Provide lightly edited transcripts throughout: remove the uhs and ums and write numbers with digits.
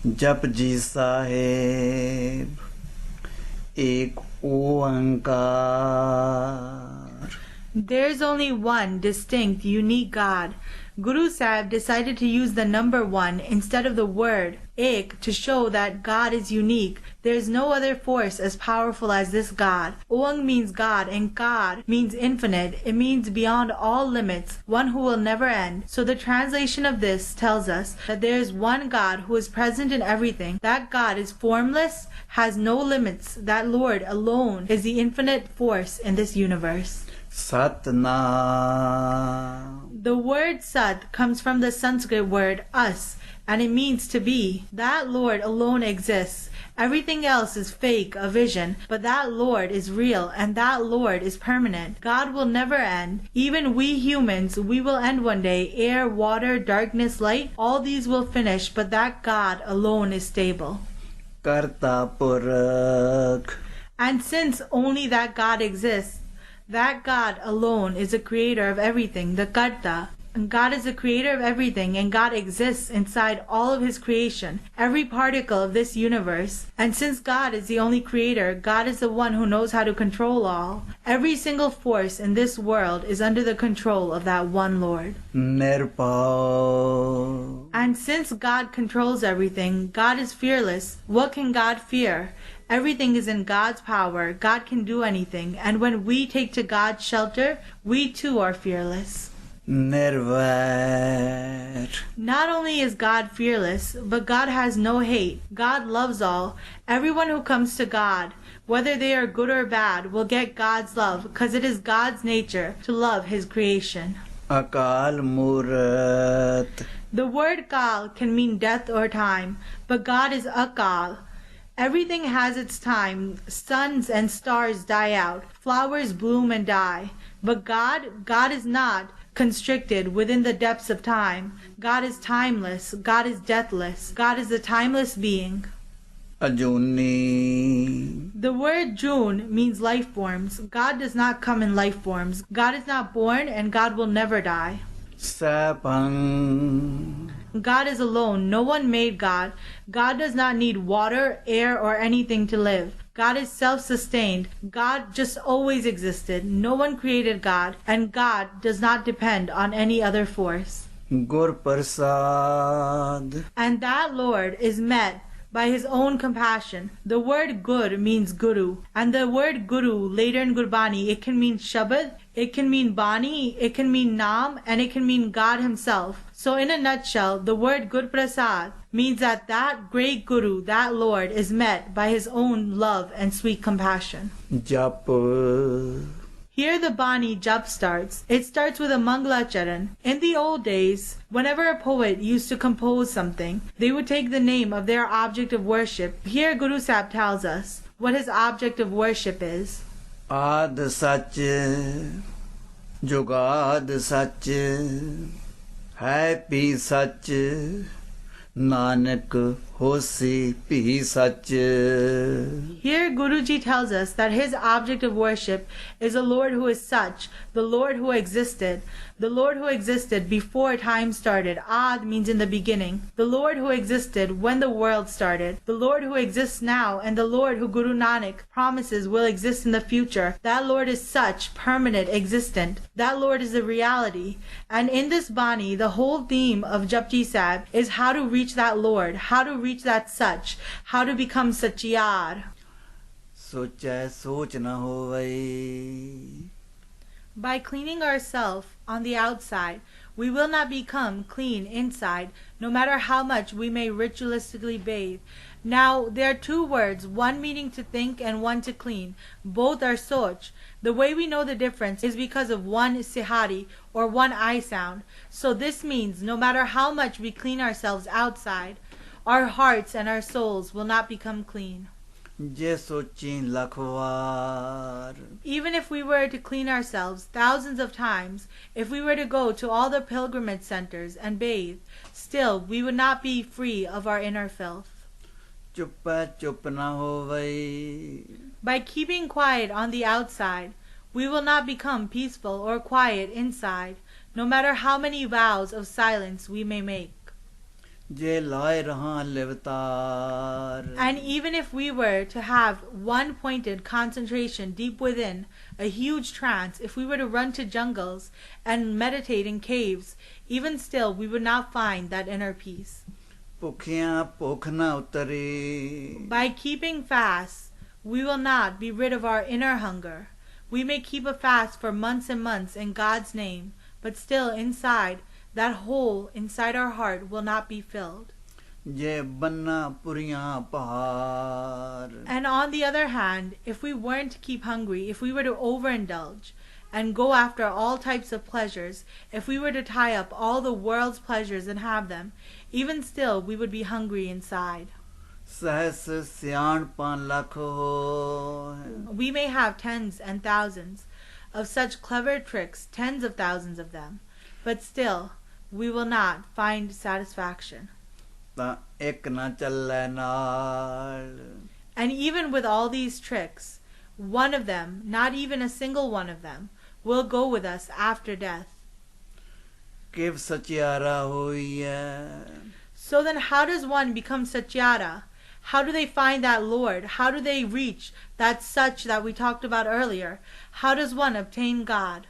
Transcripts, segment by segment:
Japji Sahib Ek Oankar. There's only one distinct, unique God. Guru Sahib decided to use the number 1 instead of the word ek to show that God is unique. There is no other force as powerful as this God. Oang means God and God means infinite. It means beyond all limits, one who will never end. So the translation of this tells us that there is one God who is present in everything. That God is formless, has no limits. That Lord alone is the infinite force in this universe. Satnam. The word Sat comes from the Sanskrit word us, and it means to be. That Lord alone exists. Everything else is fake, a vision, but that Lord is real, and that Lord is permanent. God will never end. Even we humans, we will end one day. Air, water, darkness, light, all these will finish, but that God alone is stable. Karta Purak. And since only that God exists, that God alone is the creator of everything, the Katha. And God is the creator of everything, and God exists inside all of His creation, every particle of this universe. And since God is the only creator, God is the one who knows how to control all. Every single force in this world is under the control of that one Lord. Nirpao. And since God controls everything, God is fearless. What can God fear? Everything is in God's power. God can do anything. And when we take to God's shelter, we too are fearless. Nirvair. Not only is God fearless, but God has no hate. God loves all. Everyone who comes to God, whether they are good or bad, will get God's love, because it is God's nature to love His creation. Akal Murat. The word Kal can mean death or time, but God is Akal. Everything has its time. Suns and stars die out. Flowers bloom and die. But God is not constricted within the depths of time. God is timeless. God is deathless. God is the timeless being. Ajuni. The word June means life forms. God does not come in life forms. God is not born, and God will never die. Sapang. God is alone. No one made God. God does not need water, air, or anything to live. God is self-sustained. God just always existed. No one created God, and God does not depend on any other force. Gur Prasad. And that Lord is met by His own compassion. The word Gur means Guru, and the word Guru later in Gurbani, it can mean Shabad, it can mean Bani, it can mean Naam, and it can mean God Himself. So in a nutshell, the word Gur Prasad means that great Guru, that Lord, is met by His own love and sweet compassion. Jap. Here the Bani Jap starts. It starts with a Mangala Charan. In the old days, whenever a poet used to compose something, they would take the name of their object of worship. Here Guru Sahib tells us what his object of worship is. Ad Sach, Jugad Sach, Happy Sach, Nanak Hosi Pi Sach. Here Guruji tells us that his object of worship is a Lord who is such, the Lord who existed. The Lord who existed before time started. Ad means in the beginning. The Lord who existed when the world started. The Lord who exists now, and the Lord who Guru Nanak promises will exist in the future. That Lord is such, permanent, existent. That Lord is the reality. And in this Bani, the whole theme of Japji Sahib is how to reach that Lord, how to reach that such, how to become Sachiyar. Socha soch na hovai. By cleaning ourselves on the outside, we will not become clean inside, no matter how much we may ritualistically bathe. Now, there are two words, one meaning to think and one to clean. Both are soch. The way we know the difference is because of one sihari, or one I sound. So this means no matter how much we clean ourselves outside, our hearts and our souls will not become clean. Je sochin lakhwar. Even if we were to clean ourselves thousands of times, if we were to go to all the pilgrimage centers and bathe, still we would not be free of our inner filth. Chuppa chup na hovai. By keeping quiet on the outside, we will not become peaceful or quiet inside, no matter how many vows of silence we may make. जे लाए रहा लिवतार And even if we were to have one pointed concentration deep within a huge trance, if we were to run to jungles and meditate in caves, even still we would not find that inner peace. ਭੁੱਖਿਆਂ ਭੁੱਖ ਨਾ ਉਤਰੇ By keeping fast, we will not be rid of our inner hunger. We may keep a fast for months and months in God's name, but still inside, that hole inside our heart will not be filled. ਜੇ ਬੰਨਾ ਪੁਰੀਆਂ ਪਹਾੜ And on the other hand, if we weren't to keep hungry, if we were to overindulge and go after all types of pleasures, if we were to tie up all the world's pleasures and have them, even still we would be hungry inside. ਸਹਸ ਸਿਆਣਪਾਂ lakh ਹੋਏ We may have tens and thousands of such clever tricks, tens of thousands of them, but still we will not find satisfaction. ਤਾਂ ਇੱਕ ਨਾ ਚੱਲੈ ਨਾਲ And even with all these tricks, one of them, not even a single one of them, will go with us after death. ਕਿਵ ਸਚਿਆਰਾ ਹੋਈਐ So then how does one become satyara? How do they find that Lord? How do they reach that such that we talked about earlier? How does one obtain God?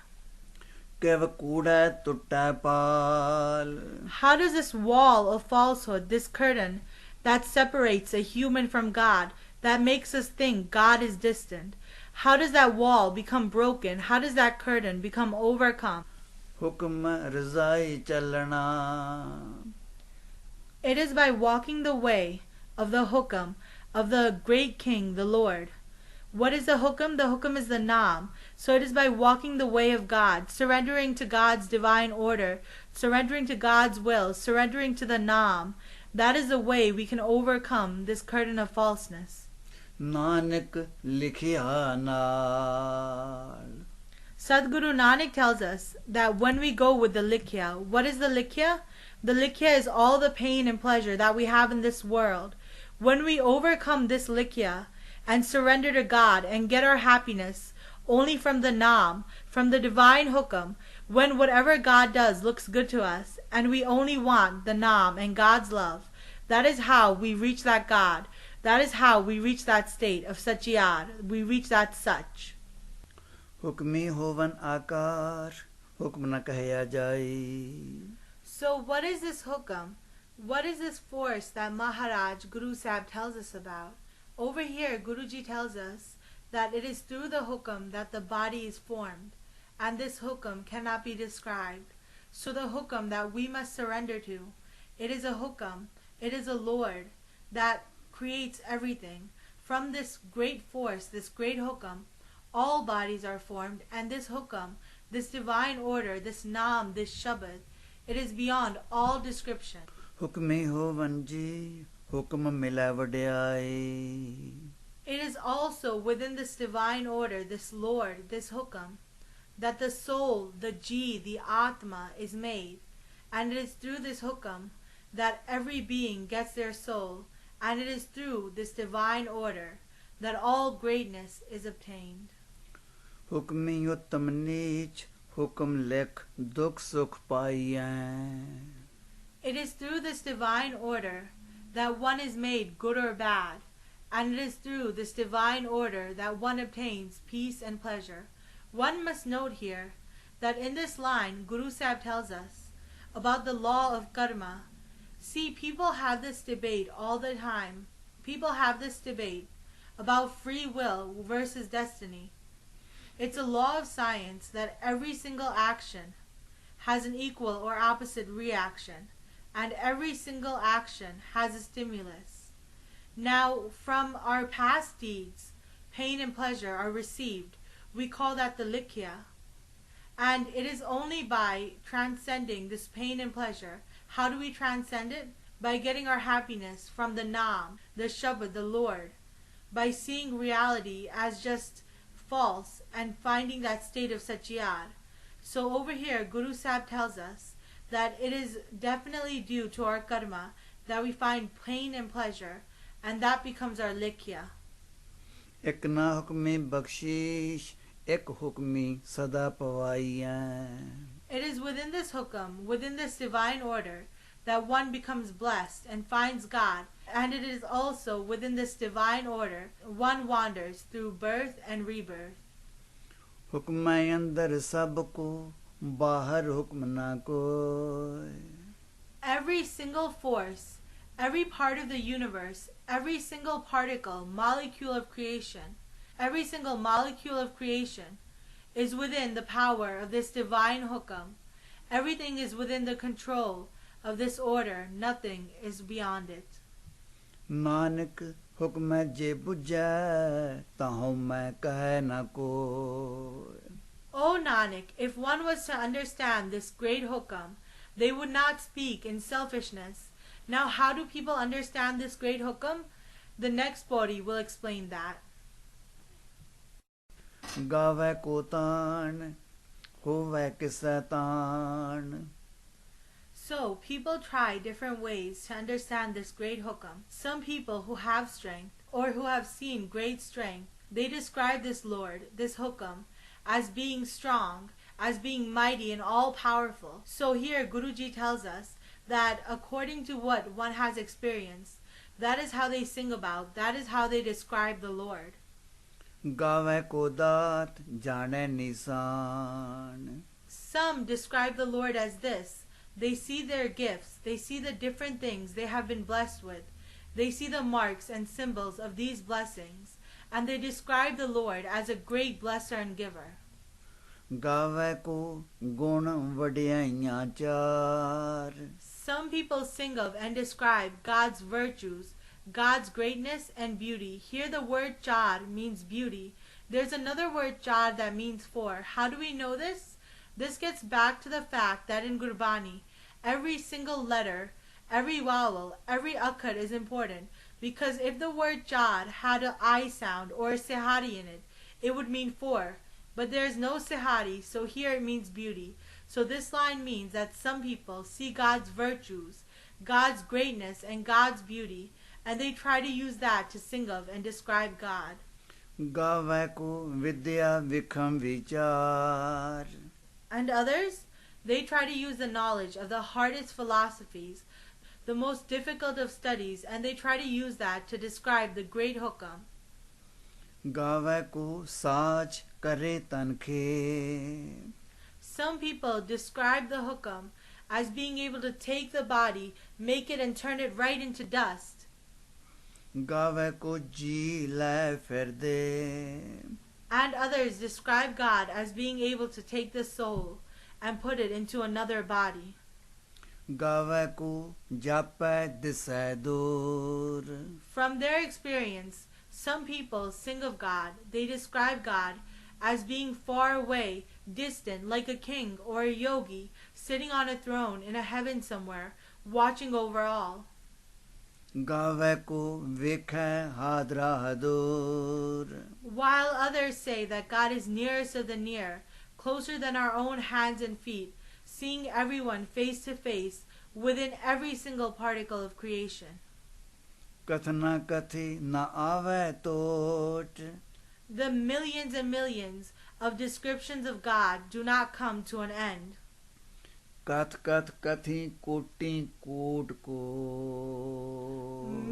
ਕਿਵ ਕੂੜੈ ਟੁੱਟੈ ਪਾਲ How does this wall of falsehood, this curtain that separates a human from God, that makes us think God is distant, how does that wall become broken? How does that curtain become overcome? ਹੁਕਮ ਰਜ਼ਾਈ ਚੱਲਣਾ It is by walking the way of the hukam of the great king, the Lord. What is the hukam? The hukam is the naam. So it is by walking the way of God, surrendering to God's divine order, surrendering to God's will, surrendering to the naam. That is the way we can overcome this curtain of falseness. Nanak ਲਿਖਿਆ ਨਾਲ Sadguru Nanak tells us that when we go with the likhya, what is the likhya? The likhya is all the pain and pleasure that we have in this world. When we overcome this likhya and surrender to God and get our happiness only from the naam, from the divine hukam, when whatever God does looks good to us and we only want the naam and God's love, that is how we reach that God. That is how we reach that state of satyad. We reach that such. ਹੁਕਮੀ ਹੋਵਨ ਆਕਾਰ ਹੁਕਮ ਨ ਕਹਿਆ ਜਾਈ So what is this hukam? What is this force that Maharaj Guru Sahib tells us about? Over here, Guruji tells us that it is through the hukam that the body is formed, and this hukam cannot be described. So the hukam that we must surrender to, it is a hukam, it is a Lord that creates everything. From this great force, this great hukam, all bodies are formed, and this hukam, this divine order, this naam, this shabad, it is beyond all description. ਹੁਕਮੀ ਹੋਵਨ ਜੀ ਹੁਕਮ ਮਿਲੈ ਵਡਿਆਈ It is also within this divine order, this Lord, this hukam, that the soul, the ji, the atma is made. And it is through this hukam that every being gets their soul, and it is through this divine order that all greatness is obtained. ਹੁਕਮੀ ਉਤਮ ਨੀਚ ਹੁਕਮ ਲਿਖ ਦੁਖ ਸੁਖ ਪਾਈਐ It is through this divine order that one is made good or bad, and it is through this divine order that one obtains peace and pleasure. One must note here that in this line, Guru Sahib tells us about the law of karma. See, people have this debate all the time. People have this debate about free will versus destiny. It's a law of science that every single action has an equal or opposite reaction, and every single action has a stimulus. Now, from our past deeds, pain and pleasure are received. We call that the likhya. And it is only by transcending this pain and pleasure. How do we transcend it? By getting our happiness from the naam, the shabad, the Lord. By seeing reality as just false and finding that state of satyad. So over here, Guru Sahib tells us that it is definitely due to our karma that we find pain and pleasure, and that becomes our likhya. ਇੱਕ ਨਾ ਹੁਕਮੀ ਬਖਸ਼ੀਸ਼ ਇੱਕ ਹੁਕਮੀ ਸਦਾ ਪਵਾਈਐ It is within this hukam, within this divine order, that one becomes blessed and finds God, and it is also within this divine order one wanders through birth and rebirth. हुक्म अंदर सबको बाहर हुक्म ना कोई. Every single force, every part of the universe, every single particle, molecule of creation, every single molecule of creation is within the power of this divine hukam. Everything is within the control of this order. Nothing is beyond it. Nanak हुक्म जे बुझै ताहु मैं कह न कोई. O Nanak, if one was to understand this great hukam, they would not speak in selfishness. Now how do people understand this great hukam? The next body will explain that. गावै को तान होवै किसै तान. So people try different ways to understand this great hukam. Some people who have strength or who have seen great strength, they describe this Lord, this hukam, as being strong, as being mighty and all-powerful. So here Guruji tells us that according to what one has experienced, that is how they sing about, that is how they describe the Lord. गावै को दात जाने निशान. Some describe the Lord as this. They see their gifts, they see the different things they have been blessed with, they see the marks and symbols of these blessings, and they describe the Lord as a great blesser and giver. गावै को गुण वडियाइयां चार. Some people sing of and describe God's virtues, God's greatness and beauty. Here the word char means beauty. There's another word char that means four. How do we know this? This gets back to the fact that in Gurbani, every single letter, every vowel, every akkar is important, because if the word char had an I sound or a sehari in it, it would mean four. But there is no sehari, so here it means beauty. So this line means that some people see God's virtues, God's greatness, and God's beauty, and they try to use that to sing of and describe God. गावै को विद्या विक्रम विचार. And others, they try to use the knowledge of the hardest philosophies, the most difficult of studies, and they try to use that to describe the great hukam. गावै को साच करे तनखे. Some people describe the hukam as being able to take the body, make it and turn it right into dust. गावै को जी लै फिर दे. And others describe God as being able to take the soul and put it into another body. गावै को जापै दिसै दूर. From their experience, some people sing of God. They describe God as being far away, distant, like a king or a yogi sitting on a throne in a heaven somewhere, watching over all. गावै को वेखै हादरा हदूर. While others say that God is nearest of the near, closer than our own hands and feet, seeing everyone face to face within every single particle of creation. कथना कथी न आवे तोट. The millions and millions of descriptions of God do not come to an end. कथ कथ कथी कोटि coat को.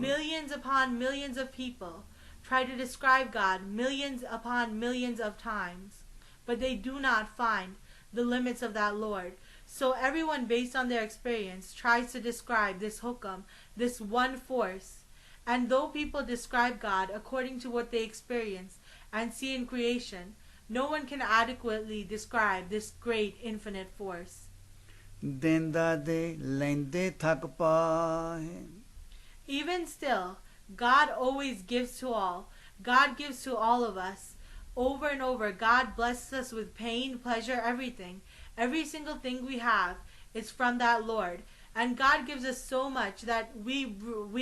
Millions upon millions of people try to describe God millions upon millions of times, but they do not find the limits of that Lord. So everyone, based on their experience, tries to describe this hukam, this one force. And though people describe God according to what they experience and see in creation, no one can adequately describe this great infinite force. देंदा दे लैंदे थक पाए. Even still, God always gives to all. God gives to all of us. Over and over, God blesses us with pain, pleasure, everything. Every single thing we have is from that Lord. And God gives us so much that we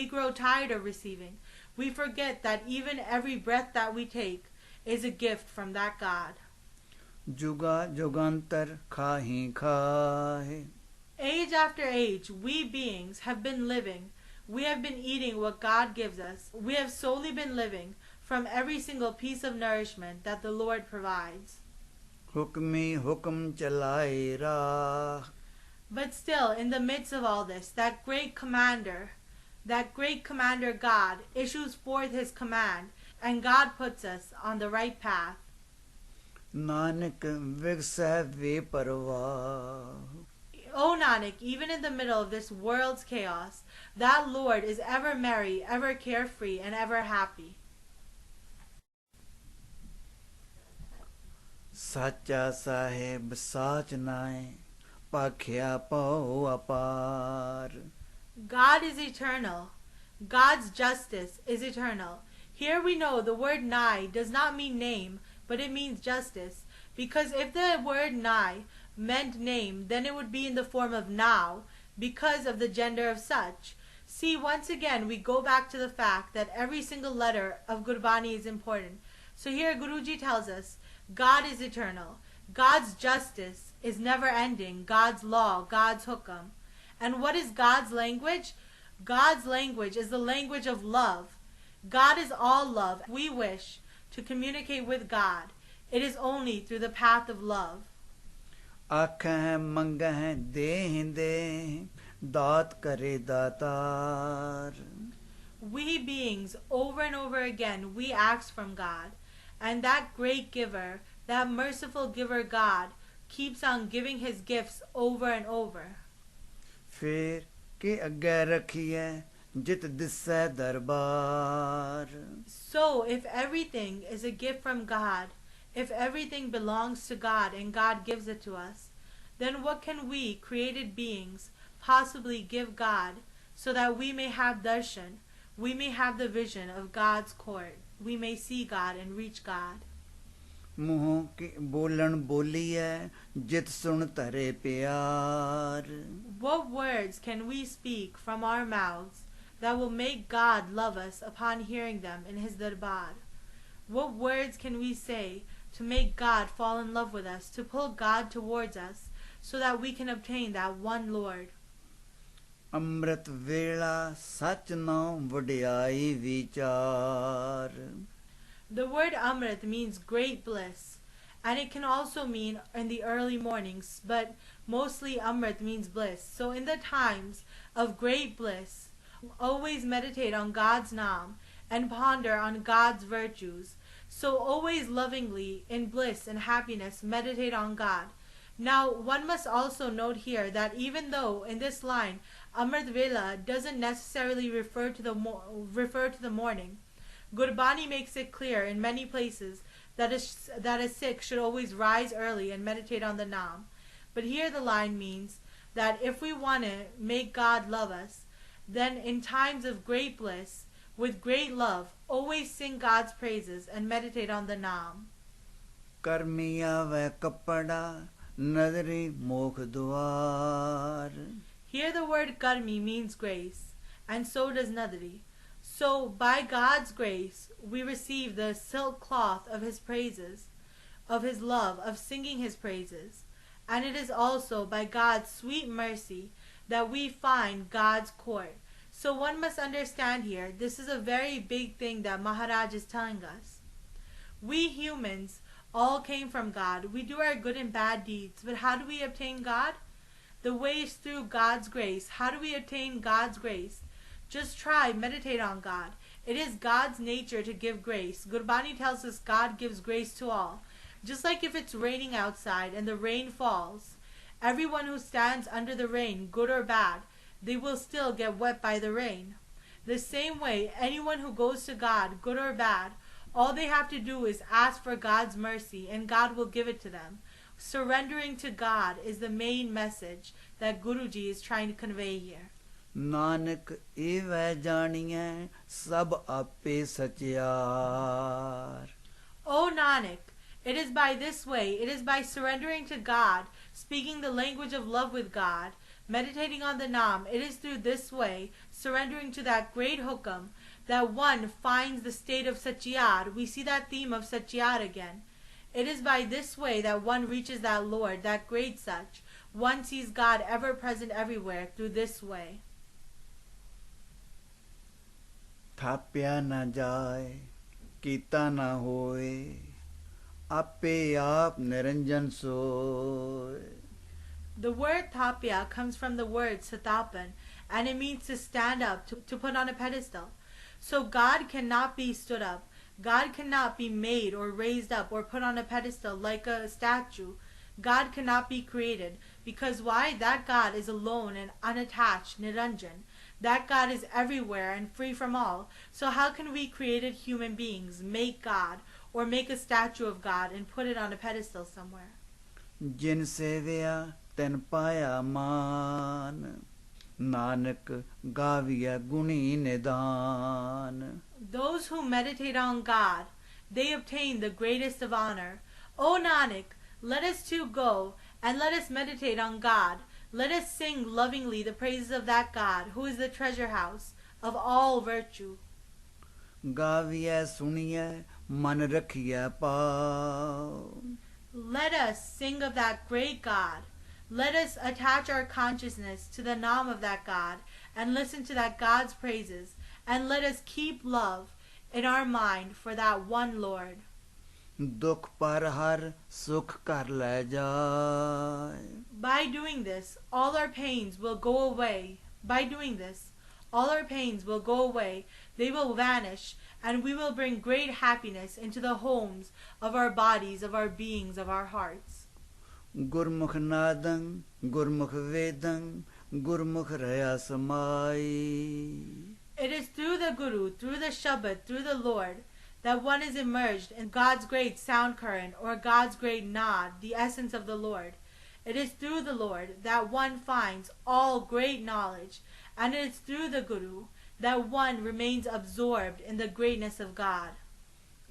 grow tired of receiving. We forget that even every breath that we take is a gift from that God. जुगा जुगांतर खाही खाए. Age after age, we beings have been living. We have been eating what God gives us. We have solely been living from every single piece of nourishment that the Lord provides. Hukmi हुक्म चलाए राह. But still, in the midst of all this, that great commander God issues forth his command, and God puts us on the right path. Nanak ਵਿਗਸੈ ਵੇ ਪਰਵਾਹ O Nanak, even in the middle of this world's chaos, that Lord is ever merry, ever carefree, and ever happy. ਸਾਚਾ ਸਾਹਿਬ ਸਾਚ ਨਾਏ ਭਾਖਿਆ ਪਉ ਅਪਾਰ God is eternal. God's justice is eternal. Here we know the word nai does not mean name, but it means justice. Because if the word nai meant name, then it would be in the form of now, because of the gender of such. See, once again, we go back to the fact that every single letter of Gurbani is important. So here Guruji tells us, God is eternal. God's justice is never ending. God's law, God's hukam. And what is God's language? God's language is the language of love. God is all love. We wish to communicate with God. It is only through the path of love. ਆਖੈ ਮੰਗਹਿ ਦੇਹਿੰਦੇ ਦਾਤ ਕਰੇ ਦਾਤਾਰ We beings, over and over again, we ask from God. And that great giver, that merciful giver God, keeps on giving his gifts over and over. ਫੇਰ ਕੇ ਅੱਗੇ ਰੱਖੀਐ ਜਿਤ ਦਿਸੈ ਦਰਬਾਰ So, if everything is a gift from God, if everything belongs to God and God gives it to us, then what can we, created beings, possibly give God so that we may have darshan, we may have the vision of God's court, we may see God and reach God? ਮੂੰਹੋਂ ਕੀ ਬੋਲਣ ਬੋਲੀਐ ਜਿਤ ਸੁਣ ਧਰੇ ਪਿਆਰ What words can we speak from our mouths that will make God love us upon hearing them in his darbar? What words can we say to make God fall in love with us, to pull God towards us, so that we can obtain that one Lord? ਅੰਮ੍ਰਿਤ ਵੇਲਾ ਸੱਚ ਨਾਉ ਵਡਿਆਈ ਵਿਚਾਰ The word Amrit means great bliss, and it can also mean in the early mornings, but mostly Amrit means bliss. So in the times of great bliss, always meditate on God's Naam and ponder on God's virtues. So always lovingly, in bliss and happiness, meditate on God. Now, one must also note here that even though in this line, Amrit Vela doesn't necessarily refer to the morning, Gurbani makes it clear in many places that a Sikh should always rise early and meditate on the Naam. But here the line means that if we want to make God love us, then in times of great bliss, with great love, always sing God's praises and meditate on the Naam. ਕਰਮੀ ਆਵੈ ਕੱਪੜਾ ਨਜ਼ਰੀ ਮੋਖ ਦੁਆਰ Here the word karmi means grace, and so does nadri. So, by God's grace, we receive the silk cloth of his praises, of his love, of singing his praises. And it is also by God's sweet mercy that we find God's court. So one must understand here, this is a very big thing that Maharaj is telling us. We humans all came from God. We do our good and bad deeds, but how do we obtain God? The way is through God's grace. How do we obtain God's grace? Just try, meditate on God. It is God's nature to give grace. Gurbani tells us God gives grace to all. Just like if it's raining outside and the rain falls, everyone who stands under the rain, good or bad, they will still get wet by the rain. The same way, anyone who goes to God, good or bad, all they have to do is ask for God's mercy and God will give it to them. Surrendering to God is the main message that Guruji is trying to convey here. Nanak ਇਵੈ ਜਾਣੀਐ ਸਭ ਆਪੇ ਸਚਿਆਰ O Nanak, it is by this way, it is by surrendering to God, speaking the language of love with God, meditating on the Naam, it is through this way, surrendering to that great hukam, that one finds the state of Satyar. We see that theme of Satyar again. It is by this way that one reaches that Lord, that great Sach. One sees God ever present everywhere through this way. ਥਾਪਿਆ ਨਾ ਜਾਏ ਕੀਤਾ ਨਾ ਹੋਏ ਆਪੇ ਆਪ ਨਿਰੰਜਨ ਸੋਏ The word tapya comes from the word satapan, and it means to stand up, to put on a pedestal. So God cannot be stood up. God cannot be made or raised up or put on a pedestal like a statue. God cannot be created. Because why? That God is alone and unattached, Niranjan. That God is everywhere and free from all. So how can we created human beings make God or make a statue of God and put it on a pedestal somewhere? जिन सेविया तिन पाया मान नानक गाविया गुणी निदान. Those who meditate on God, they obtain the greatest of honor. O Nanak, let us too go and let us meditate on God. Let us sing lovingly the praises of that God who is the treasure house of all virtue. गाविया सुनिया मन रखिया पाओ. Let us sing of that great God. Let us attach our consciousness to the Naam of that God and listen to that God's praises, and let us keep love in our mind for that one Lord. दुख पर हर सुख कर ले जाए. By doing this, all our pains will go away. By doing this, all our pains will go away. They will vanish, and we will bring great happiness into the homes of our bodies, of our beings, of our hearts. गुरमुख नादं गुरमुख वेदं गुरमुख रया समाई. It is through the Guru, through the Shabad, through the Lord, that one is immersed in God's great sound current, or God's great Naad, the essence of the Lord. It is through the Lord that one finds all great knowledge, and it is through the Guru that one remains absorbed in the greatness of God.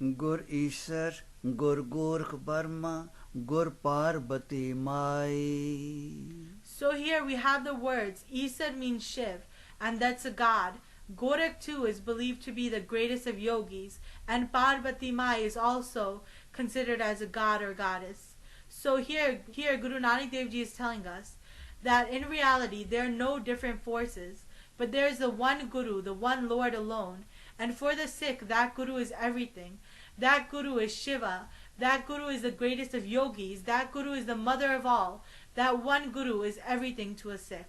गुर ईश्वर गुर Gorakh Burma गुर पार्वती माई. So here we have the words, Isar means Shiv, and that's a god. Gorak too is believed to be the greatest of yogis, and Parvati Mai is also considered as a god or goddess. So here Guru Nanak Dev Ji is telling us that in reality there are no different forces, but there is the one Guru, the one Lord alone. And for the Sikh, that Guru is everything. That Guru is Shiva. That Guru is the greatest of yogis. That Guru is the mother of all. That one Guru is everything to a Sikh.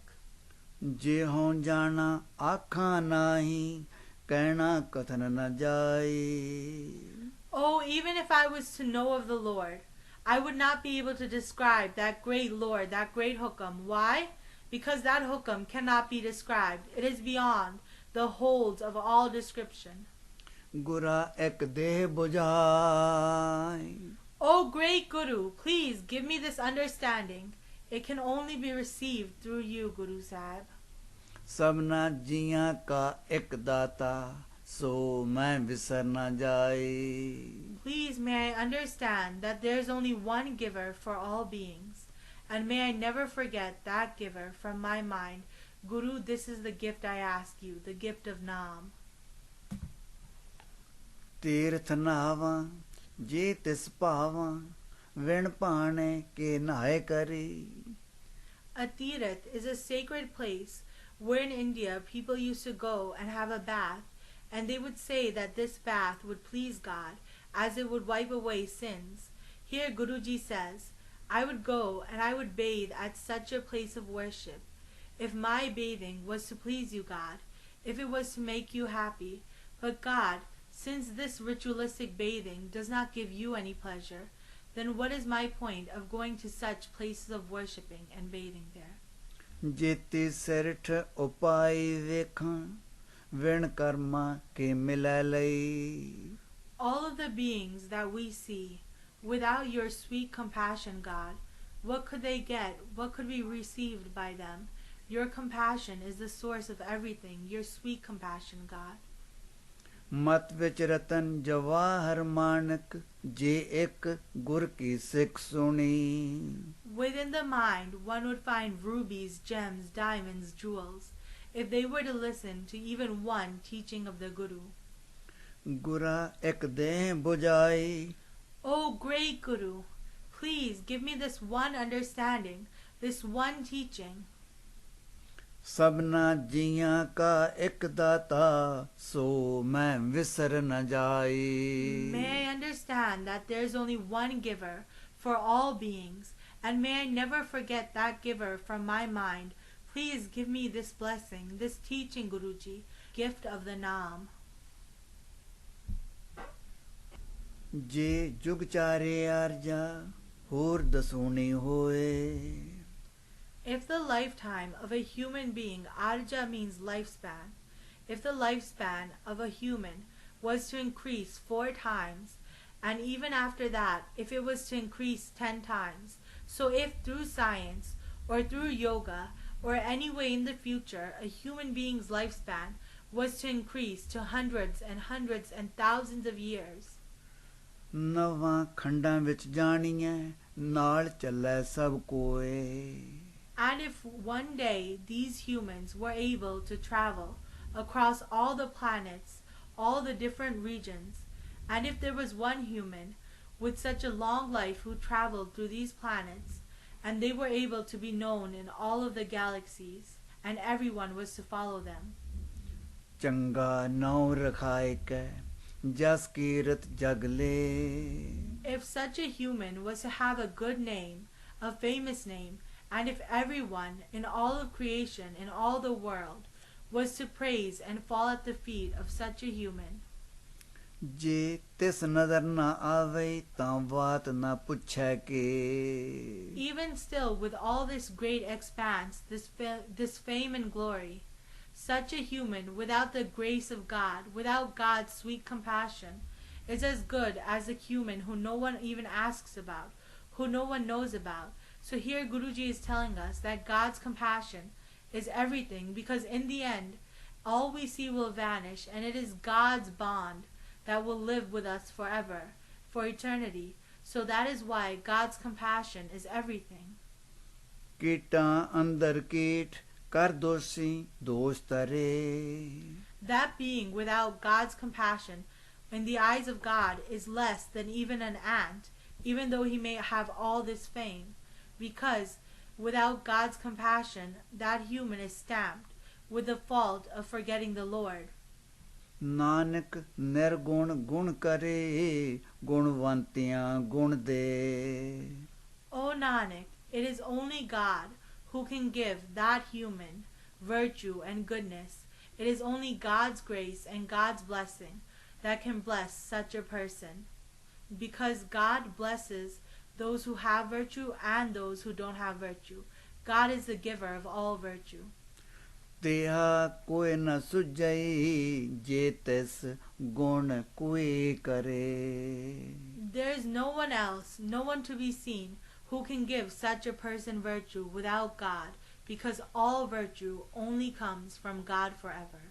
जे हों जाना आखा नाही कहना कथन न जाए. Oh, even if I was to know of the Lord, I would not be able to describe that great Lord, that great Hukam. Why? Because that Hukam cannot be described. It is beyond the holds of all description. गुरा एक देह बुझाए. O great Guru, please give me this understanding. It can only be received through you, Guru Sahib. सबना जिया का एक दाता सो मैं विसर न जाए. Please may I understand that there is only one giver for all beings, and may I never forget that giver from my mind. Guru, this is the gift I ask you, the gift of Naam. तीर्थ नावा जे तिस पावा विण पाने के नाय करी. A Tirath is a sacred place where in India people used to go and have a bath, and they would say that this bath would please God as it would wipe away sins. Here Guruji says, I would go and I would bathe at such a place of worship. If my bathing was to please you, God, if it was to make you happy, but God, since this ritualistic bathing does not give you any pleasure, then what is my point of going to such places of worshipping and bathing there? जेती सिरठ उपाय वेखां विण कर्मा के मिला लई. All of the beings that we see, without your sweet compassion, God, what could they get? What could be received by them? Your compassion is the source of everything, your sweet compassion, God. मत विच रतन जवाहर मानक जे एक गुर की सिख सुनी. Within the mind, one would find rubies, gems, diamonds, jewels, if they were to listen to even one teaching of the Guru. गुरा एक देह बुझाई. O great Guru, please give me this one understanding, this one teaching. सबना जिया का एक दाता सो मैं विसर न जाए. May I understand that there is only one giver for all beings, and may I never forget that giver from my mind. Please give me this blessing, this teaching, Guruji, gift of the Naam. ਜੇ ਜੁਗ ਚਾਰੇ ਆਰਜਾ ਹੋਰ ਦਸੂਣੀ ਹੋਏ. If the lifetime of a human being, arja means lifespan, if the lifespan of a human was to increase 4 times, and even after that, if it was to increase 10 times, so if through science or through yoga or any way in the future, a human being's lifespan was to increase to hundreds and thousands of years, ਨਵਾਂ ਖੰਡਾਂ ਵਿੱਚ ਜਾਣੀਐ ਨਾਲ ਚੱਲੈ ਸਭ ਕੋਏ. and if one day these humans were able to travel across all the planets, all the different regions, and if there was one human with such a long life who traveled through these planets, and they were able to be known in all of the galaxies, and everyone was to follow them, ਚੰਗਾ ਨਾਉ ਰਖਾਇ ਕੈ ਜਸ ਕੀਰਤ ਜਗ ਲੇ. if such a human was to have a good name, a famous name, and if everyone in all of creation, in all the world, was to praise and fall at the feet of such a human, ਜੇ ਤਿਸ ਨਜ਼ਰ ਨਾ ਆਵੇ ਤਾਂ ਬਾਤ ਨਾ ਪੁੱਛੈ ਕੇ. even still with all this great expanse, this fame and glory, such a human without the grace of God, without God's sweet compassion, is as good as a human who no one even asks about, who no one knows about. So here Guruji is telling us that God's compassion is everything, because in the end, all we see will vanish, and it is God's bond that will live with us forever, for eternity. So that is why God's compassion is everything. ਕੀਟਾਂ ਅੰਦਰ ਕੀਟ ਕਰ ਦੋਸੀ ਦੋਸ ਤਰੇ. That being without God's compassion in the eyes of God is less than even an ant, even though he may have all this fame, because without God's compassion, that human is stamped with the fault of forgetting the Lord. Nanak ਨਿਰਗੁਣ ਗੁਣ ਕਰੇ ਗੁਣਵੰਤਿਆਂ ਗੁਣ ਦੇ. O Nanak, it is only God who can give that human virtue and goodness. It is only God's grace and God's blessing that can bless such a person, because God blesses those who have virtue and those who don't have virtue. God is the giver of all virtue. ਤਿਹਾ ਕੋਈ ਨ ਸੁਝਈ ਜੇ ਤਿਸ ਗੁਣ ਕੋਈ ਕਰੇ. There is no one else, no one to be seen, who can give such a person virtue without God, because all virtue only comes from God forever.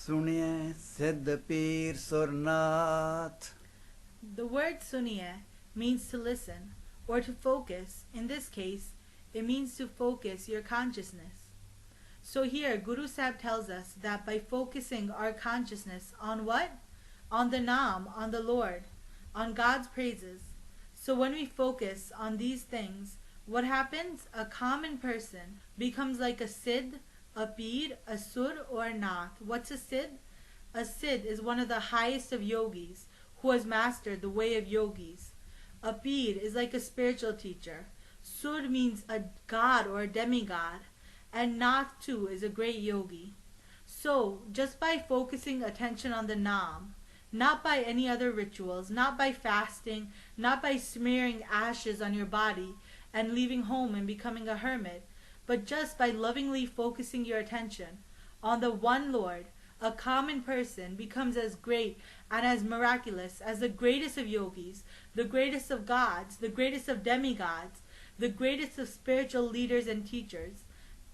ਸੁਣਿਐ ਸਿੱਧ ਪੀਰ ਸੁਰਨਾਥ. The word suniya means to listen or to focus. In this case, it means to focus your consciousness. So here Guru Sahib tells us that by focusing our consciousness on what? On the Naam, on the Lord, on God's praises. So when we focus on these things, what happens? A common person becomes like a Siddh, a Peer, a Sur, or a Nath. What's a Siddh? A Siddh is one of the highest of yogis who has mastered the way of yogis. A Peer is like a spiritual teacher. Sur means a god or a demigod, and Nath too is a great yogi. So, just by focusing attention on the Naam, not by any other rituals, not by fasting, not by smearing ashes on your body and leaving home and becoming a hermit, but just by lovingly focusing your attention on the one Lord, a common person becomes as great and as miraculous as the greatest of yogis, the greatest of gods, the greatest of demigods, the greatest of spiritual leaders and teachers.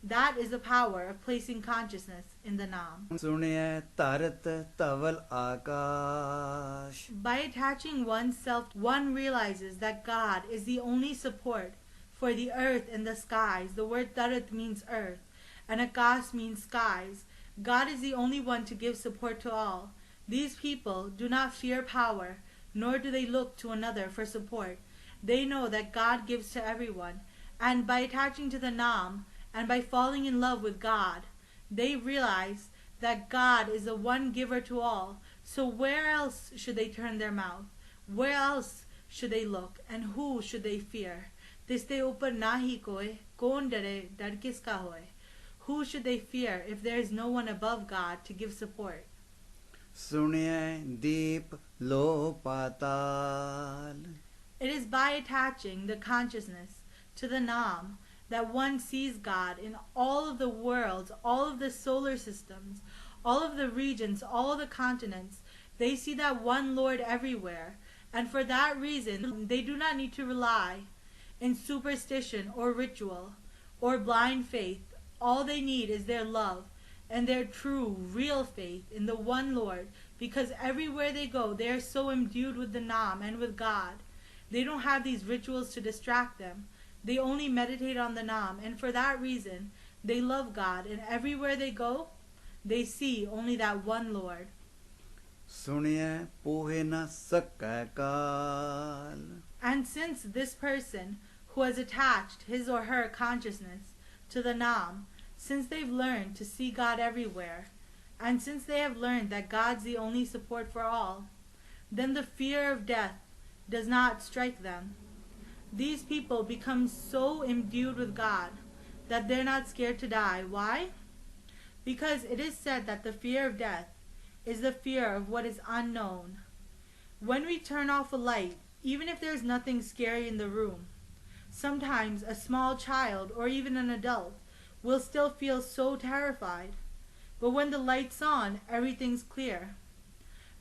That is the power of placing consciousness in the Naam. ਸੁਣਿਐ ਧਰਤ ਧਵਲ ਆਕਾਸ਼. By attaching oneself, one realizes that God is the only support for the earth and the skies. The word Dharat means earth, and Akash means skies. God is the only one to give support to all. These people do not fear power, nor do they look to another for support. They know that God gives to everyone, and by attaching to the Naam, and by falling in love with God, they realize that God is the one giver to all. So where else should they turn their mouth? Where else should they look, and who should they fear? Tisde upar nahi koi, kon dare, dar kiska hoy? Who should they fear if there is no one above God to give support? Suniye deep lo patal. It is by attaching the consciousness to the Naam that one sees God in all of the worlds, all of the solar systems, all of the regions, all of the continents. They see that one Lord everywhere, and for that reason they do not need to rely in superstition or ritual or blind faith. All they need is their love and their true, real faith in the one Lord, because everywhere they go they are so imbued with the Naam and with God. They don't have these rituals to distract them. They only meditate on the Naam, and for that reason they love God, and everywhere they go they see only that one Lord. Suniye pohe na sakkai kal. And since this person who has attached his or her consciousness to the Naam, since they've learned to see God everywhere, and since they have learned that God's the only support for all, then the fear of death does not strike them. These people become so imbued with God that they're not scared to die. Why? Because it is said that the fear of death is the fear of what is unknown. When we turn off a light, even if there's nothing scary in the room, sometimes a small child or even an adult will still feel so terrified. But when the light's on, everything's clear.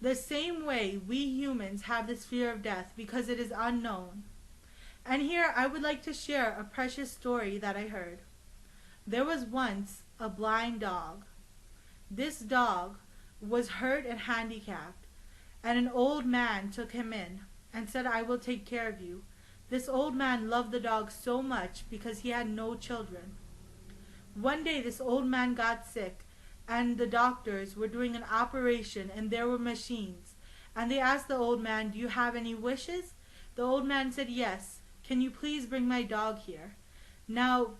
The same way we humans have this fear of death because it is unknown. And here I would like to share a precious story that I heard. There was once a blind dog. This dog was hurt and handicapped, and an old man took him in and said, "I will take care of you." This old man loved the dog so much because he had no children. One day this old man got sick, and the doctors were doing an operation and there were machines. And they asked the old man, "Do you have any wishes?" The old man said, "Yes. Can you please bring my dog here?" Now,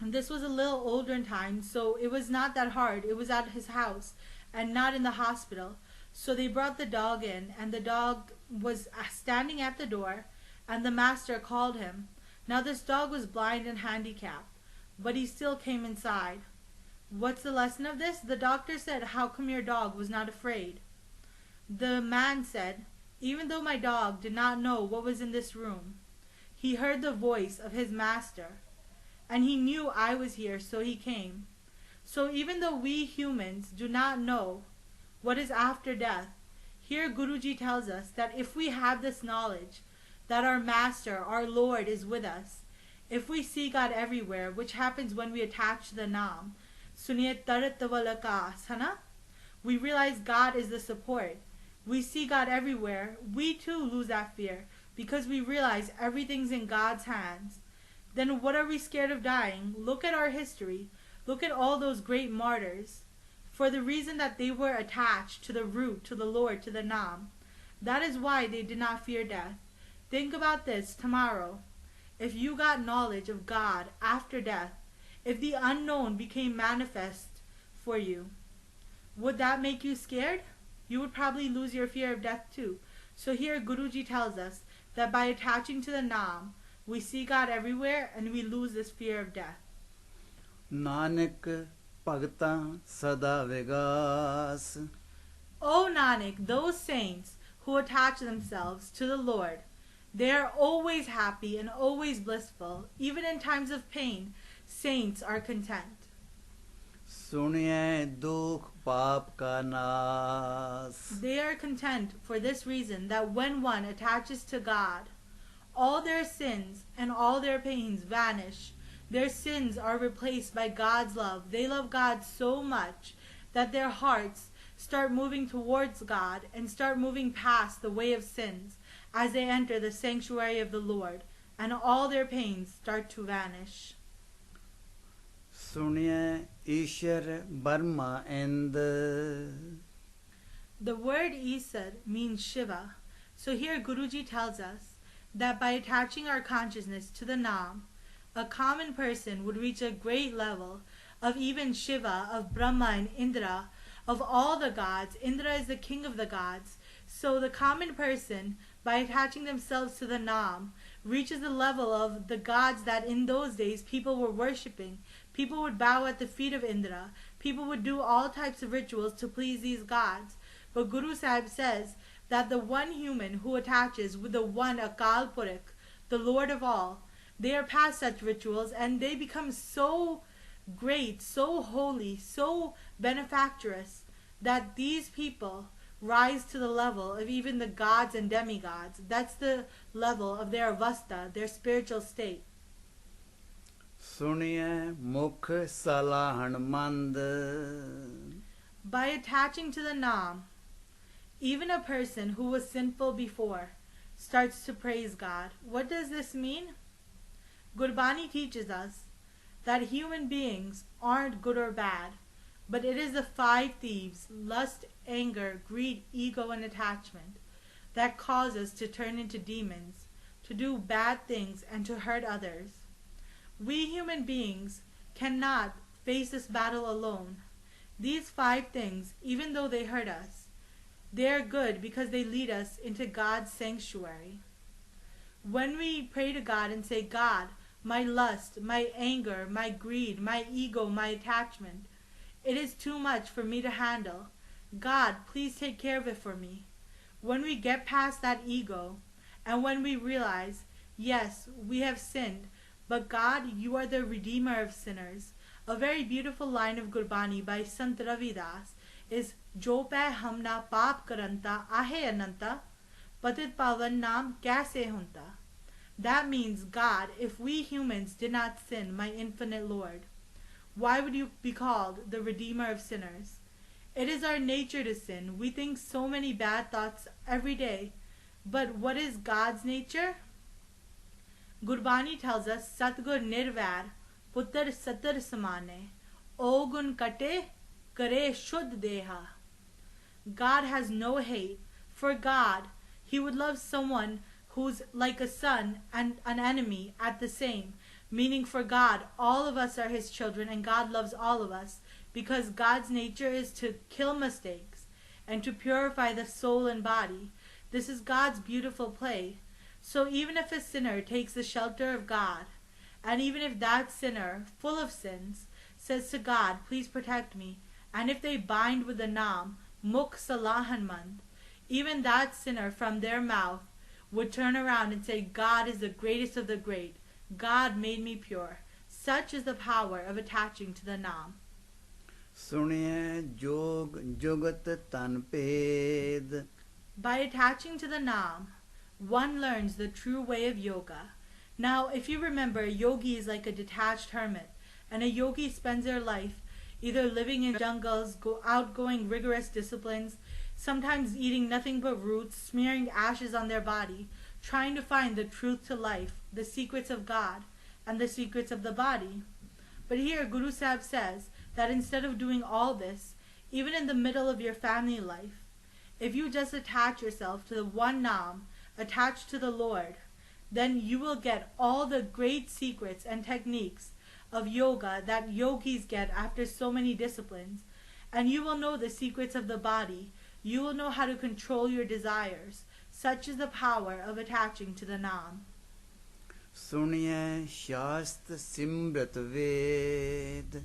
this was a little older time, so it was not that hard. It was at his house and not in the hospital. So they brought the dog in, and the dog was standing at the door, and the master called him. Now this dog was blind and handicapped, but he still came inside. What's the lesson of this? The doctor said, "How come your dog was not afraid?" The man said, "Even though my dog did not know what was in this room, he heard the voice of his master, and he knew I was here, so he came." So even though we humans do not know what is after death, here Guruji tells us that if we have this knowledge that our Master, our Lord, is with us, if we see God everywhere, which happens when we attach the Naam, Suniyat Tarat Tavalaka Sana, we realize God is the support. We see God everywhere. We too lose that fear because we realize everything's in God's hands. Then what are we scared of dying? Look at our history. Look at all those great martyrs. For the reason that they were attached to the root, to the Lord, to the Naam. That is why they did not fear death. Think about this tomorrow. If you got knowledge of God after death, if the unknown became manifest for you, would that make you scared? You would probably lose your fear of death too. So here Guruji tells us that by attaching to the Naam, we see God everywhere and we lose this fear of death. Nanak Bhagta Sada Vigas. O Nanak, those saints who attach themselves to the Lord, they are always happy and always blissful. Even in times of pain, saints are content. Suniye dukh paap ka naas. They are content for this reason that when one attaches to God, all their sins and all their pains vanish. Their sins are replaced by God's love. They love God so much that their hearts start moving towards God and start moving past the way of sins as they enter the sanctuary of the Lord, and all their pains start to vanish. Suniye Ishar Brahma and The word Isar means Shiva. So here Guruji tells us that by attaching our consciousness to the Naam, a common person would reach a great level of even Shiva, of Brahma and Indra, of all the gods. Indra is the king of the gods. So the common person by attaching themselves to the Naam, reaches the level of the gods that in those days people were worshipping. People would bow at the feet of Indra. People would do all types of rituals to please these gods. But Guru Sahib says that the one human who attaches with the one Akal Purakh, the Lord of all, they are past such rituals and they become so great, so holy, so benefactorous that these people rise to the level of even the gods and demigods. That's the level of their avastha, their spiritual state. Suniye mukh salahan mand. By attaching to the Naam, even a person who was sinful before starts to praise God. What does this mean? Gurbani teaches us that human beings aren't good or bad, but it is the 5 thieves, lust, anger, greed, ego, and attachment, that cause us to turn into demons, to do bad things, and to hurt others. We human beings cannot face this battle alone. These 5 things, even though they hurt us, they are good because they lead us into God's sanctuary. When we pray to God and say, God, my lust, my anger, my greed, my ego, my attachment, it is too much for me to handle. God, please take care of it for me. When we get past that ego, and when we realize, yes, we have sinned, but God, you are the Redeemer of sinners. A very beautiful line of Gurbani by Sant Ravidas is, Jo peh hamna paap karanta ahe ananta, patit pavan naam kaise hunta. That means, God, if we humans did not sin, my infinite Lord, why would you be called the Redeemer of sinners? It is our nature to sin. We think so many bad thoughts every day. But what is God's nature? Gurbani tells us, Satgur nirvair, putar satar samane, ogun kate, kare shuddh deha. God has no hate. For God, He would love someone who's like a son and an enemy at the same. Meaning for God, all of us are His children and God loves all of us, because God's nature is to kill mistakes and to purify the soul and body. This is God's beautiful play. So even if a sinner takes the shelter of God, and even if that sinner, full of sins, says to God, please protect me, and if they bind with the Naam, Mukh Salahan Mand, even that sinner from their mouth would turn around and say, God is the greatest of the great. God made me pure. Such is the power of attaching to the Naam. Suniye jog jogat tan ped. By attaching to the Naam, one learns the true way of yoga. Now, if you remember, yogi is like a detached hermit, and a yogi spends their life either living in jungles, outgoing rigorous disciplines, sometimes eating nothing but roots, smearing ashes on their body, trying to find the truth to life, the secrets of God, and the secrets of the body. But here Guru Sahib says that instead of doing all this, even in the middle of your family life, if you just attach yourself to the one Naam, attached to the Lord, then you will get all the great secrets and techniques of yoga that yogis get after so many disciplines, and you will know the secrets of the body. You will know how to control your desires. Such is the power of attaching to the Naam. Suniye shast simrat ved.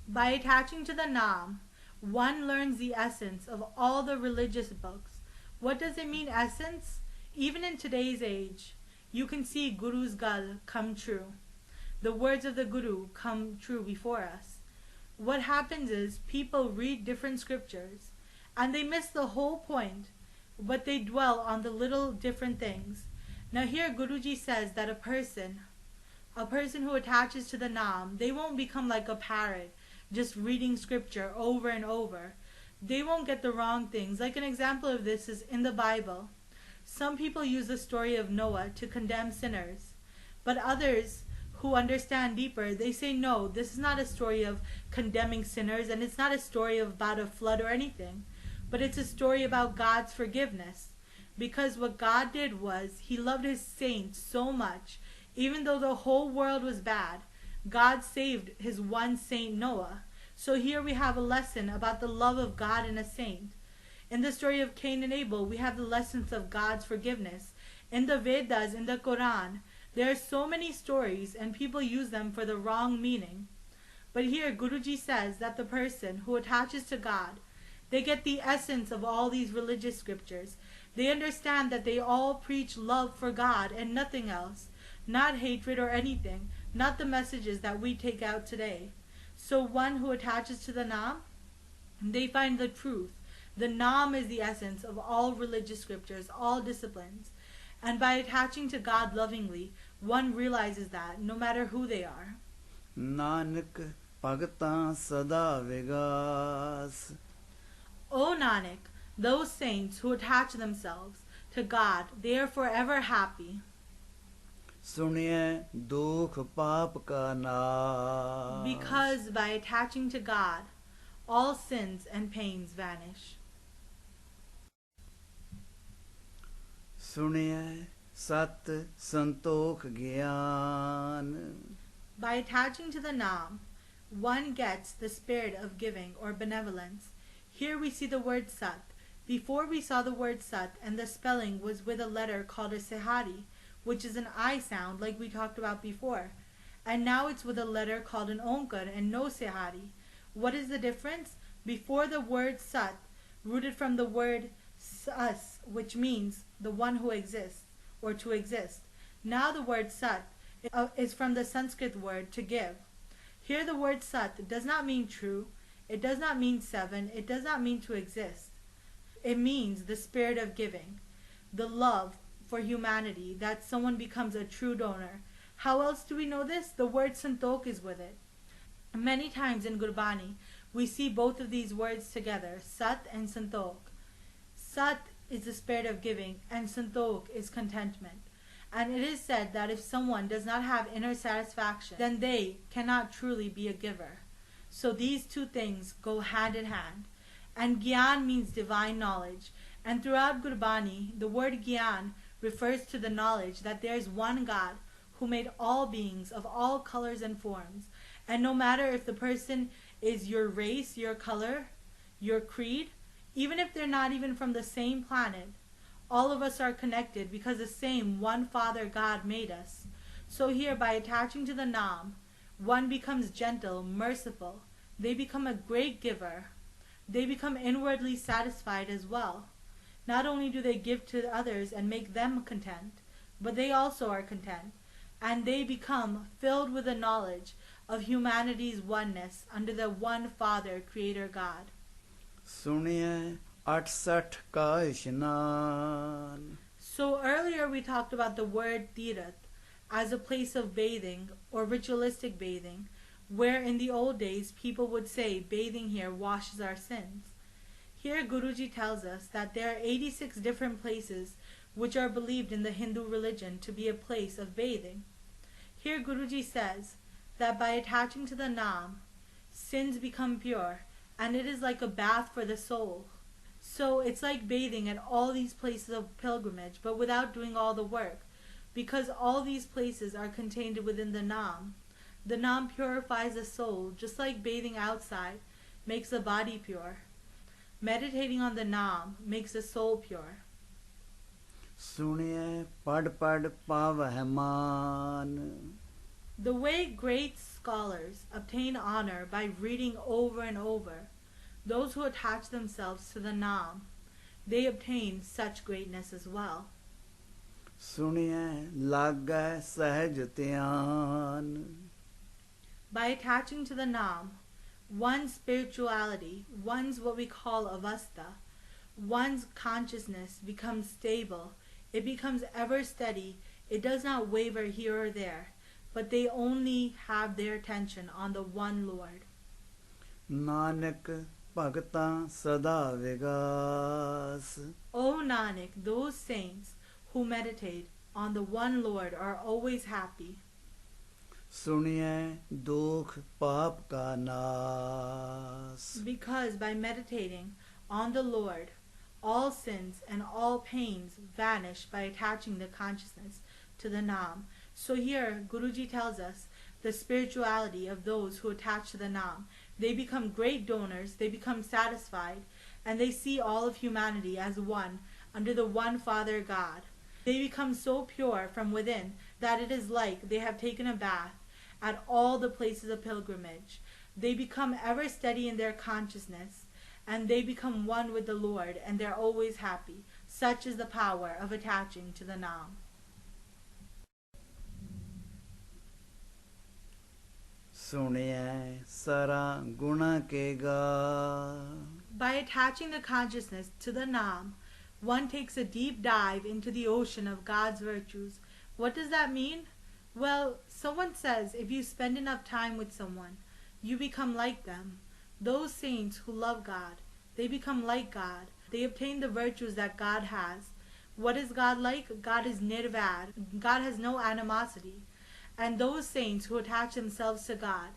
By attaching to the Naam, one learns the essence of all the religious books. What does it mean, essence? Even in today's age, you can see Guru's gal come true. The words of the Guru come true before us. What happens is people read different scriptures and they miss the whole point, but they dwell on the little different things. Now here Guruji says that a person who attaches to the Naam, they won't become like a parrot, just reading scripture over and over. They won't get the wrong things. Like an example of this is in the Bible. Some people use the story of Noah to condemn sinners, but others who understand deeper, they say no, this is not a story of condemning sinners, and it's not a story about a flood or anything, but it's a story about God's forgiveness. Because what God did was, He loved His saints so much, even though the whole world was bad, God saved His one saint Noah. So here we have a lesson about the love of God in a saint. In the story of Cain and Abel, we have the lessons of God's forgiveness. In the Vedas, in the Quran, there are so many stories and people use them for the wrong meaning. But here Guruji says that the person who attaches to God, they get the essence of all these religious scriptures. They understand that they all preach love for God and nothing else, not hatred or anything, not the messages that we take out today. So one who attaches to the Naam, they find the truth. The Naam is the essence of all religious scriptures, all disciplines. And by attaching to God lovingly, one realizes that no matter who they are. Nanak ਭਗਤਾਂ ਸਦਾ ਵਿਗਾਸ. O Nanak, those saints who attach themselves to God, they are forever happy. ਸੁਣਿਐ ਦੁਖ ਪਾਪ ਕਾ ਨਾਸ. Because by attaching to God, all sins and pains vanish. ਸੁਣਿਐ ਸਤ ਸੰਤੋਖ ਗਿਆਨ. By attaching to the Naam, one gets the spirit of giving or benevolence. Here we see the word Sat. Before we saw the word Sat, and the spelling was with a letter called a Sehari, which is an I sound like we talked about before. And now it's with a letter called an Onkar and no Sehari. What is the difference? Before the word Sat, rooted from the word Sas, which means the one who exists, or to exist. Now the word Sat is from the Sanskrit word to give. Here the word Sat does not mean true, it does not mean seven, it does not mean to exist. It means the spirit of giving, the love for humanity, that someone becomes a true donor. How else do we know this? The word Santok is with it. Many times in Gurbani, we see both of these words together, Sat and Santok. Sat is the spirit of giving, and Santok is contentment. And it is said that if someone does not have inner satisfaction, then they cannot truly be a giver. So these two things go hand in hand. And Gyan means divine knowledge. And throughout Gurbani, the word Gyan refers to the knowledge that there is one God who made all beings of all colors and forms. And no matter if the person is your race, your color, your creed, even if they're not even from the same planet, all of us are connected because the same one Father God made us. So here, by attaching to the Naam, one becomes gentle, merciful. They become a great giver. They become inwardly satisfied as well. Not only do they give to others and make them content, but they also are content. And they become filled with the knowledge of humanity's oneness under the one Father, Creator God. ਸੁਣਿਐ 68 ਕਾ ਇਸ਼ਨਾਨ. So earlier we talked about the word Tirath as a place of bathing or ritualistic bathing, where in the old days people would say bathing here washes our sins. Here Guruji tells us that there are 86 different places which are believed in the Hindu religion to be a place of bathing. Here Guruji says that by attaching to the Naam, sins become pure, and it is like a bath for the soul. So it's like bathing at all these places of pilgrimage, but without doing all the work, because all these places are contained within the Naam. The Naam purifies the soul, just like bathing outside makes the body pure. Meditating on the Naam makes the soul pure. ਸੁਣਿਐ ਪੜ ਪੜ ਪਾਵਹਿ ਮਾਨ. The way great scholars obtain honor by reading over and over, those who attach themselves to the Naam, they obtain such greatness as well. ਸੁਣਿਐ ਲਾਗੈ ਸਹਿਜ ਧਿਆਨ. By attaching to the Naam, one's spirituality, one's what we call avastha, one's consciousness becomes stable, it becomes ever steady, it does not waver here or there, but they only have their attention on the one Lord. Nanak ਭਗਤਾਂ ਸਦਾ ਵਿਗਾਸ. O Nanak, those saints who meditate on the one Lord are always happy. ਸੁਣਿਐ ਦੁਖ ਪਾਪ ਕਾ ਨਾਸ. Because by meditating on the Lord, all sins and all pains vanish by attaching the consciousness to the Naam. So here, Guruji tells us the spirituality of those who attach to the Naam. They become great donors, they become satisfied, and they see all of humanity as one under the one Father God. They become so pure from within that it is like they have taken a bath at all the places of pilgrimage. They become ever steady in their consciousness, and they become one with the Lord, and they're always happy. Such is the power of attaching to the Naam. ਸੁਣਿਐ ਸਾਰਾ ਗੁਣਾ ਕੇਗਾ By attaching the consciousness to the Naam, one takes a deep dive into the ocean of God's virtues. What does that mean? Well, someone says if you spend enough time with someone, you become like them. Those saints who love God, they become like God. They obtain the virtues that God has. What is God like? God is nirvad. God has no animosity. And those saints who attach themselves to God,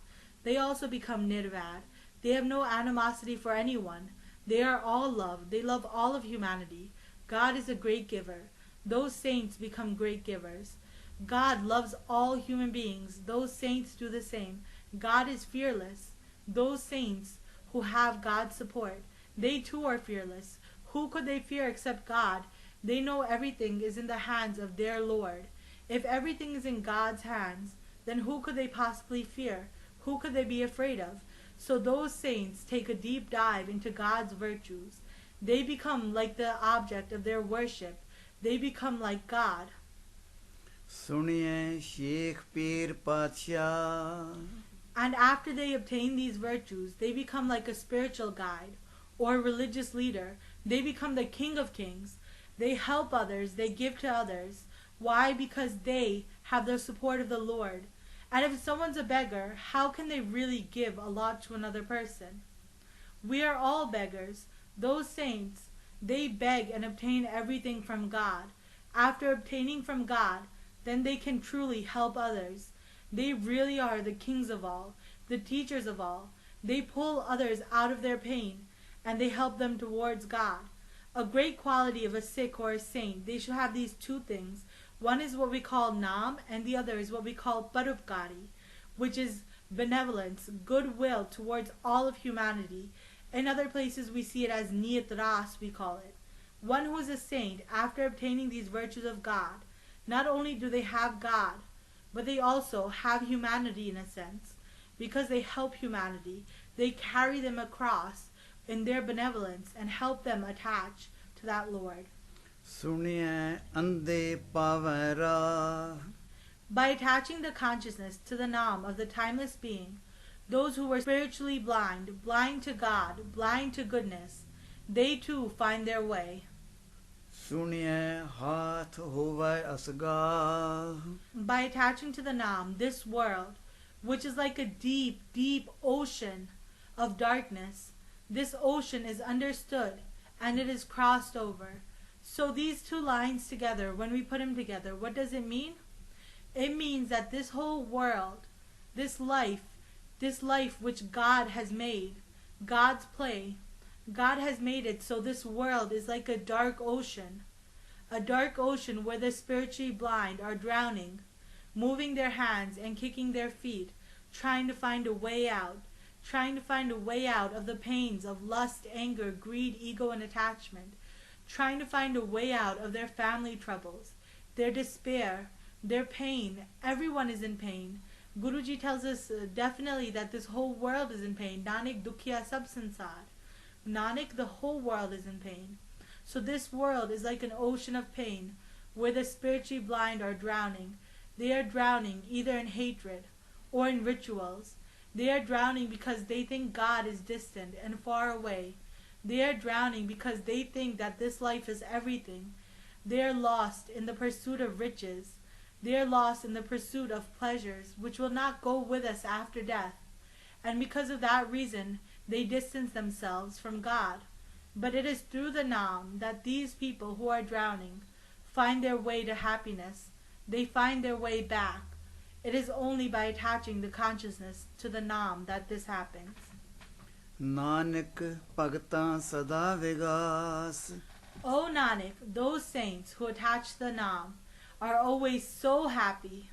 they also become nirvad. They have no animosity for anyone. They are all love. They love all of humanity. God is a great giver. Those saints become great givers. God loves all human beings. Those saints do the same. God is fearless. Those saints who have God's support, they too are fearless. Who could they fear except God? They know everything is in the hands of their Lord. If everything is in God's hands, then who could they possibly fear? Who could they be afraid of? So those saints take a deep dive into God's virtues. They become like the object of their worship. They become like God. ਸੁਣਿਐ ਸ਼ੇਖ ਪੀਰ ਪਾਤਸ਼ਾਹ And after they obtain these virtues, they become like a spiritual guide or religious leader. They become the King of Kings. They help others. They give to others. Why? Because they have the support of the Lord. And if someone's a beggar, how can they really give a lot to another person? We are all beggars. Those saints, they beg and obtain everything from God. After obtaining from God, then they can truly help others. They really are the kings of all, the teachers of all. They pull others out of their pain, and they help them towards God. A great quality of a Sikh or a saint, they should have these two things. One is what we call Naam, and the other is what we call Parupkari, which is benevolence, goodwill towards all of humanity. In other places we see it as Niyat Ras, we call it. One who is a saint, after obtaining these virtues of God, not only do they have God, but they also have humanity in a sense. Because they help humanity, they carry them across in their benevolence and help them attach to that Lord. ਸੁਣਿਐ ਅੰਧੇ ਪਾਵੈ ਰਾਹ By attaching the consciousness to the Naam of the timeless being, those who were spiritually blind, blind to God, blind to goodness, they too find their way. ਸੁਣਿਐ ਹਾਥ ਹੋਵੈ ਅਸਗਾਹ By attaching to the Naam, this world, which is like a deep, deep ocean of darkness, this ocean is understood and it is crossed over. So these two lines together, when we put them together, what does it mean? It means that this whole world, this life which God has made, God's play, God has made it so this world is like a dark ocean where the spiritually blind are drowning, moving their hands and kicking their feet, trying to find a way out of the pains of lust, anger, greed, ego, and attachment, trying to find a way out of their family troubles, their despair, their pain. Everyone is in pain. Guruji tells us definitely that this whole world is in pain. Nanak dukhiya sab sansar. Nanak, the whole world is in pain. So this world is like an ocean of pain where the spiritually blind are drowning. They are drowning either in hatred or in rituals. They are drowning because they think God is distant and far away. They are drowning because they think that this life is everything. They are lost in the pursuit of riches. They are lost in the pursuit of pleasures which will not go with us after death. And because of that reason, they distance themselves from God. But it is through the Naam that these people who are drowning find their way to happiness. They find their way back. It is only by attaching the consciousness to the Naam that this happens. Nanak ਭਗਤਾਂ ਸਦਾ ਵਿਗਾਸ O Nanak, those saints who attach the Naam are always so happy.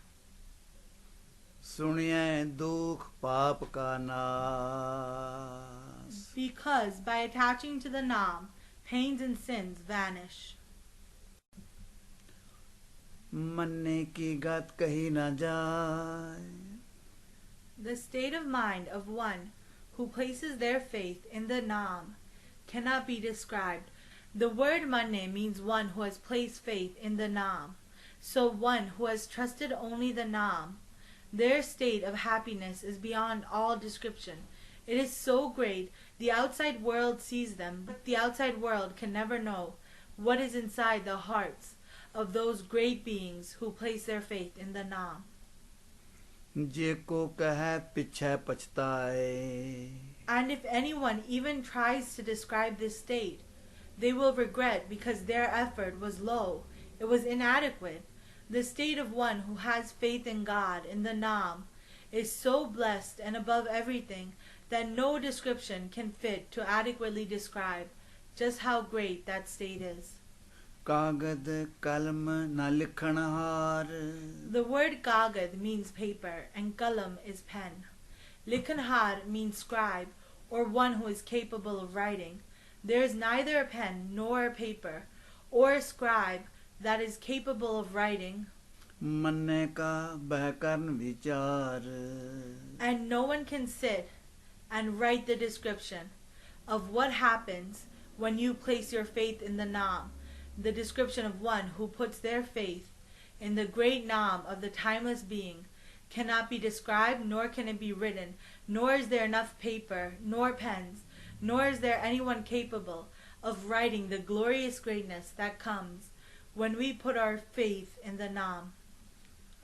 ਸੁਣਿਐ ਦੁਖ ਪਾਪ ਕਾ ਨਾਸ vinas. Because by attaching to the Naam, pains and sins vanish. मन्ने की गात कही ना जाए. The state of mind of one who places their faith in the Naam cannot be described. The word manne means one who has placed faith in the Naam. So one who has trusted only the Naam, their state of happiness is beyond all description. It is so great, the outside world sees them, but the outside world can never know what is inside the hearts of those great beings who place their faith in the Naam. जे को कहे पीछे पछताए. And if anyone even tries to describe this state, they will regret because their effort was low, it was inadequate. The state of one who has faith in God, in the Naam, is so blessed and above everything that no description can fit to adequately describe just how great that state is. कागद कलम ना लिखण हार. The word kagad means paper and kalam is pen. Likhanhar means scribe or one who is capable of writing. There is neither a pen nor a paper or a scribe that is capable of writing. मन्ने का बहकर्न विचार. And no one can sit and write the description of what happens when you place your faith in the Naam, the description of one who puts their faith in the great Naam of the timeless being cannot be described, nor can it be written, nor is there enough paper, nor pens, nor is there anyone capable of writing the glorious greatness that comes when we put our faith in the Naam.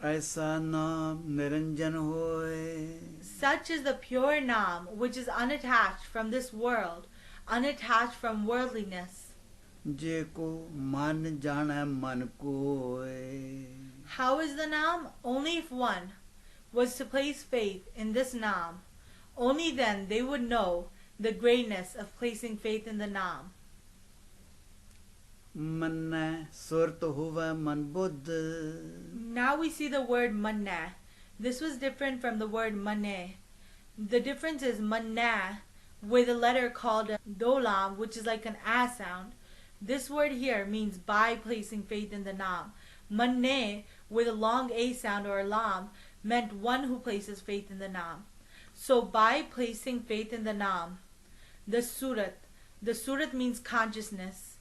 ऐसा नाम निरंजन होए. Such is the pure Naam which is unattached from this world, unattached from worldliness. जे को मान जाने मन कोए. How is the Naam? Only if one was to place faith in this Naam, only then they would know the greatness of placing faith in the Naam. मन्ने सुरत हुआ मन Buddha. Now we see the word manna. This was different from the word mane. The difference is manna with a letter called dolam, which is like an a sound. This word here means by placing faith in the Naam. Manne with a long a sound or a lam meant one who places faith in the Naam. So by placing faith in the Naam, the surat means consciousness,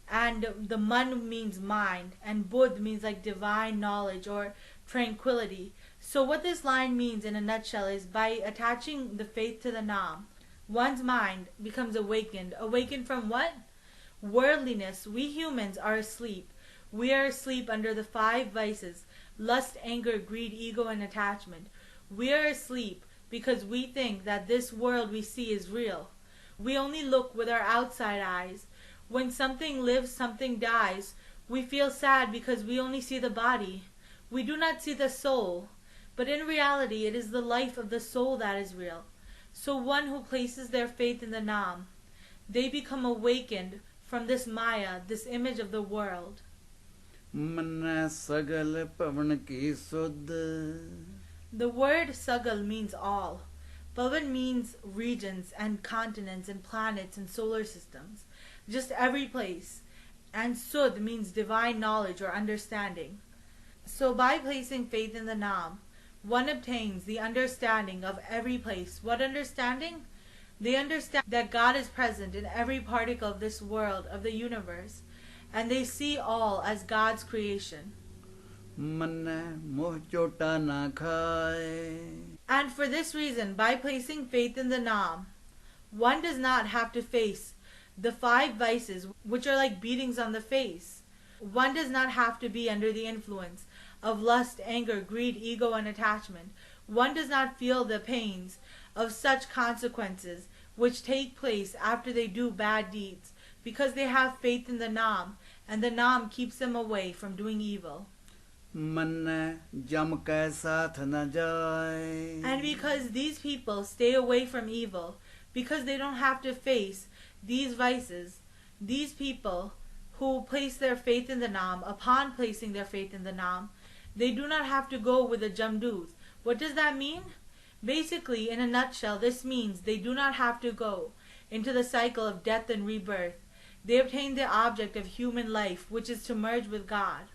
and the man means mind, and buddh means like divine knowledge or tranquility. So what this line means in a nutshell is by attaching the faith to the Naam, one's mind becomes awakened. Awakened from what? Worldliness. We humans are asleep. We are asleep under the 5 vices: lust, anger, greed, ego, and attachment. We are asleep because we think that this world we see is real. We only look with our outside eyes. When something lives, something dies, we feel sad because we only see the body. We do not see the soul. But in reality, it is the life of the soul that is real. So one who places their faith in the Naam, they become awakened from this Maya, this image of the world. मन्ने सगल पवन की सुध. The word sagal means all. Pavan means regions and continents and planets and solar systems. Just every place. And Sudh means divine knowledge or understanding. So by placing faith in the Naam, one obtains the understanding of every place. What understanding? They understand that God is present in every particle of this world, of the universe, and they see all as God's creation. मन्ने मोह चोटा ना खाए. And for this reason, by placing faith in the Naam, one does not have to face the 5 vices which are like beatings on the face. One does not have to be under the influence of lust, anger, greed, ego, and attachment. One does not feel the pains of such consequences which take place after they do bad deeds, because they have faith in the Naam, and the Naam keeps them away from doing evil. मन्ने जम के साथ न जाए. And because these people stay away from evil, because they don't have to face these vices, these people who place their faith in the Naam, upon placing their faith in the Naam, they do not have to go with the jamdoos. What does that mean? Basically, in a nutshell, this means they do not have to go into the cycle of death and rebirth. They obtain the object of human life, which is to merge with God.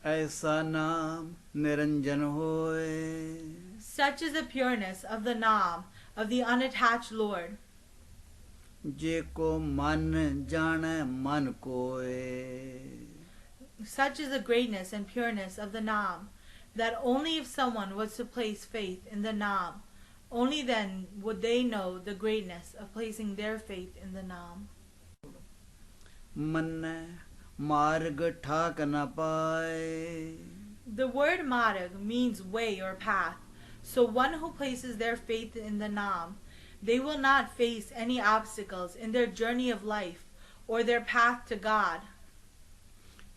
ऐसा नाम निरंजन होए Such is the pureness of the Naam, of the unattached Lord. जे को मन जाने मन कोए Such is the greatness and pureness of the Naam, that only if someone was to place faith in the Naam, only then would they know the greatness of placing their faith in the Naam. मन मार्ग ठाक न पाए The word marg means way or path. So one who places their faith in the Naam, they will not face any obstacles in their journey of life or their path to God.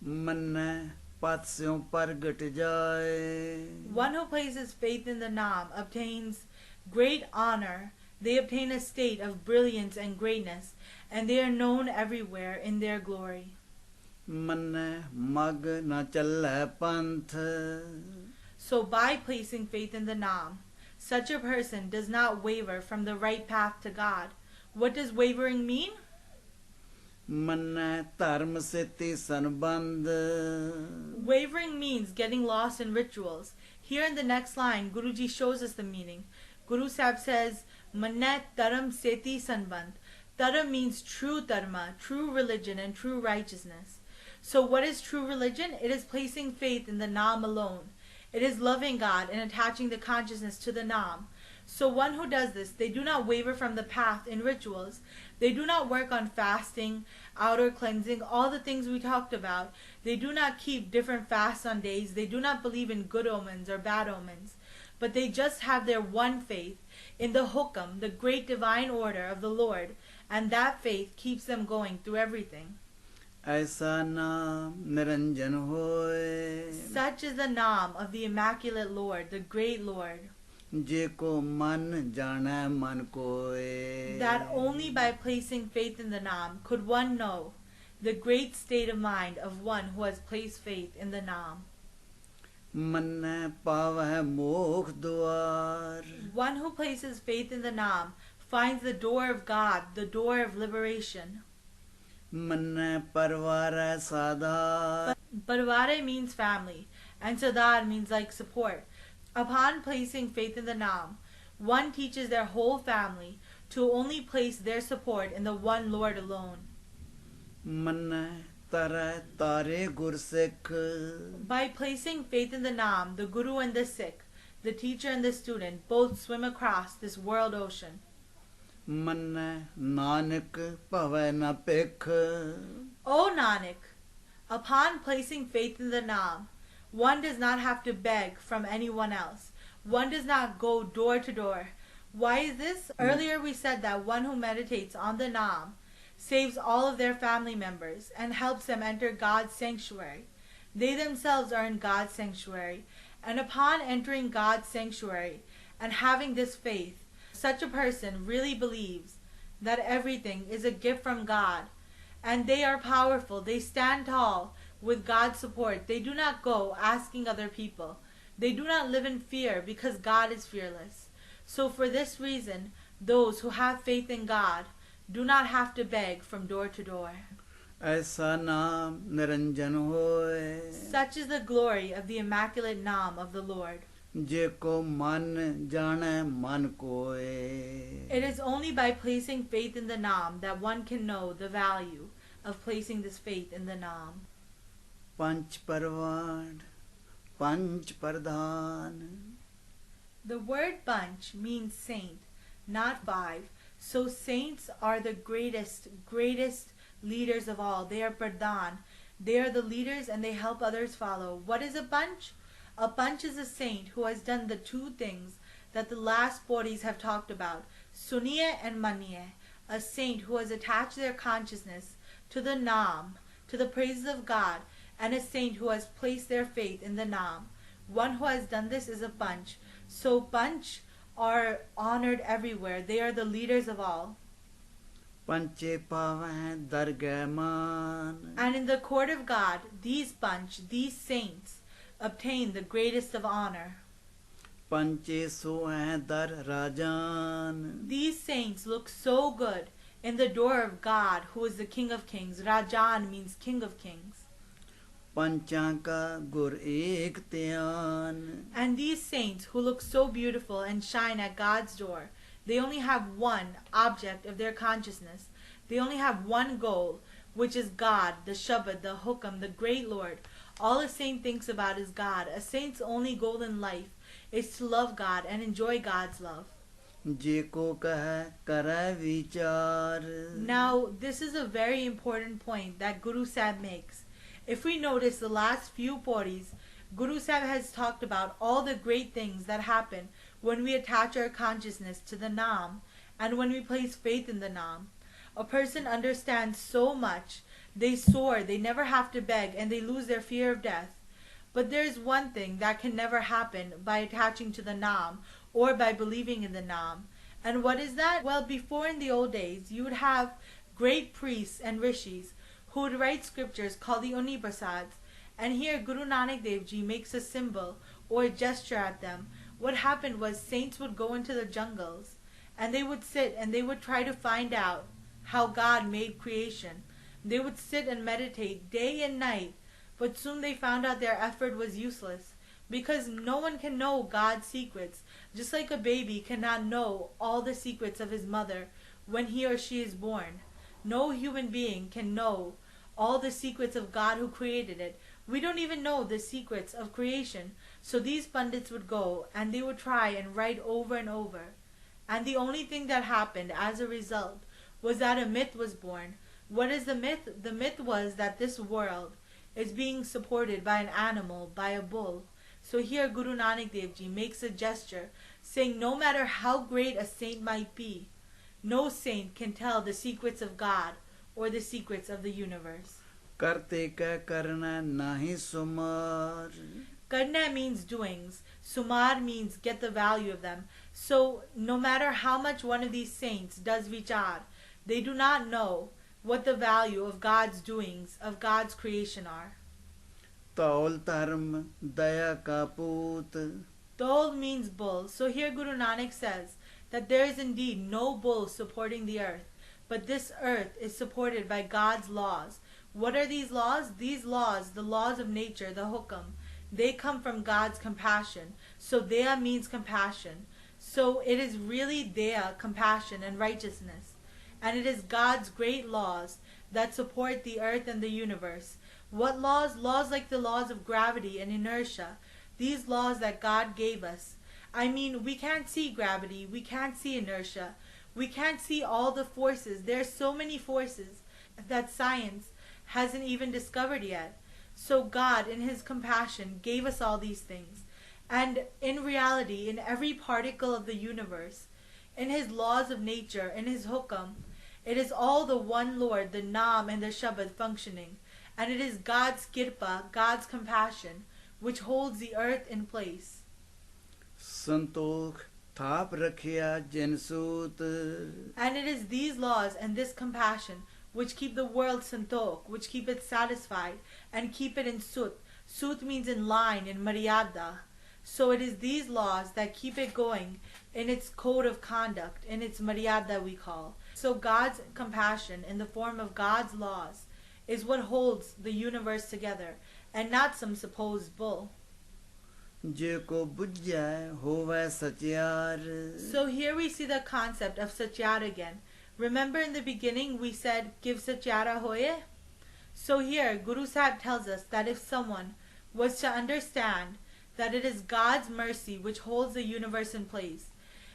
मन पास्यों परगट जाए One who places faith in the Naam obtains great honor. They obtain a state of brilliance and greatness, and they are known everywhere in their glory. मन मग न चलै पंथ So by placing faith in the Naam, such a person does not waver from the right path to God. What does wavering mean? मन धर्म से तीसन बंद Wavering means getting lost in rituals. Here in the next line, Guruji shows us the meaning. Guru Sahib says, Manat Dharam Seti Sanband. Dharam means true dharma, true religion, and true righteousness. So what is true religion? It is placing faith in the Naam alone. It is loving God and attaching the consciousness to the Naam. So one who does this, they do not waver from the path in rituals. They do not work on fasting, outer cleansing, all the things we talked about. They do not keep different fasts on days. They do not believe in good omens or bad omens. But they just have their one faith in the hukam, the great divine order of the Lord. And that faith keeps them going through everything. ऐसा नाम निरंजन होए Such is the Naam of the Immaculate Lord, the great Lord, जे को मन जाने मन कोए that only by placing faith in the Naam could one know the great state of mind of one who has placed faith in the Naam. मन पावै मोक्ष द्वार One who places faith in the Naam finds the door of God, the door of liberation. मन परवार साधार Parvare means family, and Sadar means like support. Upon placing faith in the Naam, one teaches their whole family to only place their support in the one Lord alone. मन तरह तारे Gursikh By placing faith in the Naam, the Guru and the Sikh, the teacher and the student, both swim across this world ocean. मन नानक भवै न पिख O Nanak, upon placing faith in the Naam, one does not have to beg from anyone else. One does not go door to door. Why is this? Earlier we said that one who meditates on the Naam saves all of their family members and helps them enter God's sanctuary. They themselves are in God's sanctuary, and upon entering God's sanctuary and having this faith, such a person really believes that everything is a gift from God, and they are powerful. They stand tall with God's support. They do not go asking other people. They do not live in fear because God is fearless. So for this reason, those who have faith in God do not have to beg from door to door. ऐसा नाम निरंजन होए Such is the glory of the Immaculate Naam of the Lord. जे को मन जाने मन कोए It is only by placing faith in the Naam that one can know the value of placing this faith in the Naam. पंच परवान पंच प्रधान The word Panch means saint, not five. So saints are the greatest leaders of all. They are Pradhan. They are the leaders and they help others follow. What is a Panch? A Panch is a saint who has done the two things that the last bodies have talked about, Suniye and Maniye. A saint who has attached their consciousness to the Naam, to the praises of God, and a saint who has placed their faith in the Naam. One who has done this is a Panch. So Panch are honored everywhere. They are the leaders of all. पंचे पावै दरगह मान And in the court of God, these Panch, these saints, obtain the greatest of honor. पंचे सोहै दर राजान These saints look so good in the door of God, who is the King of Kings. Rajan means King of Kings. पंचां का गुर एक ध्यान. And these saints who look so beautiful and shine at God's door, they only have one object of their consciousness. They only have one goal, which is God, the Shabad, the Hukam, the great Lord. All a saint thinks about is God. A saint's only goal in life is to love God and enjoy God's love. जेको कह करे विचार. Now, this is a very important point that Guru Sahib makes. If we notice the last few pauris, Guru Sahib has talked about all the great things that happen when we attach our consciousness to the Naam and when we place faith in the Naam. A person understands so much, they soar, they never have to beg, and they lose their fear of death. But there is one thing that can never happen by attaching to the Naam or by believing in the Naam. And what is that? Well, before in the old days, you would have great priests and rishis who would write scriptures called the Uni Prasads. And here Guru Nanak Dev Ji makes a symbol or a gesture at them. What happened was saints would go into the jungles and they would sit and they would try to find out how God made creation. They would sit and meditate day and night, but soon they found out their effort was useless because no one can know God's secrets, just like a baby cannot know all the secrets of his mother when he or she is born. No human being can know all the secrets of God who created it. We don't even know the secrets of creation. So these pundits would go and they would try and write over and over. And the only thing that happened as a result was that a myth was born. What is the myth? The myth was that this world is being supported by an animal, by a bull. So here Guru Nanak Dev Ji makes a gesture saying no matter how great a saint might be, no saint can tell the secrets of God or the secrets of the universe. करते क्या करना नाही सुमार. Karna means doings. Sumar means get the value of them. So no matter how much one of these saints does vichar, they do not know what the value of God's doings, of God's creation are. तौल धर्म दया का पूत. Dol means bull. So here Guru Nanak says that there is indeed no bull supporting the earth, but this earth is supported by God's laws. What are these laws? These laws, the laws of nature, the hukam, they come from God's compassion. So Daya means compassion. So it is really Daya, compassion and righteousness. And it is God's great laws that support the earth and the universe. What laws? Laws like the laws of gravity and inertia. These laws that God gave us. I mean, we can't see gravity, we can't see inertia, we can't see all the forces. There are so many forces that science hasn't even discovered yet. So God, in His compassion, gave us all these things. And in reality, in every particle of the universe, in His laws of nature, in His hukam, it is all the one Lord, the Naam and the Shabad functioning. And it is God's kirpa, God's compassion, which holds the earth in place. Santokh थाप रखिया जनसूत. And it is these laws and this compassion which keep the world santok, which keep it satisfied and keep it in sut. Sut means in line, in maryada. So it is these laws that keep it going in its code of conduct, in its maryada we call. So God's compassion in the form of God's laws is what holds the universe together, and not some supposed bull. जेको बुझ्जाए होवे सचियार. So here we see the concept of satyara again. Remember in the beginning we said, give satyara hoye? So here Guru Sahib tells us that if someone was to understand that it is God's mercy which holds the universe in place,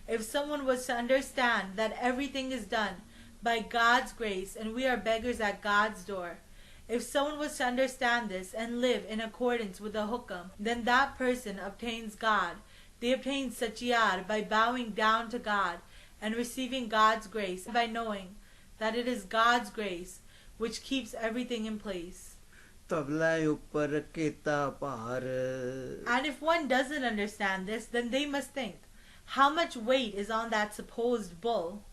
if someone was to understand that everything is done by God's grace and we are beggars at God's door, if someone was to understand this and live in accordance with the hukam, then that person obtains God. They obtain satyar by bowing down to God and receiving God's grace, by knowing that it is God's grace which keeps everything in place. Tabla ऊपर केता पार. And if one doesn't understand this, then they must think, how much weight is on that supposed bull?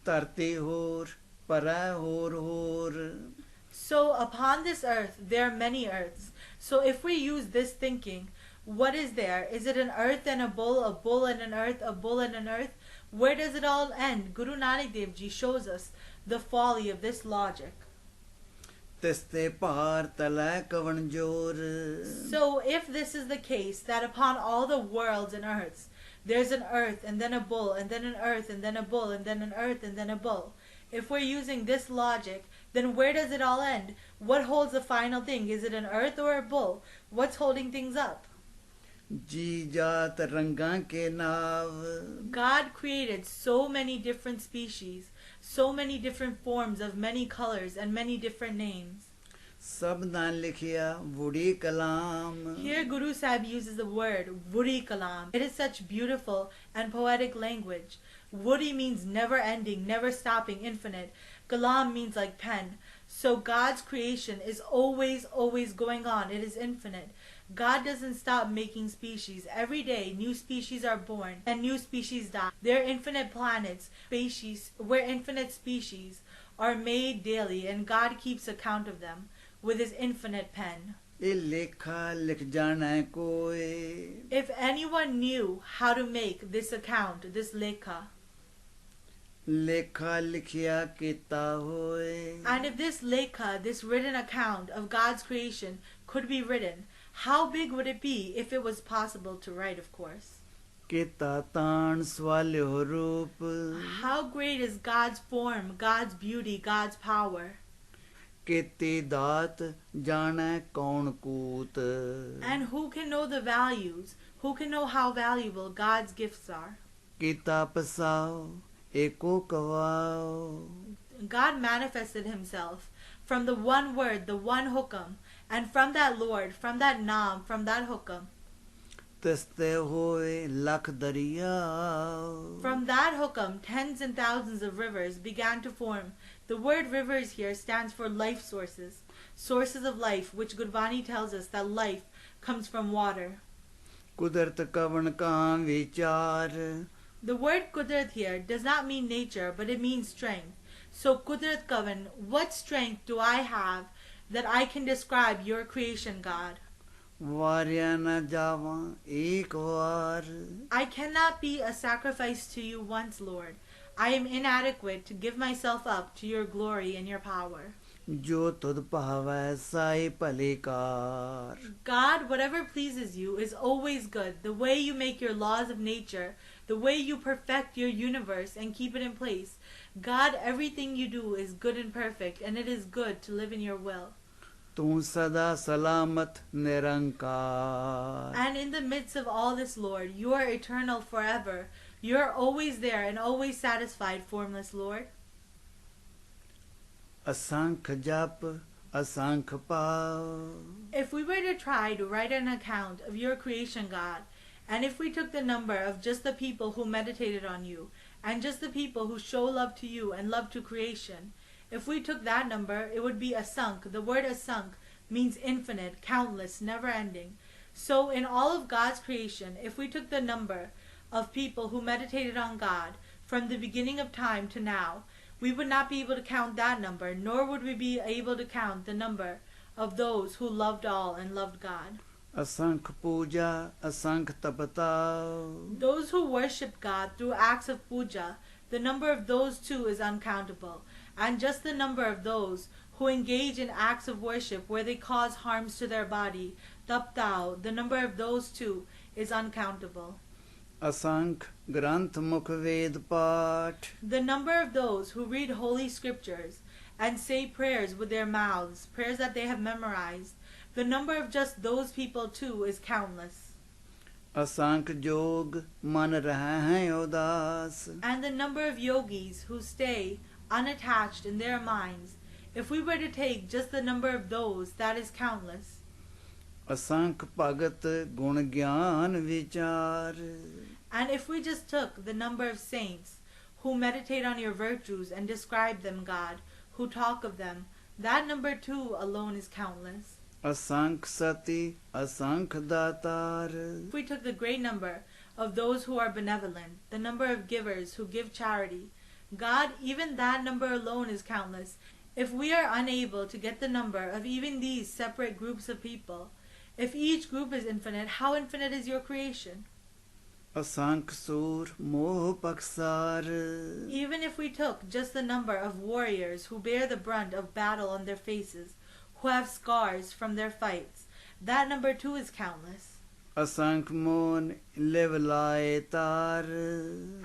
धरती होर परा होर होर. So upon this earth, there are many earths. So if we use this thinking, what is there? Is it an earth and a bull and an earth, a bull and an earth? Where does it all end? Guru Nanak Dev Ji shows us the folly of this logic. तिस्ते पार तलै कवन जोर So if this is the case, that upon all the worlds and earths, there's an earth and then a bull and then an earth and then a bull and then an earth and then a bull. If we're using this logic, then where does it all end? What holds the final thing? Is it an earth or a bull? What's holding things up? जी जात रंगां के नाव God created so many different species, so many different forms of many colors and many different names. सब ना लिखिया वुड़ी कलाम Here Guru Sahib uses the word Vuri Kalam. It is such beautiful and poetic language. Vuri means never ending, never stopping, infinite. Kalam means like pen. So God's creation is always going on. It is infinite. God doesn't stop making species. Every day new species are born and new species die. There are infinite planets, species, where infinite species are made daily, and God keeps account of them with his infinite pen. ए लेखा लिख जाना है कोई If anyone knew how to make this account, this lekha, लेखा लिखिया किता होए and if this lekha, this written account of God's creation could be written, how big would it be if it was possible to write, of course? किता तान स्वाल्यो रूप How great is God's form, God's beauty, God's power? किती दात जाने कौन कूत And who can know the values? Who can know how valuable God's gifts are? किता पसाओ एको कवाओ God manifested himself from the one word, the one hukam, and from that Lord, from that naam, from that hukam. तिस्ते होए लख दरिया From that hukam, tens and thousands of rivers began to form. The word rivers here stands for life sources, sources of life, which Gurvani tells us that life comes from water. कुदरत कवन का विचार The word Kudrat here does not mean nature, but it means strength. So Kudrat Kavan, what strength do I have that I can describe your creation, God? वारिया न जावा एक वार I cannot be a sacrifice to you once, Lord. I am inadequate to give myself up to your glory and your power. जो तुद पावै Sai भलेकार God, whatever pleases you is always good. The way you make your laws of nature, the way you perfect your universe and keep it in place. God, everything you do is good and perfect, and it is good to live in your will. तू सदा सलामत निरंकार And in the midst of all this, Lord, you are eternal forever. You are always there and always satisfied, formless Lord. असंख जप असंख पाओ If we were to try to write an account of your creation, God, and if we took the number of just the people who meditated on you, and just the people who show love to you and love to creation, if we took that number, it would be asunk. The word asunk means infinite, countless, never ending. So in all of God's creation, if we took the number of people who meditated on God from the beginning of time to now, we would not be able to count that number, nor would we be able to count the number of those who loved all and loved God. असंख Puja असंख तपताओ Those who worship God through acts of puja, the number of those too is uncountable. And just the number of those who engage in acts of worship where they cause harms to their body, taptao, the number of those too is uncountable. असंख ग्रंथ मुख वेद पाठ The number of those who read holy scriptures and say prayers with their mouths, prayers that they have memorized, the number of just those people too is countless. असंख जोग मन रहे हैं उदास And the number of yogis who stay unattached in their minds, if we were to take just the number of those, that is countless. असंख भगत गुण ज्ञान विचार And if we just took the number of saints who meditate on your virtues and describe them, God, who talk of them, that number too alone is countless. असंख Sati असंख Datar If we took the great number of those who are benevolent, the number of givers who give charity, God, even that number alone is countless. If we are unable to get the number of even these separate groups of people, if each group is infinite, how infinite is your creation? ਅਸੰਖ ਸੂਰ ਮੋਹ ਪਕਸਾਰ Even if we took just the number of warriors who bear the brunt of battle on their faces, who have scars from their fights, that number too is countless. ਅਸੰਖ ਮੋਨ ਲਿਵਲਾਏ ਤਾਰ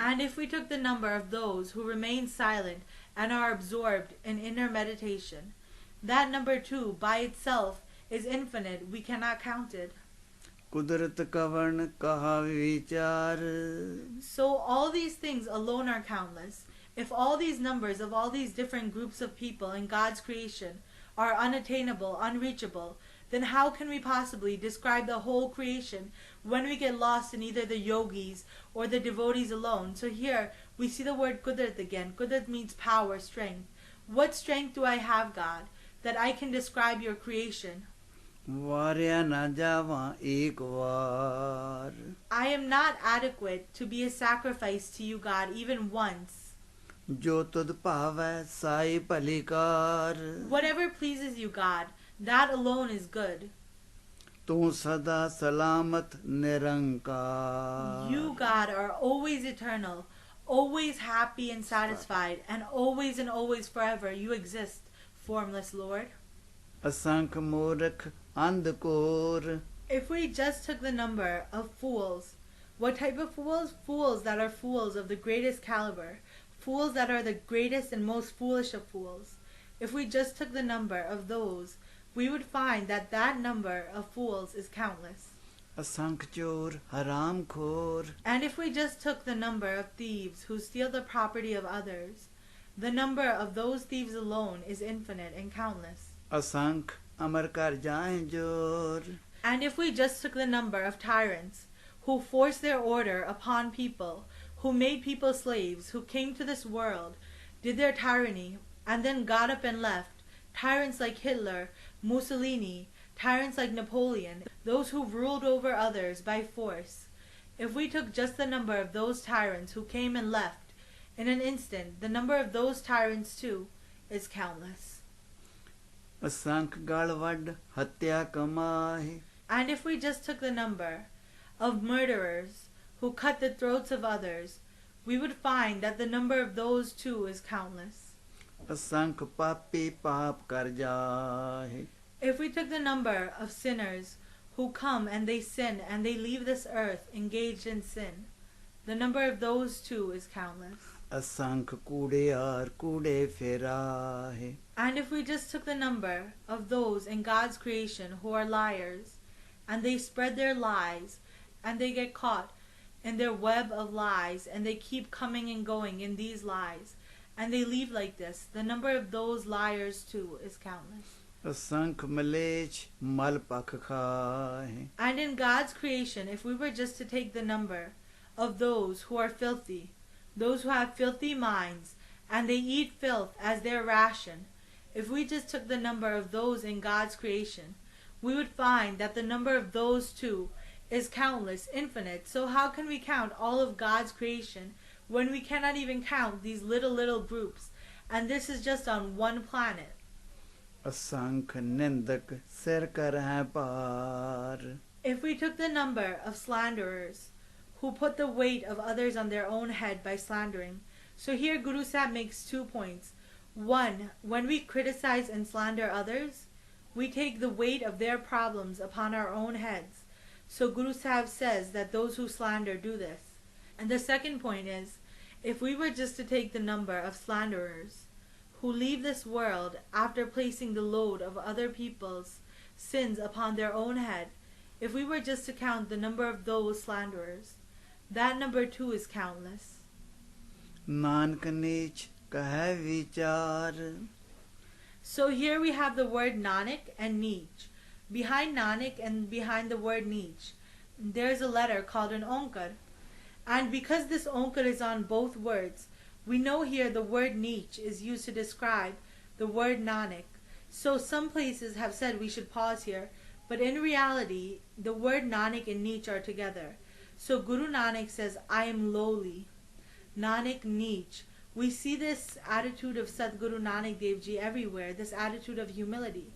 And if we took the number of those who remain silent and are absorbed in inner meditation, that number too by itself is infinite, we cannot count it. ਕੁਦਰਤ ਕਵਣ ਕਹਾ ਵਿਚਾਰ So all these things alone are countless. If all these numbers of all these different groups of people in God's creation are unattainable, unreachable, then how can we possibly describe the whole creation when we get lost in either the yogis or the devotees alone? So here we see the word kudrat again. Kudrat means power, strength. What strength do I have, God, that I can describe your creation? ਵਾਰਿਆ ਨਾ ਜਾਵਾਂ ਏਕ ਵਾਰ I am not adequate to be a sacrifice to you, God, even once. ਜੋ ਤੁਧ ਭਾਵੈ ਸਾਈ ਭਲੀਕਾਰ Whatever pleases you, God, that alone is good. ਤੂੰ ਸਦਾ ਸਲਾਮਤ ਨਿਰੰਕਾਰ You, God, are always eternal, always happy and satisfied, and always forever you exist, formless Lord. ਅਸੰਖ ਮੂਰਖ ਅੰਧਕੋਰ If we just took the number of fools, what type of fools? Fools that are fools of the greatest caliber, fools that are the greatest and most foolish of fools. If we just took the number of those, we would find that that number of fools is countless. ਅਸੰਖ ਚੋਰ ਹਰਾਮ ਖੋਰ And if we just took the number of thieves who steal the property of others, the number of those thieves alone is infinite and countless. ਅਸੰਖ ਅਮਰ ਕਰ ਜਾਏ ਜੋਰ And if we just took the number of tyrants who forced their order upon people, who made people slaves, who came to this world, did their tyranny, and then got up and left, tyrants like Hitler, Mussolini, tyrants like Napoleon, those who ruled over others by force. If we took just the number of those tyrants who came and left, in an instant, the number of those tyrants too is countless. ਅਸੰਖ ਗਲ ਵੱਡ ਹੱਤਿਆ ਕਮਾਏ And if we just took the number of murderers who cut the throats of others, we would find that the number of those too is countless. ਅਸੰਖ ਪਾਪੀ ਪਾਪ ਕਰ ਜਾਏ If we took the number of sinners who come and they sin and they leave this earth engaged in sin, the number of those too is countless. ਅਸੰਖ ਕੂੜਿਆਰ ਕੂੜੇ ਫੇਰਾਏ And if we just took the number of those in God's creation who are liars, and they spread their lies, and they get caught in their web of lies, and they keep coming and going in these lies, and they leave like this, the number of those liars too is countless. ਅਸੰਖ ਮਲੇਛ ਮਲ ਪਖ ਖਾਏ And in God's creation, if we were just to take the number of those who are filthy, those who have filthy minds, and they eat filth as their ration, if we just took the number of those in God's creation, we would find that the number of those too is countless, infinite. So how can we count all of God's creation when we cannot even count these little groups? And this is just on one planet. ਅਸੰਖ ਨਿੰਦਕ ਸਿਰ ਕਰਹਿ ਭਾਰ If we took the number of slanderers who put the weight of others on their own head by slandering. So here Guru Sahib makes 2 points. One, when we criticize and slander others, we take the weight of their problems upon our own heads. So Guru Sahib says that those who slander do this. And the second point is, if we were just to take the number of slanderers who leave this world after placing the load of other people's sins upon their own head, if we were just to count the number of those slanderers, that number too is countless. Nanak ਨੀਚ ਕਹਿ ਵਿਚਾਰ So here we have the word Nanak and Neech. Behind Nanak and behind the word Neech, there is a letter called an Onkar. And because this Onkar is on both words, we know here the word Neech is used to describe the word Nanak. So some places have said we should pause here, but in reality, the word Nanak and Neech are together. So Guru Nanak says, I am lowly. Nanak Neech. We see this attitude of Sadguru Nanak Dev Ji everywhere, this attitude of humility.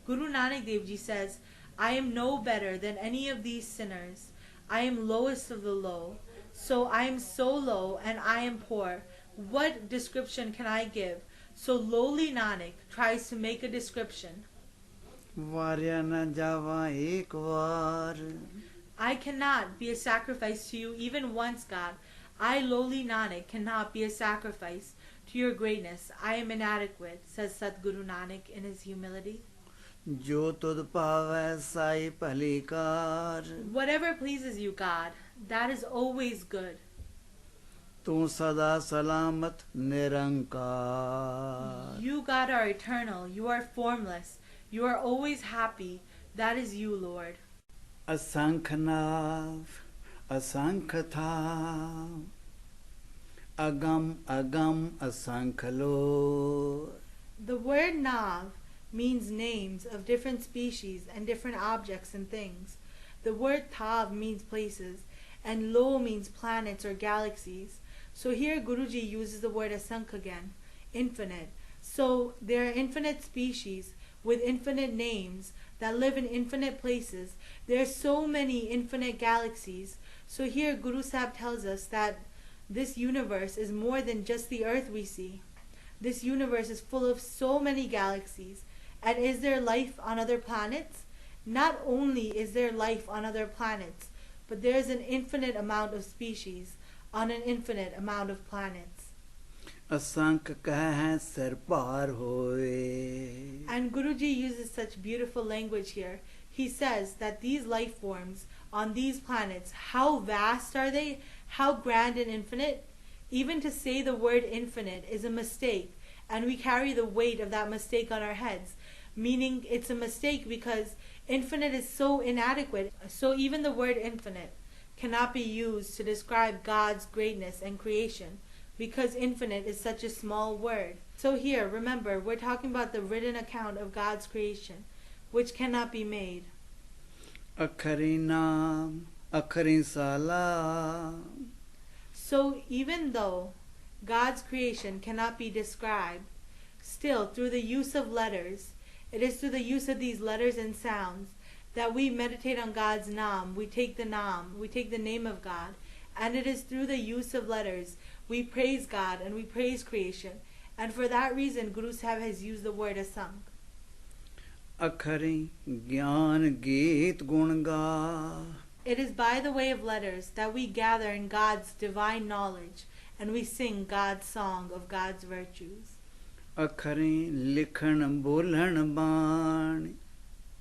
Guru Nanak Dev Ji says, I am no better than any of these sinners. I am lowest of the low. So I am so low and I am poor. What description can I give? So lowly Nanak tries to make a description. ਵਾਰਿਆ ਨਾ ਜਾਵਾ ਏਕ ਵਾਰ I cannot be a sacrifice to you even once, God. I, lowly Nanak, cannot be a sacrifice to your greatness. I am inadequate, says Sadguru Nanak in his humility. ਜੋ ਤੁਧ ਭਾਵੈ ਸਾਈ ਭਲੀ ਕਾਰ Whatever pleases you, God, that is always good. ਤੂੰ ਸਦਾ ਸਲਾਮਤ ਨਿਰੰਕਾਰ You, God, are eternal. You are formless. You are always happy. That is you, Lord. ਅਸੰਖ ਨਾਵ ਅਸੰਖ ਥਾਮ ਅਗਮ ਅਗਮ ਅਸੰਖ ਲੋ The word Nav means names of different species and different objects and things. The word Tav means places, and Lo means planets or galaxies. So here Guruji uses the word Asank again, infinite. So there are infinite species with infinite names that live in infinite places. There are so many infinite galaxies. So here Guru Sahib tells us that this universe is more than just the earth we see. This universe is full of so many galaxies. And is there life on other planets? Not only is there life on other planets, but there is an infinite amount of species on an infinite amount of planets. ਅਸੰਖ ਕਹਿ ਸਿਰ ਭਾਰ ਹੋਏ And Guruji uses such beautiful language here. He says that these life forms on these planets, how vast are they? How grand and infinite? Even to say the word infinite is a mistake, and we carry the weight of that mistake on our heads. Meaning it's a mistake because infinite is so inadequate. So even the word infinite cannot be used to describe God's greatness and creation because infinite is such a small word. So here, remember, we're talking about the written account of God's creation, which cannot be made. ਅਖਰੀ ਨਾਮ ਅਖਰੀ ਸਾਲਾ So even though God's creation cannot be described, still through the use of letters, it is through the use of these letters and sounds that we meditate on God's Naam. We take the Naam, we take the name of God, and it is through the use of letters we praise God and we praise creation. And for that reason, Guru Sahib has used the word Asank. ਅਖਰੀ ਗਿਆਨ ਗੀਤ ਗੁਣ ਗਾ It is by the way of letters that we gather in God's divine knowledge and we sing God's song of God's virtues. ਅਖਰੀ ਲਿਖਣ ਬੋਲਣ ਬਾਣੀ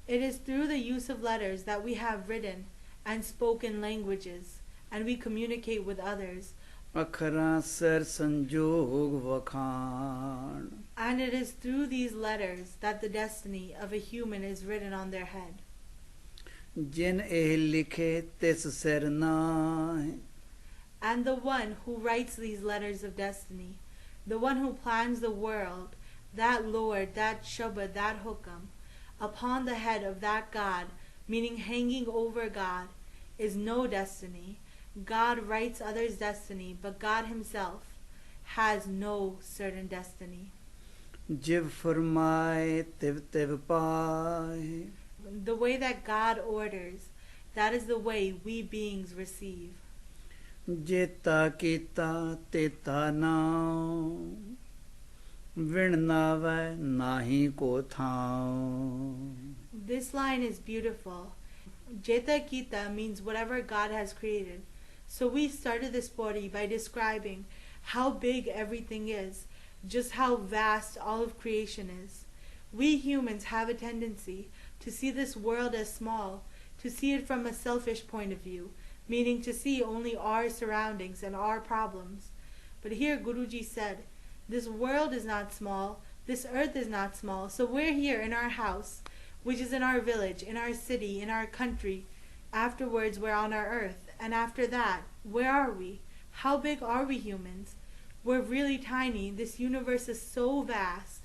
It is through the use of letters that we have written and spoken languages and we communicate with others. ਅਖਰਾਂ ਸਿਰ ਸੰਜੋਗ ਵਖਾਣ And it is through these letters that the destiny of a human is written on their head. ਜਿਨ ਇਹ ਲਿਖੇ ਤਿਸ ਸਿਰ ਨਾਹਿ And the one who writes these letters of destiny, the one who plans the world, that Lord, that Shabad, that Hukam, upon the head of that God, meaning hanging over God, is no destiny. God writes others' destiny, but God himself has no certain destiny. ਜਿਵ ਫਰਮਾਏ ਤਿਵ ਤਿਵ ਪਾਏ The way that God orders, that is the way we beings receive. ਜੇਤਾ ਕੀਤਾ ਤੇਤਾ ਨਾਉ ਵਿਣ ਨਾਵੈ ਨਾਹੀ ਕੋ ਥਾਉ This line is beautiful. Jeta Kita means whatever God has created. So we started this story by describing how big everything is, just how vast all of creation is. We humans have a tendency to see this world as small, to see it from a selfish point of view, meaning to see only our surroundings and our problems. But here Guruji said, this world is not small, this earth is not small, so we're here in our house, which is in our village, in our city, in our country. Afterwards we're on our earth, and after that, where are we? How big are we humans? We're really tiny, this universe is so vast.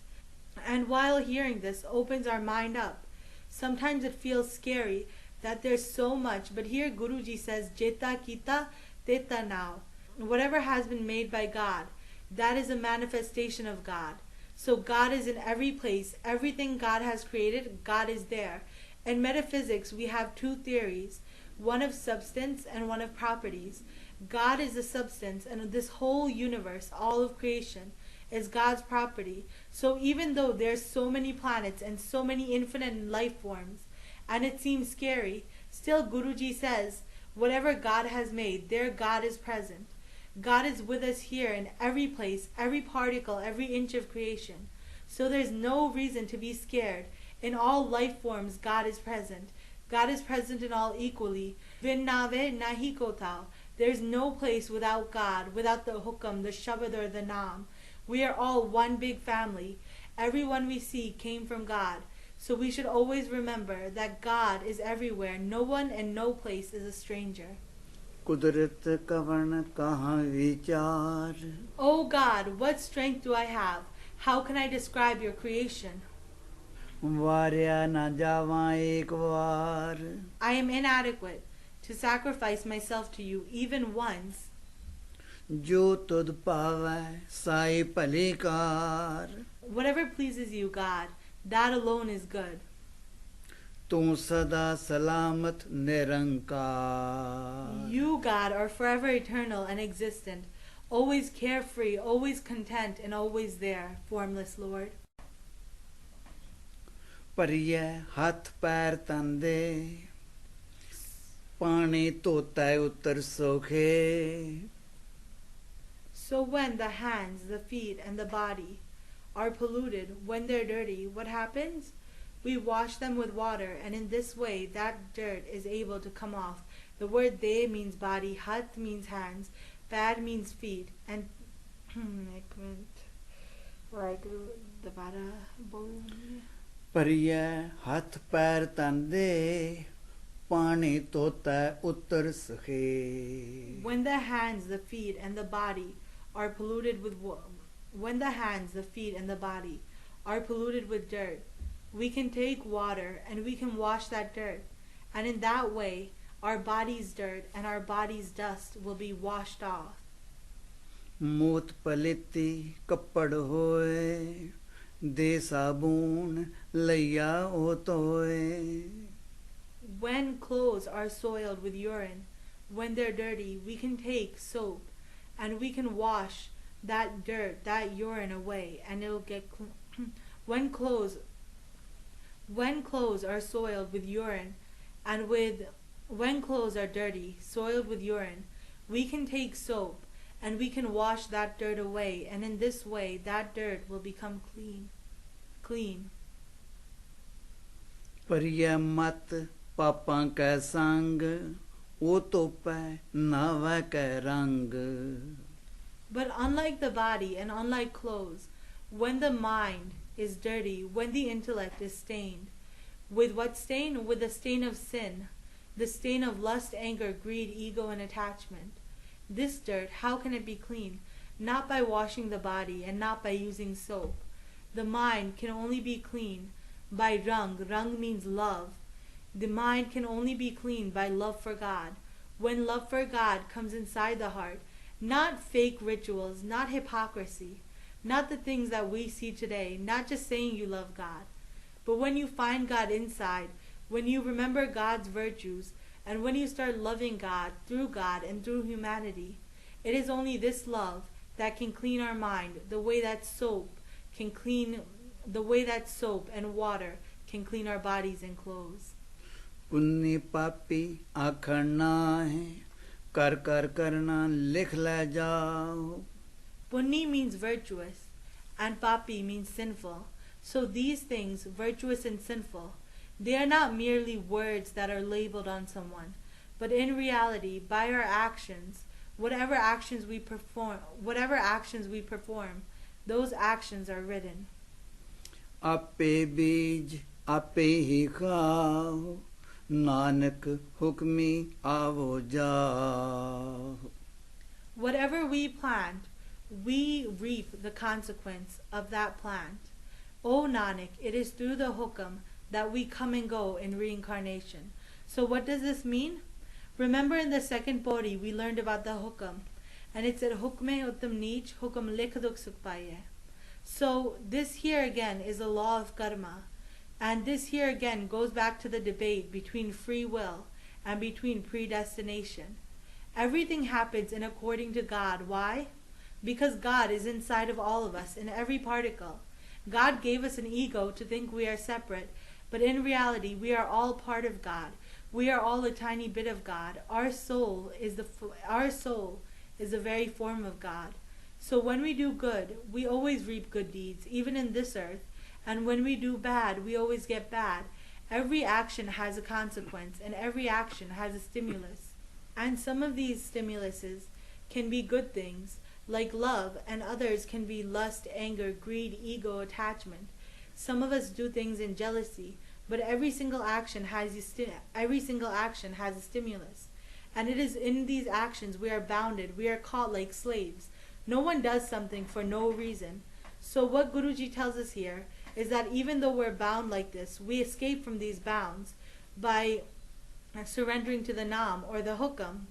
And while hearing this opens our mind up. Sometimes it feels scary that there's so much, but here Guruji says, Jeta kita teta now. Whatever has been made by God, that is a manifestation of God. So God is in every place. Everything God has created, God is there. In metaphysics, we have two theories, one of substance and one of properties. God is the substance, and this whole universe, all of creation, is God's property. So even though there's so many planets and so many infinite life forms, and it seems scary, still Guruji says, whatever God has made, there God is present. God is with us here in every place, every particle, every inch of creation. So there's no reason to be scared. In all life forms, God is present. God is present in all equally. Vin nave nahi kotao. There's no place without God, without the hukam, the shabad, or the naam. We are all one big family. Everyone we see came from God. So we should always remember that God is everywhere. No one and no place is a stranger. कुदरत कवन कहाँ विचार Oh God, what strength do I have? How can I describe your creation? वार्या न जावा एक बार I am inadequate to sacrifice myself to you even once. जो तुद पावै Sai भलीकार Whatever pleases you, God, that alone is good. तू सदा सलामत निरंकार You, God, are forever eternal and existent, always carefree, always content, and always there, formless Lord. परिये हाथ पैर तंदे पानी धोता उतर सोखे So when the hands, the feet, and the body are polluted, when they're dirty, what happens? We wash them with water, and in this way that dirt is able to come off. The word de means body, hat means hands, pad means feet, and like the bada परिये हाथ पैर तंदे पानी धोता उतर सके When the hands, the feet, and the body are polluted with when the hands, the feet, and the body are polluted with dirt, we can take water and we can wash that dirt, and in that way our body's dirt and our body's dust will be washed off. मूत पलिती कपड़ होए दे साबुन लैया ओ तोए When clothes are soiled with urine, when they're dirty, we can take soap and we can wash that dirt, that urine away, and it'll get clean. when clothes are soiled with urine and when clothes are dirty, soiled with urine, we can take soap and we can wash that dirt away, and in this way that dirt will become clean. परिये मत पापा कै संग ओ तोपै नावै कै रंग But unlike the body and unlike clothes, when the mind is dirty, when the intellect is stained, with what stain? With the stain of sin, the stain of lust, anger, greed, ego, and attachment. This dirt, how can it be clean? Not by washing the body and not by using soap. The mind can only be clean by rang. Rang means love. The mind can only be clean by love for God. When love for God comes inside the heart, not fake rituals, not hypocrisy, not the things that we see today, not just saying you love God, but when you find God inside, when you remember God's virtues, and when you start loving God and through humanity, it is only this love that can clean our mind the way that soap and water can clean our bodies and clothes. Punni पापी आखना है कर कर करना लिख ले जाओ Punni means virtuous, and papi means sinful. So these things, virtuous and sinful, they are not merely words that are labeled on someone, but in reality, by our actions, whatever actions we perform, those actions are written. आपे बीज आपे ही खाओ नानक हुक्मी आवो जाओ Whatever we plant, we reap the consequence of that plant. O Nanak, it is through the hukam that we come and go in reincarnation. So what does this mean? Remember in the second pori we learned about the hukam, and it said hukme uttam neech hukam likh dukh sukh paye. So this here again is a law of karma, and this here again goes back to the debate between free will and between predestination. Everything happens in according to God. Why? Because God is inside of all of us, in every particle. God gave us an ego to think we are separate, but in reality we are all part of God. We are all a tiny bit of God. Our soul is the very form of God. So when we do good, we always reap good deeds, even in this earth. And when we do bad, we always get bad. Every action has a consequence, and every action has a stimulus. And some of these stimuluses can be good things, like love, and others can be lust, anger, greed, ego, attachment. Some of us do things in jealousy, but every single action has a stimulus. And it is in these actions we are bounded, we are caught like slaves. No one does something for no reason. So what Guruji tells us here is that even though we're bound like this, we escape from these bounds by surrendering to the Nam or the Hukam.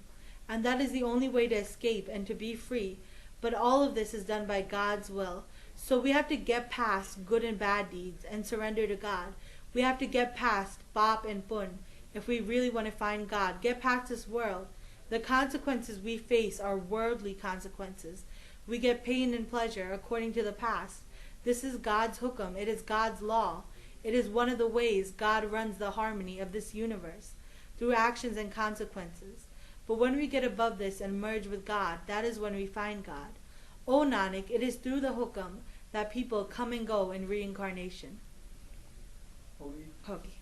And that is the only way to escape and to be free. But all of this is done by God's will. So we have to get past good and bad deeds and surrender to God. We have to get past Bap and Pun if we really want to find God. Get past this world. The consequences we face are worldly consequences. We get pain and pleasure according to the past. This is God's Hukam. It is God's law. It is one of the ways God runs the harmony of this universe, through actions and consequences. But when we get above this and merge with God, that is when we find God. O Nanak, it is through the Hukam that people come and go in reincarnation. Hogi.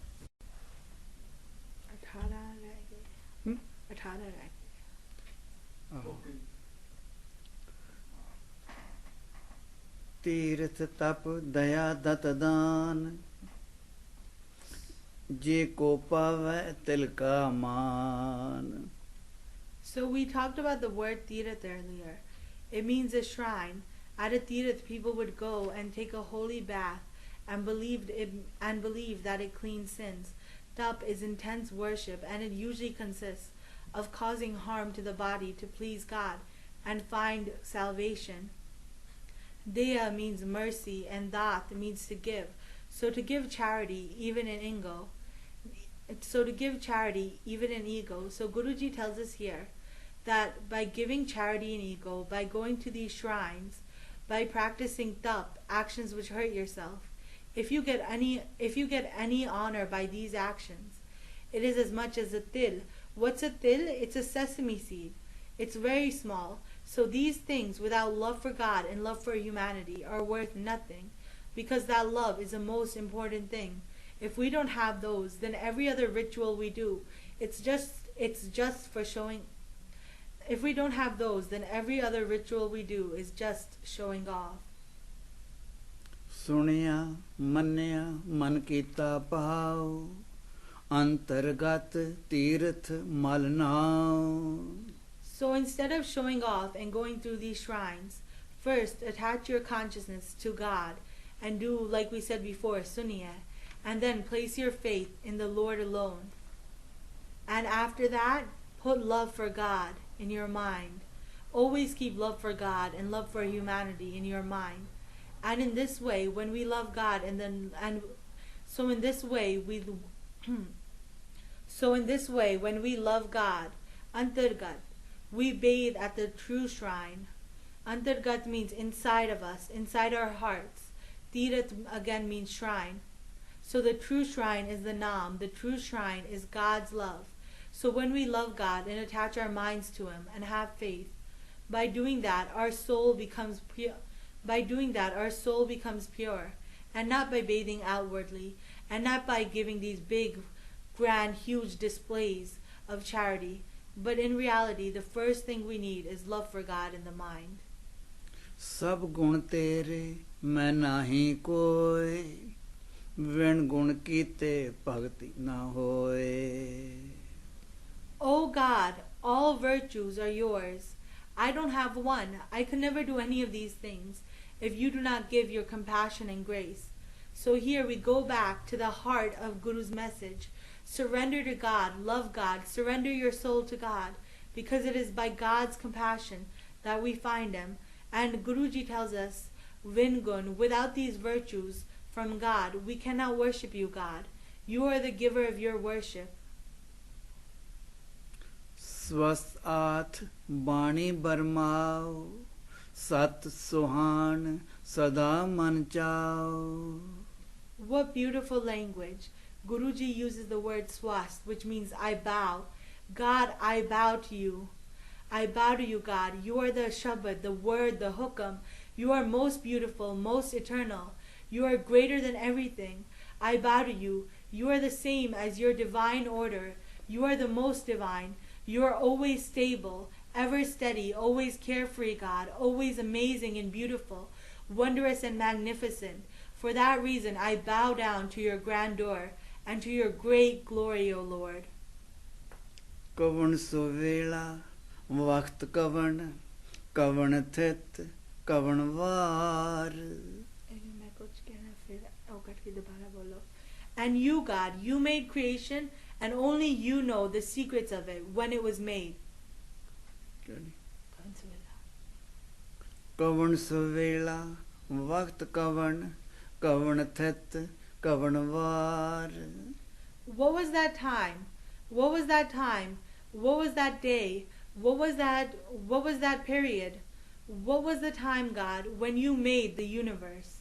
18 रह गए. तीर्थ तप दया दत दान जे को पावै तिल का मान. So we talked about the word Tirath earlier. It means a shrine. At a Tirath, people would go and take a holy bath and believe that it cleans sins. Tap is intense worship, and it usually consists of causing harm to the body to please God and find salvation. Daya means mercy, and Dat means to give. So to give charity, even in ego. So Guruji tells us here that by giving charity in ego, by going to these shrines, by practicing tap, actions which hurt yourself, if you get any honor by these actions, it is as much as a til. What's a til? It's a sesame seed. It's very small. So these things, without love for God and love for humanity, are worth nothing, because that love is the most important thing. If we don't have those, then every other ritual we do, it's just for showing. If we don't have those, then every other ritual we do is just showing off. सुनिया मन्या मन कीता भाव अंतर्गत तीर्थ मल नाव. So instead of showing off and going through these shrines, first attach your consciousness to God and do, like we said before, sunya, and then place your faith in the Lord alone. And after that, put love for God in your mind. Always keep love for God and love for humanity in your mind. And in this way, when we love God, in this way, when we love God, antargat, we bathe at the true shrine. Antargat means inside of us, inside our hearts. Tirath again means shrine. So the true shrine is the Nam. The true shrine is God's love. So when we love God and attach our minds to Him and have faith, by doing that our soul becomes pure. And not by bathing outwardly, and not by giving these big, grand, huge displays of charity. But in reality, the first thing we need is love for God in the mind. सब गुण तेरे मैं नाही कोय विण गुण कीते भक्ति ना होए. O God, all virtues are yours. I don't have one. I could never do any of these things if you do not give your compassion and grace. So here we go back to the heart of Guru's message. Surrender to God, love God, surrender your soul to God, because it is by God's compassion that we find Him. And Guruji tells us, Vingun, without these virtues from God, we cannot worship you, God. You are the giver of your worship. स्वस्थ आथ बाणी बरमाओ सत सुहान सदा मन चाओ. What beautiful language. Guruji uses the word swast, which means I bow. God, I bow to you. I bow to you, God. You are the Shabad, the word, the hukam. You are most beautiful, most eternal. You are greater than everything. I bow to you. You are the same as your divine order. You are the most divine. You are always stable, ever steady, always carefree, God, always amazing and beautiful, wondrous and magnificent. For that reason I bow down to your grandeur and to your great glory, O Lord. कवन सुवेला वक्त कवन कवन थित कवन वार. And you, God, you made creation, and only you know the secrets of it when it was made. कवन सुवेला वक्त कवन कवन थित कवन वार. What was that time? What was that time? What was that day? What was that period? What was the time, God, when you made the universe?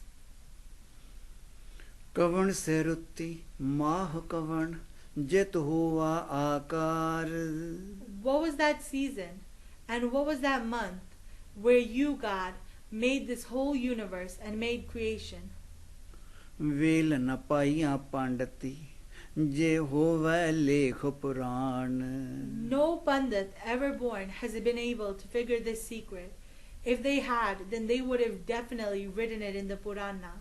कवन से रुत्ती माह कवन जित हुआ आकार. What was that season? And what was that month where you, God, made this whole universe and made creation? Well न पाइया पांडती जे होवे लेख पुराण. No Pandit ever born has been able to figure this secret. If they had, then they would have definitely written it in the Purana.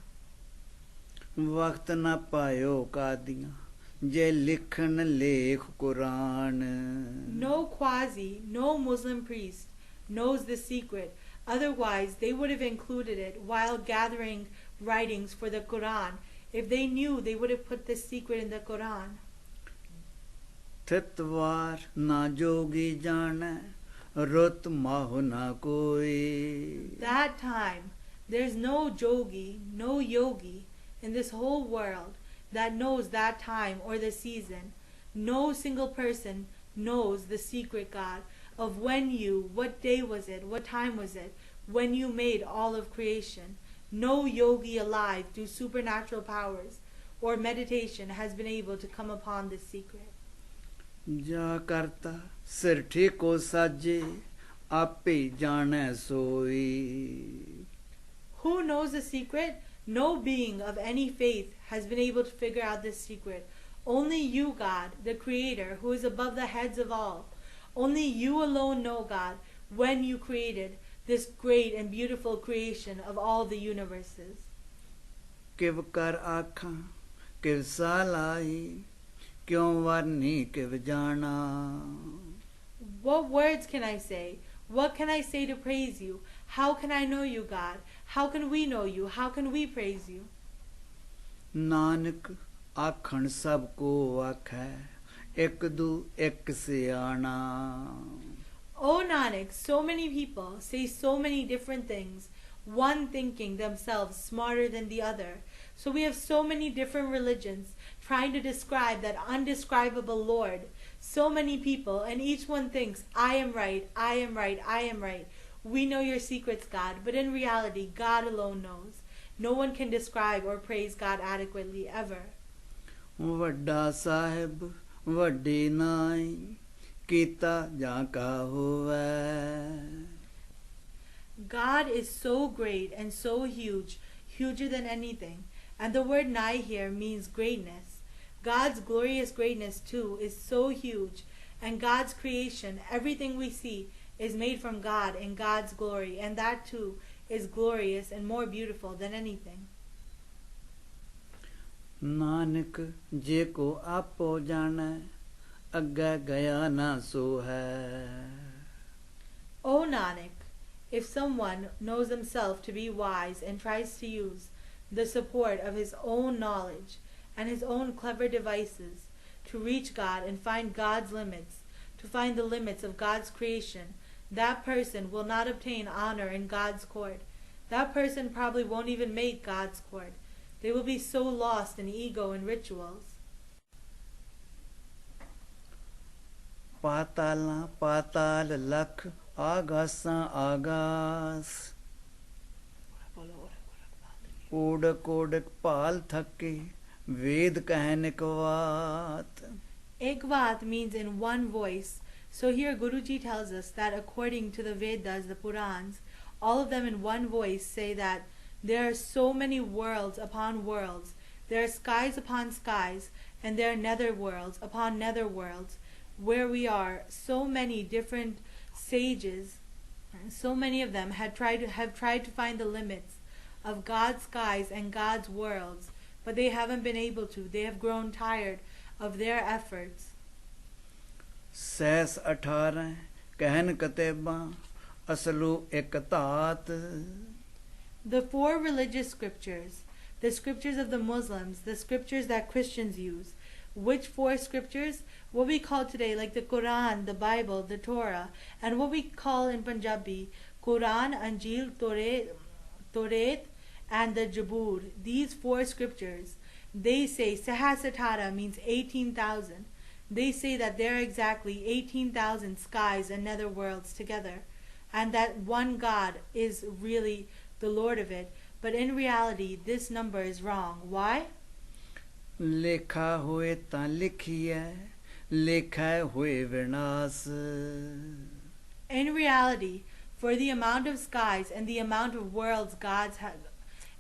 वक्त न पायो कादियां जे लिखन लेख Quran. No Qazi, no Muslim priest knows the secret. Otherwise, they would have included it while gathering writings for the Quran. If they knew, they would have put this secret in the Quran. थितवार ना जोगी जाने रुत माहु ना कोई. That time, there's no jogi, no yogi in this whole world that knows that time or the season. No single person knows the secret, God, of what day was it, what time was it, when you made all of creation. No yogi alive through supernatural powers or meditation has been able to come upon this secret. जा करता सिर ठीको साजे आपे जाने सोई. Who knows the secret? No being of any faith has been able to figure out this secret. Only you, God, the Creator, who is above the heads of all. Only you alone know, God, when you created this great and beautiful creation of all the universes. किव कर आखा किव सालाई क्यों वरनी किव जाना. What words can I say? What can I say to praise you? How can I know you, God? How can we know you? How can we praise you? Nanak आखन सबको आखै एक दू एक सियाना. Oh Nanak, so many people say so many different things, one thinking themselves smarter than the other. So we have so many different religions trying to describe that undescribable Lord. So many people, and each one thinks, I am right, I am right, I am right. We know your secrets, God, but in reality, God alone knows. No one can describe or praise God adequately, ever. वड्डा साहिब वड्डी नाई कीता जाका होवे. God is so great and so huge, huger than anything. And the word nai here means greatness. God's glorious greatness too is so huge, and God's creation, everything we see, is made from God in God's glory, and that too is glorious and more beautiful than anything. Nanak जे को आपो जाने अग्गे गया ना सो है. O Nanak, if someone knows himself to be wise and tries to use the support of his own knowledge and his own clever devices to reach God and find God's limits, to find the limits of God's creation, that person will not obtain honor in God's court. That person probably won't even make God's court. They will be so lost in ego and rituals. ਪਾਤਾਲਾਂ ਪਾਤਾਲ ਲਖ ਆਗਾਸਾਂ ਆਗਾਸ ਓੜਕ ਓੜਕ ਭਾਲ ਥੱਕੇ ਵੇਦ ਕਹਿਨ ਇਕਵਾਤ. Ekvat means in one voice. So here Guruji tells us that according to the Vedas, the Purans, all of them in one voice say that there are so many worlds upon worlds, there are skies upon skies, and there are nether worlds upon nether worlds, where we are. So many different sages, so many of them have tried to find the limits of God's skies and God's worlds, but they haven't been able to. They have grown tired of their efforts. Cess 18 ਕਹਿਨ ਕਤੇਬਾਂ ਅਸਲੂ ਇਕ ਧਾਤ. The four religious scriptures, the scriptures of the Muslims, the scriptures that Christians use. Which four scriptures? What we call today, like the Quran, the Bible, the Torah, and what we call in Punjabi, Quran, Anjil, Toret, and the Jabur. These four scriptures, they say Sahasatara means 18,000. They say that there are exactly 18,000 skies and nether worlds together, and that one God is really the Lord of it. But in reality, this number is wrong. Why? ਲੇਖਾ ਹੋਏ ਤਾਂ ਲਿਖੀਐ ਲੇਖਾ ਹੋਏ ਵਿਨਾਸ਼. In reality, for the amount of skies and the amount of worlds God's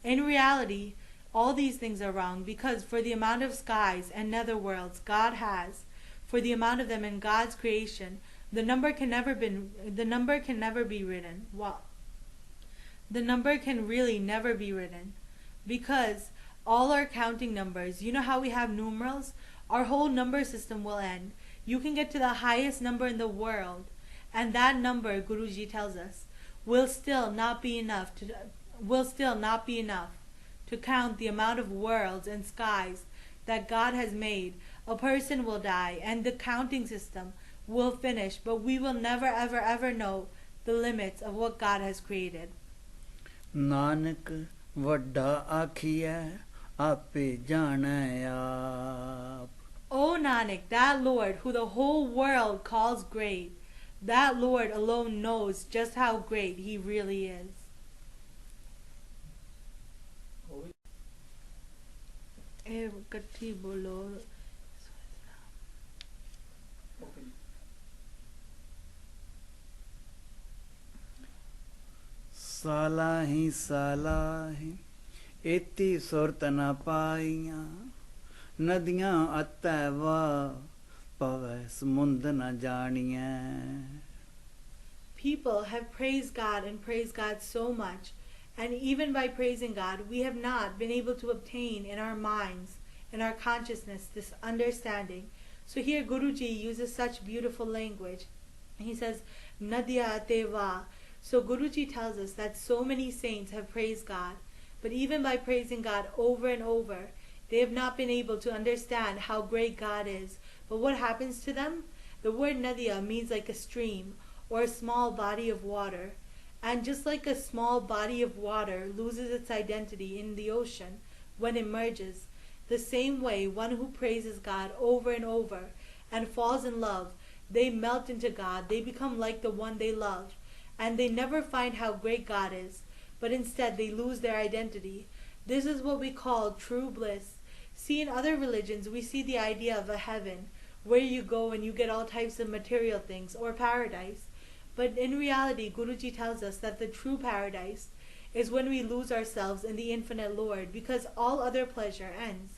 in reality, all these things are wrong, because for the amount of skies and nether worlds God has, for the amount of them in God's creation, the number can never be written. Wow. The number can really never be written, because all our counting numbers, you know how we have numerals? Our whole number system will end. You can get to the highest number in the world, and that number, Guruji tells us, will still not be enough to count the amount of worlds and skies that God has made. A person will die and the counting system will finish, but we will never ever ever know the limits of what God has created. Nanak ਵੱਡਾ ਆਖੀਐ ਆਪੇ ਜਾਣੈ ਆਪ. O Nanak, that Lord who the whole world calls great, that Lord alone knows just how great He really is. ਸਾਲਾਹੀ ਏਤੀ ਸੁਰਤ ਨ ਪਾਈਆਂ ਨਦੀਆਂ ਅਤੈ ਵਾ ਪਵੈ ਸਮੁੰਦ ਨ ਜਾਣੀਐ. People have praised God and praised God so much, and even by praising God, we have not been able to obtain in our minds, in our consciousness, this understanding. So here Guruji uses such beautiful language. He says, Nadya Ateva. So Guruji tells us that so many saints have praised God, but even by praising God over and over, they have not been able to understand how great God is. But what happens to them? The word Nadya means like a stream or a small body of water. And just like a small body of water loses its identity in the ocean when it merges, the same way one who praises God over and over and falls in love, they melt into God, they become like the one they love, and they never find how great God is, but instead they lose their identity. This is what we call true bliss. See, in other religions we see the idea of a heaven where you go and you get all types of material things, or paradise. But in reality, Guruji tells us that the true paradise is when we lose ourselves in the infinite Lord, because all other pleasure ends.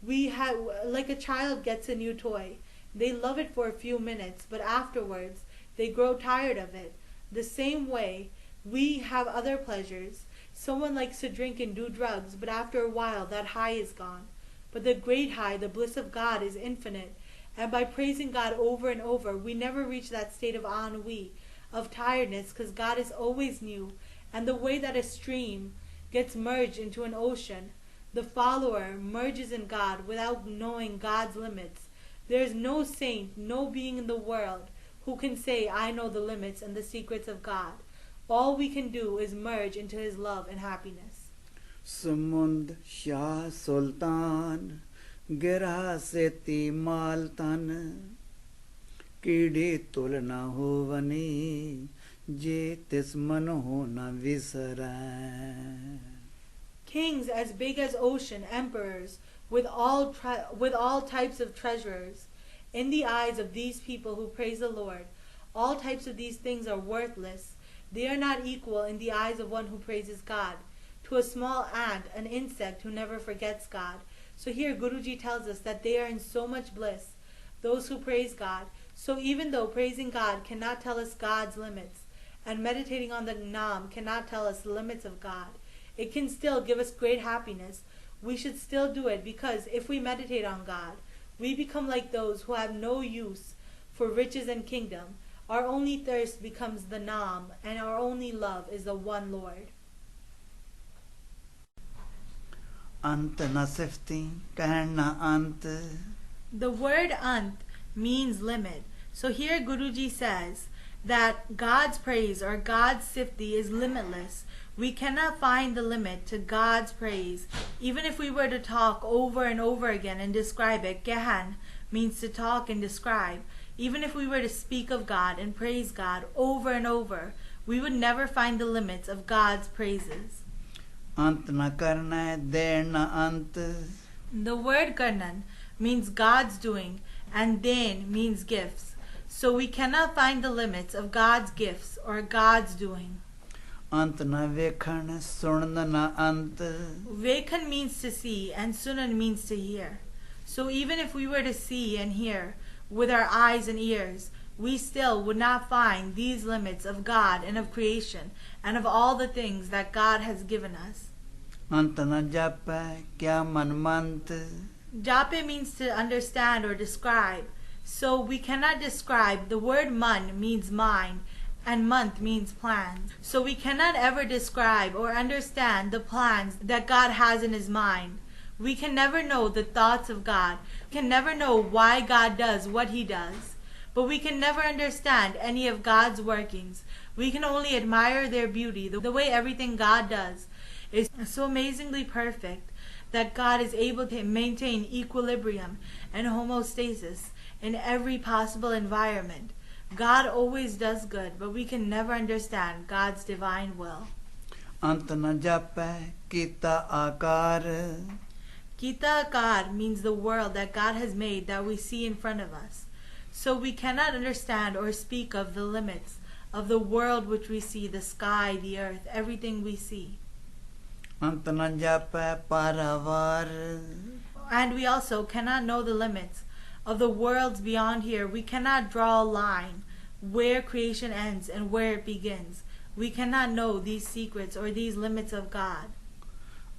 We have, like a child gets a new toy, they love it for a few minutes, but afterwards they grow tired of it. The same way, we have other pleasures. Someone likes to drink and do drugs, but after a while that high is gone. But the great high, the bliss of God, is infinite. And by praising God over and over, we never reach that state of ennui, of tiredness, because God is always new. And the way that a stream gets merged into an ocean, the follower merges in God without knowing God's limits. There is no saint, no being in the world who can say, I know the limits and the secrets of God. All we can do is merge into His love and happiness. Sumund Shah Sultan Gira Seti Maltan कीड़ी तुल न होवनी जे तिस मन हो न विसरै. Kings as big as ocean, emperors, with all types of treasures. In the eyes of these people who praise the Lord, all types of these things are worthless. They are not equal in the eyes of one who praises God, to a small ant, an insect who never forgets God. So here Guruji tells us that they are in so much bliss, those who praise God. So even though praising God cannot tell us God's limits, and meditating on the Nam cannot tell us the limits of God, it can still give us great happiness. We should still do it, because if we meditate on God, we become like those who have no use for riches and kingdom. Our only thirst becomes the Nam, and our only love is the one Lord. अंत न सिफती कहन न अंत. The word ant means limit. So here Guruji says that God's praise or God's sifti is limitless. We cannot find the limit to God's praise. Even if we were to talk over and over again and describe it, Gehan means to talk and describe. Even if we were to speak of God and praise God over and over, we would never find the limits of God's praises. अंत न करना देर न अंत. The word karnan means God's doing, and den means gifts. So we cannot find the limits of God's gifts or God's doing. अंत न वेखन सुनन न अंत. Vekhan means to see, and sunan means to hear. So even if we were to see and hear with our eyes and ears, we still would not find these limits of God and of creation and of all the things that God has given us. अंत न जापै क्या मन मंत. Jape means to understand or describe. So we cannot describe. The word man means mind, and month means plans. So we cannot ever describe or understand the plans that God has in his mind. We can never know the thoughts of God. We can never know why God does what he does. But we can never understand any of God's workings. We can only admire their beauty. The way everything God does is so amazingly perfect that God is able to maintain equilibrium and homeostasis in every possible environment. God always does good, but we can never understand God's divine will. अंत न जापै कीता आकार. Kita Akar means the world that God has made that we see in front of us. So we cannot understand or speak of the limits of the world which we see, the sky, the earth, everything we see. अंत न जापै पारावार. And we also cannot know the limits of the worlds beyond here. We cannot draw a line where creation ends and where it begins. We cannot know these secrets or these limits of God.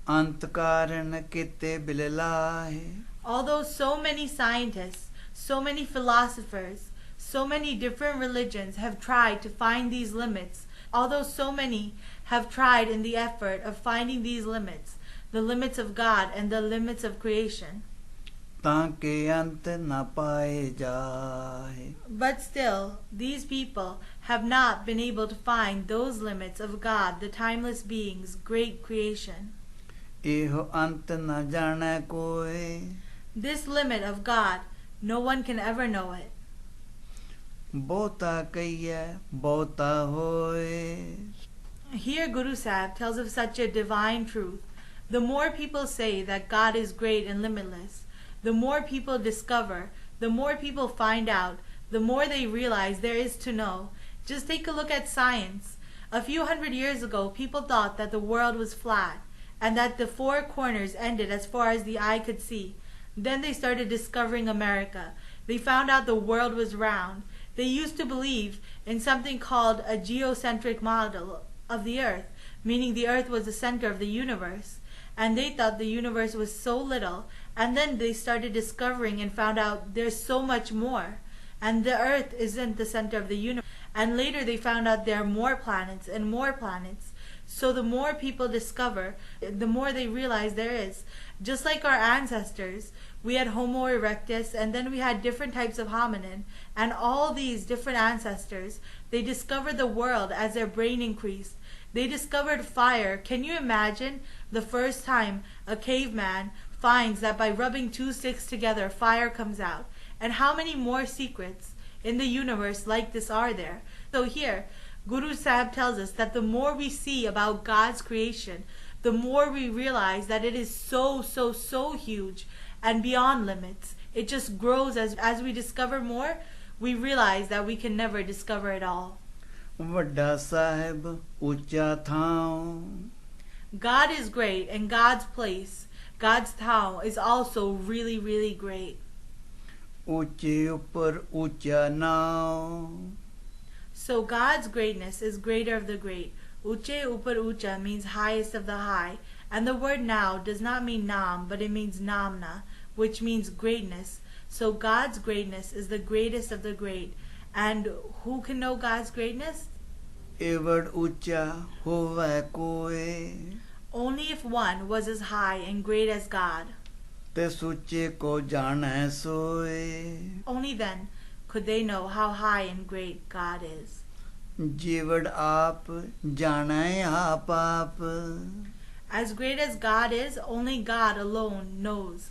अंत कारण किते बिललाहे. Although so many scientists, so many philosophers, so many different religions have tried to find these limits, although so many have tried in the effort of finding these limits, the limits of God and the limits of creation, ताके अंत न पाए जाए. but still these people have not been able to find those limits of God, the timeless being's great creation. एहो अंत न जाने कोई. This limit of God, no one can ever know it. बहुता कहिए बहुता होए. Here Guru Sahib tells of such a divine truth. The more people say that God is great and limitless, the more people discover, the more people find out, the more they realize there is to know. Just take a look at science. A few hundred years ago, people thought that the world was flat and that the four corners ended as far as the eye could see. Then they started discovering America. They found out the world was round. They used to believe in something called a geocentric model of the earth, meaning the earth was the center of the universe. And they thought the universe was so little. And then they started discovering and found out there's so much more. And the earth isn't the center of the universe. And later they found out there are more planets and more planets. So the more people discover, the more they realize there is. Just like our ancestors, we had Homo erectus, and then we had different types of hominin. And all these different ancestors, they discovered the world as their brain increased. They discovered fire. Can you imagine the first time a caveman finds that by rubbing two sticks together, fire comes out? And how many more secrets in the universe like this are there. So here, Guru Sahib tells us that the more we see about God's creation, the more we realize that it is so, so, so huge and beyond limits. It just grows as we discover more. We realize that we can never discover it all. ਵੱਡਾ ਸਾਹਿਬ ਉੱਚਾ ਥਾਂ God is great, and God's place, God's town, is also really, really great. ਉੱਚੇ ਉੱਪਰ ਉੱਚਾ ਨਾਮ So God's greatness is greater of the great. Uche upar ucha means highest of the high, and the word now does not mean nam, but it means namna, which means greatness. So God's greatness is the greatest of the great. And who can know God's greatness? ਏਵੜ ਉੱਚਾ ਹੋਵੇ ਕੋਏ Only if one was as high and great as God. ਤੇ ਸੁੱਚੇ ਕੋ ਜਾਣੈ ਸੋਏ Only then could they know how high and great God is. ਜੀਵੜ ਆਪ ਜਾਣੈ ਆਪ ਆਪ As great as God is, only God alone knows.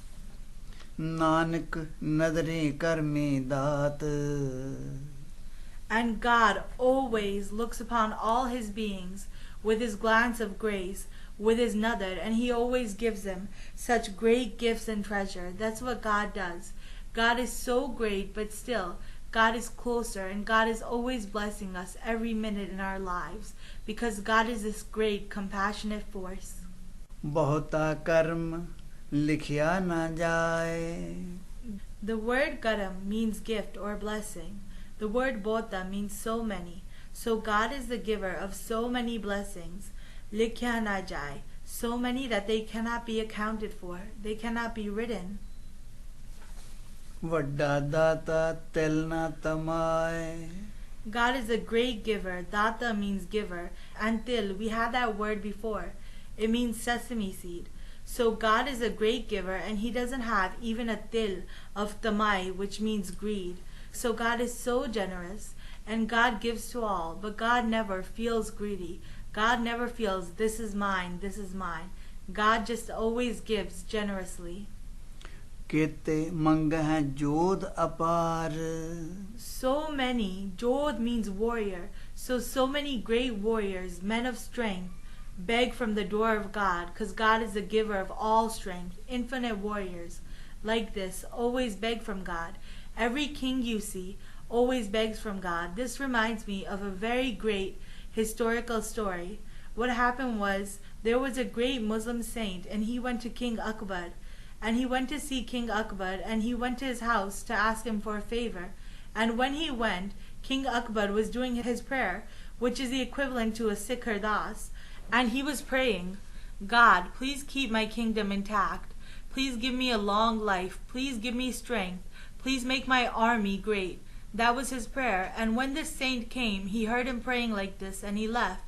Nanak ਨਦਰੇ ਕਰਮੀ ਦਾਤ And God always looks upon all his beings with his glance of grace, with his nadar, and he always gives them such great gifts and treasure. That's what God does. God is so great, but still, God is closer, and God is always blessing us every minute in our lives, because God is this great, compassionate force. ਬਹੁਤਾ ਕਰਮ ਲਿਖਿਆ ਨਾ ਜਾਏ The word garam means gift or blessing. The word bota means so many. So God is the giver of so many blessings. Likhya na jai. So many that they cannot be accounted for. They cannot be written. ਵੱਡਾ ਦਾਤਾ ਤਿਲ ਨਾ ਤਮਾਏ God is a great giver. Data means giver. And til, we had that word before. It means sesame seed. So God is a great giver, and he doesn't have even a til of tamai, which means greed. So God is so generous, and God gives to all, but God never feels greedy. God never feels, this is mine, this is mine. God just always gives generously. ਕੀਤੇ ਮੰਗਹਿ ਜੋਧ ਅਪਾਰ So many, Jodh means warrior, so many great warriors, men of strength, beg from the door of God, because God is the giver of all strength. Infinite warriors like this always beg from God. Every king you see always begs from God. This reminds me of a very great historical story. What happened was, there was a great Muslim saint, and he went to King Akbar, and he went to see King Akbar, and he went to his house to ask him for a favor. And when he went, King Akbar was doing his prayer, which is the equivalent to a Sikh Ardas, and he was praying, God, please keep my kingdom intact. Please give me a long life. Please give me strength. Please make my army great. That was his prayer. And when this saint came, he heard him praying like this, and he left.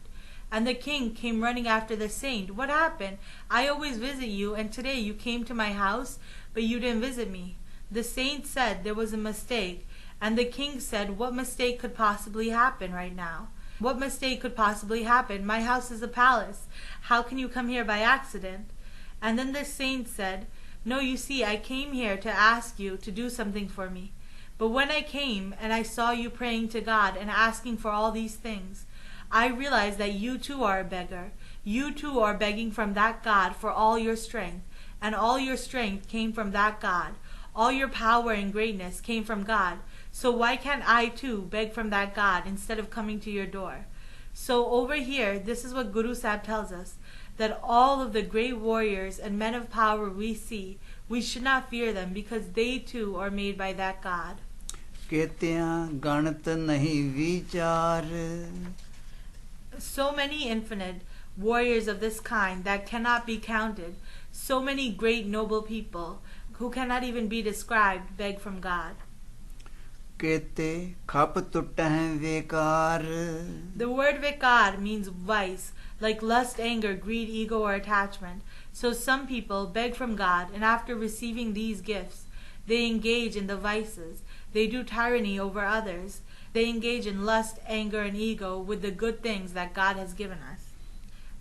And the king came running after the saint. What happened? I always visit you, and today you came to my house, but you didn't visit me. The saint said there was a mistake, and the king said, what mistake could possibly happen right now? What mistake could possibly happen? My house is a palace. How can you come here by accident? And then the saint said, no, you see, I came here to ask you to do something for me. But when I came and I saw you praying to God and asking for all these things, I realized that you too are a beggar. You too are begging from that God for all your strength. And all your strength came from that God. All your power and greatness came from God. So why can't I too beg from that God instead of coming to your door? So over here, this is what Guru Sahib tells us, that all of the great warriors and men of power we see, we should not fear them, because they too are made by that God. ਕੀਤਿਆਂ ਗਣਤ ਨਹੀਂ ਵਿਚਾਰ So many infinite warriors of this kind that cannot be counted, so many great noble people who cannot even be described, beg from God. ਕੀਤੇ ਖਪ ਟੁੱਟਹਿ ਵੇਕਾਰ The word vikar means vice, like lust, anger, greed, ego, or attachment. So some people beg from God, and after receiving these gifts, they engage in the vices. They do tyranny over others. They engage in lust, anger, and ego with the good things that God has given us.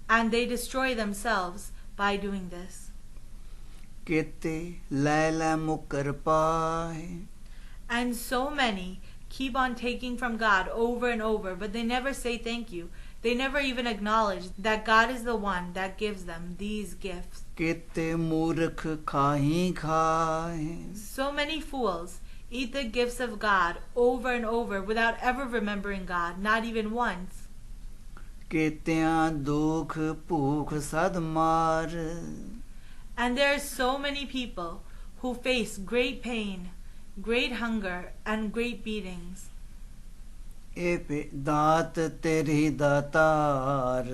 And they destroy themselves by doing this. ਕੀਤੇ ਲੈ ਲੈ ਮੁਕਰ ਪਾਏ And so many keep on taking from God over and over, but they never say thank you. They never even acknowledge that God is the one that gives them these gifts. केते मूर्ख खाही खाए So many fools eat the gifts of God over and over without ever remembering God, not even once. केतियां दुख भूख सद मार And there are so many people who face great pain, great hunger, and great beatings. ए पे दात तेरी दातार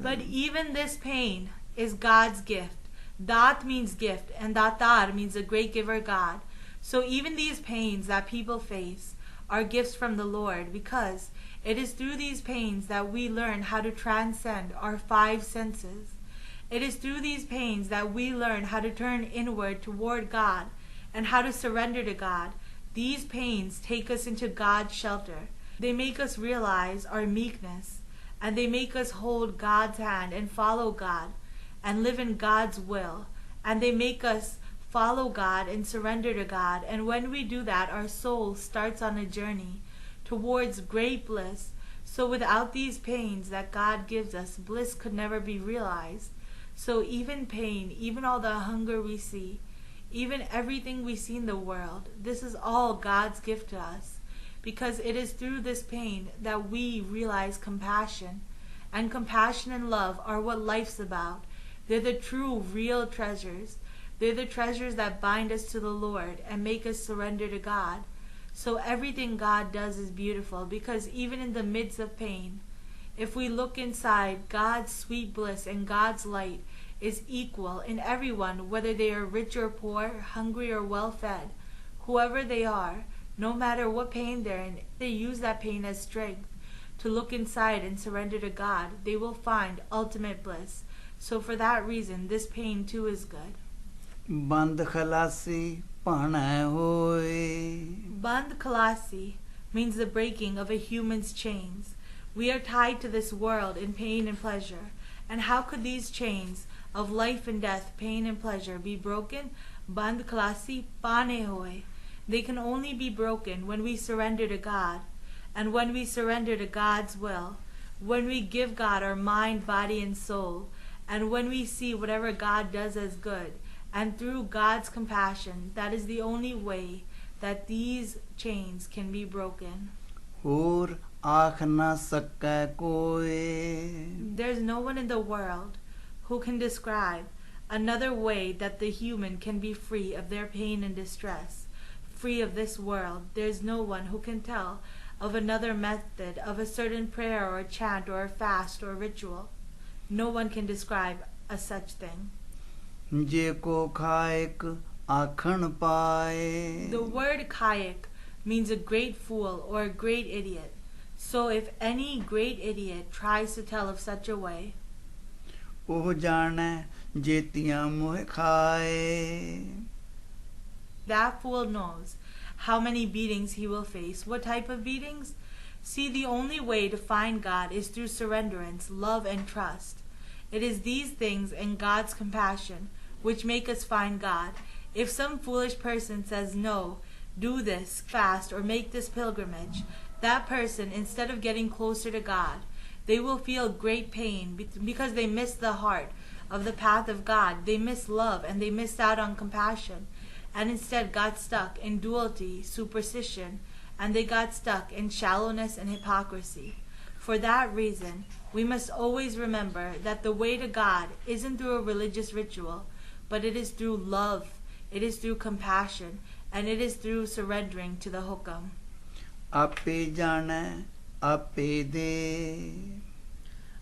But even this pain is God's gift. Dat means gift, and Datar means a great giver God. So even these pains that people face are gifts from the Lord, because it is through these pains that we learn how to transcend our five senses. It is through these pains that we learn how to turn inward toward God and how to surrender to God. These pains take us into God's shelter. They make us realize our meekness, and they make us hold God's hand and follow God and live in God's will. And they make us follow God and surrender to God. And when we do that, our soul starts on a journey towards great bliss. So without these pains that God gives us, bliss could never be realized. So even pain, even all the hunger we see, even everything we see in the world, this is all God's gift to us. Because it is through this pain that we realize compassion. And compassion and love are what life's about. They're the true, real treasures. They're the treasures that bind us to the Lord and make us surrender to God. So everything God does is beautiful, because even in the midst of pain, if we look inside, God's sweet bliss and God's light is equal in everyone, whether they are rich or poor, hungry or well-fed. Whoever they are, no matter what pain they're in, they use that pain as strength to look inside and surrender to God. They will find ultimate bliss. So for that reason, this pain too is good. बंद खलासी पाना होए Band Kalasi means the breaking of a human's chains. We are tied to this world in pain and pleasure. And how could these chains of life and death, pain and pleasure, be broken? Band Kalasi pane hoye. They can only be broken when we surrender to God. And when we surrender to God's will, when we give God our mind, body, and soul, and when we see whatever God does as good, and through God's compassion, that is the only way that these chains can be broken. और आख ना सकै कोई There's no one in the world who can describe another way that the human can be free of their pain and distress, free of this world. There's no one who can tell of another method, of a certain prayer or a chant or a fast or a ritual. No one can describe a such thing. जे को खायक आखण पाए The word kayak means a great fool or a great idiot. So if any great idiot tries to tell of such a way, ओह जाने जेतियां मोह खाए that fool knows how many beatings he will face. What type of beatings? See, the only way to find God is through surrenderance, love, and trust. It is these things and God's compassion which make us find God. If some foolish person says, no, do this fast or make this pilgrimage, that person, instead of getting closer to God, they will feel great pain because they miss the heart of the path of God. They miss love and they missed out on compassion, and instead got stuck in duality, superstition, and they got stuck in shallowness and hypocrisy. For that reason, we must always remember that the way to God isn't through a religious ritual, but it is through love, it is through compassion, and it is through surrendering to the hukam. आपे जाने आपे दे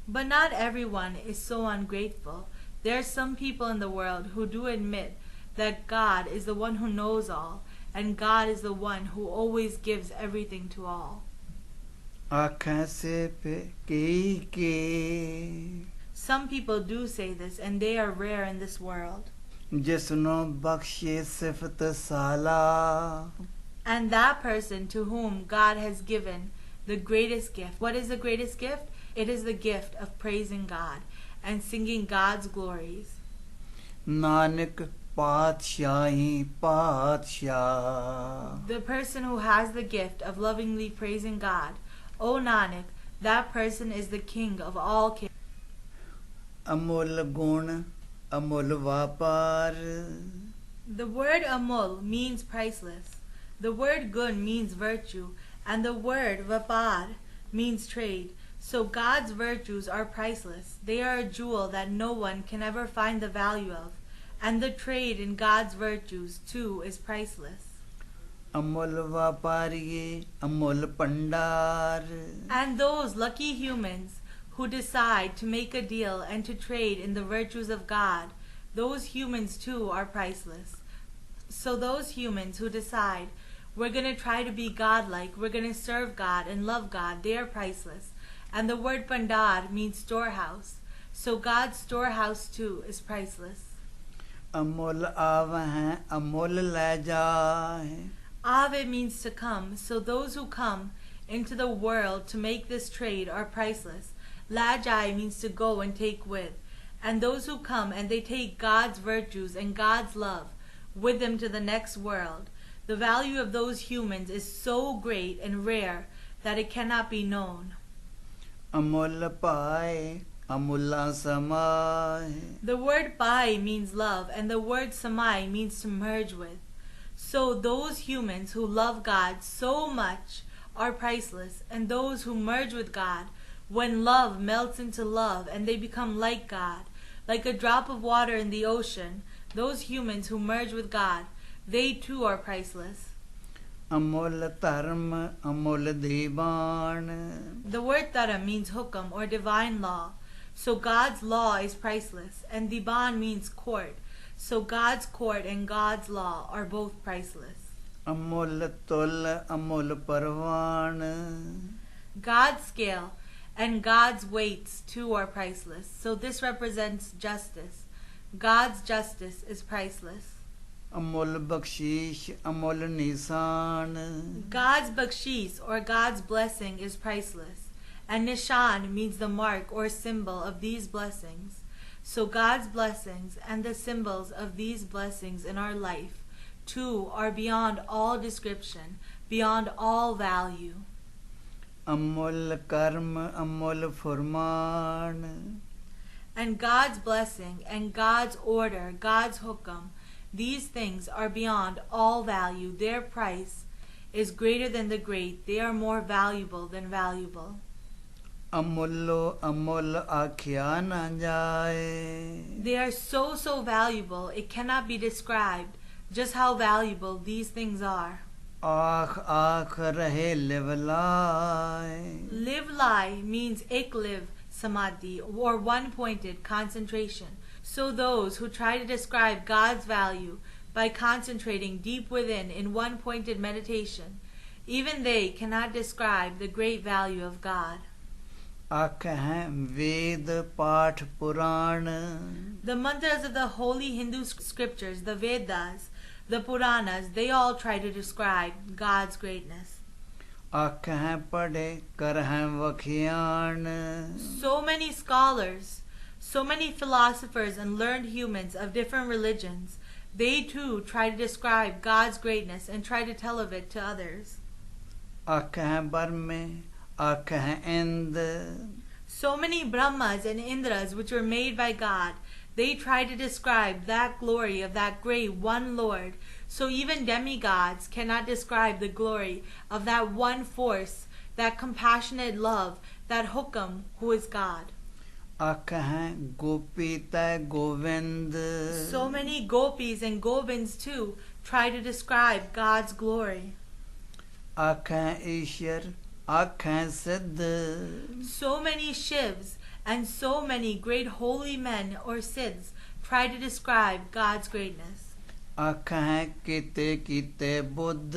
But not everyone is so ungrateful. There are some people in the world who do admit that God is the one who knows all, and God is the one who always gives everything to all. आँखें से पे के Some people do say this, and they are rare in this world. जिसनो बख्शे सिफत साला And that person to whom God has given the greatest gift. What is the greatest gift? It is the gift of praising God and singing God's glories. Nanak पातशाही पातशाह. The person who has the gift of lovingly praising God, O Nanak, that person is the king of all kings. Amul गुण अमुल व्यापार. The word amul means priceless. The word gun means virtue, and the word vapar means trade. So God's virtues are priceless. They are a jewel that no one can ever find the value of, and the trade in God's virtues too is priceless. Amul व्यापारी Amul Pandar. And those lucky humans who decide to make a deal and to trade in the virtues of God, those humans too are priceless. So those humans who decide, we're going to try to be godlike, we're going to serve God and love God, they are priceless. And the word pandar means storehouse. So God's storehouse too is priceless. Amul आव हैं अमुल ले जाए. Ave means to come, so those who come into the world to make this trade are priceless. Lajai means to go and take with. And those who come and they take God's virtues and God's love with them to the next world, the value of those humans is so great and rare that it cannot be known. Amul पाए अमुला समाए. The word pai means love, and the word samai means to merge with. So those humans who love God so much are priceless, and those who merge with God, when love melts into love and they become like God, like a drop of water in the ocean, those humans who merge with God, they too are priceless. Amul धर्म अमुल दीवान. The word tara means hukam or divine law. So God's law is priceless, and diban means court. So God's court and God's law are both priceless. Amul तुल अमुल परवान. God's scale and God's weights too are priceless. So this represents justice. God's justice is priceless. Amul बख्शीश अमुल निशान. God's bakshish or God's blessing is priceless. And nishan means the mark or symbol of these blessings. So God's blessings and the symbols of these blessings in our life too are beyond all description, beyond all value. Amul कर्म अमुल फरमान. And God's blessing and God's order, God's hukam, these things are beyond all value. Their price is greater than the great. They are more valuable than valuable. अमुलो Amul आख्या न जाए. They are so valuable, it cannot be described just how valuable these things are. आख आख रहे लिवलाए. Live lie means ek live samadhi, or one-pointed concentration. So those who try to describe God's value by concentrating deep within in one-pointed meditation, even they cannot describe the great value of God. आख हैं वेद पाठ पुराण. The mantras of the holy Hindu scriptures, the Vedas, the Puranas, they all try to describe God's greatness. आख हैं पढ़े कर हैं वखियान. So many scholars, so many philosophers and learned humans of different religions, they too try to describe God's greatness and try to tell of it to others. आख हैं बर्मे आख हैं इंद. So many Brahmas and Indras which were made by God, they try to describe that glory of that great one Lord. So even demigods cannot describe the glory of that one force, that compassionate love, that hukam who is God. आख हैं गोपी तय Govind. So many gopis and govins too try to describe God's glory. आख हैं ईश्वर आख हैं सिद्ध. So many Shivs and so many great holy men or Siddhs try to describe God's greatness. आख हैं कीते कीते Buddha.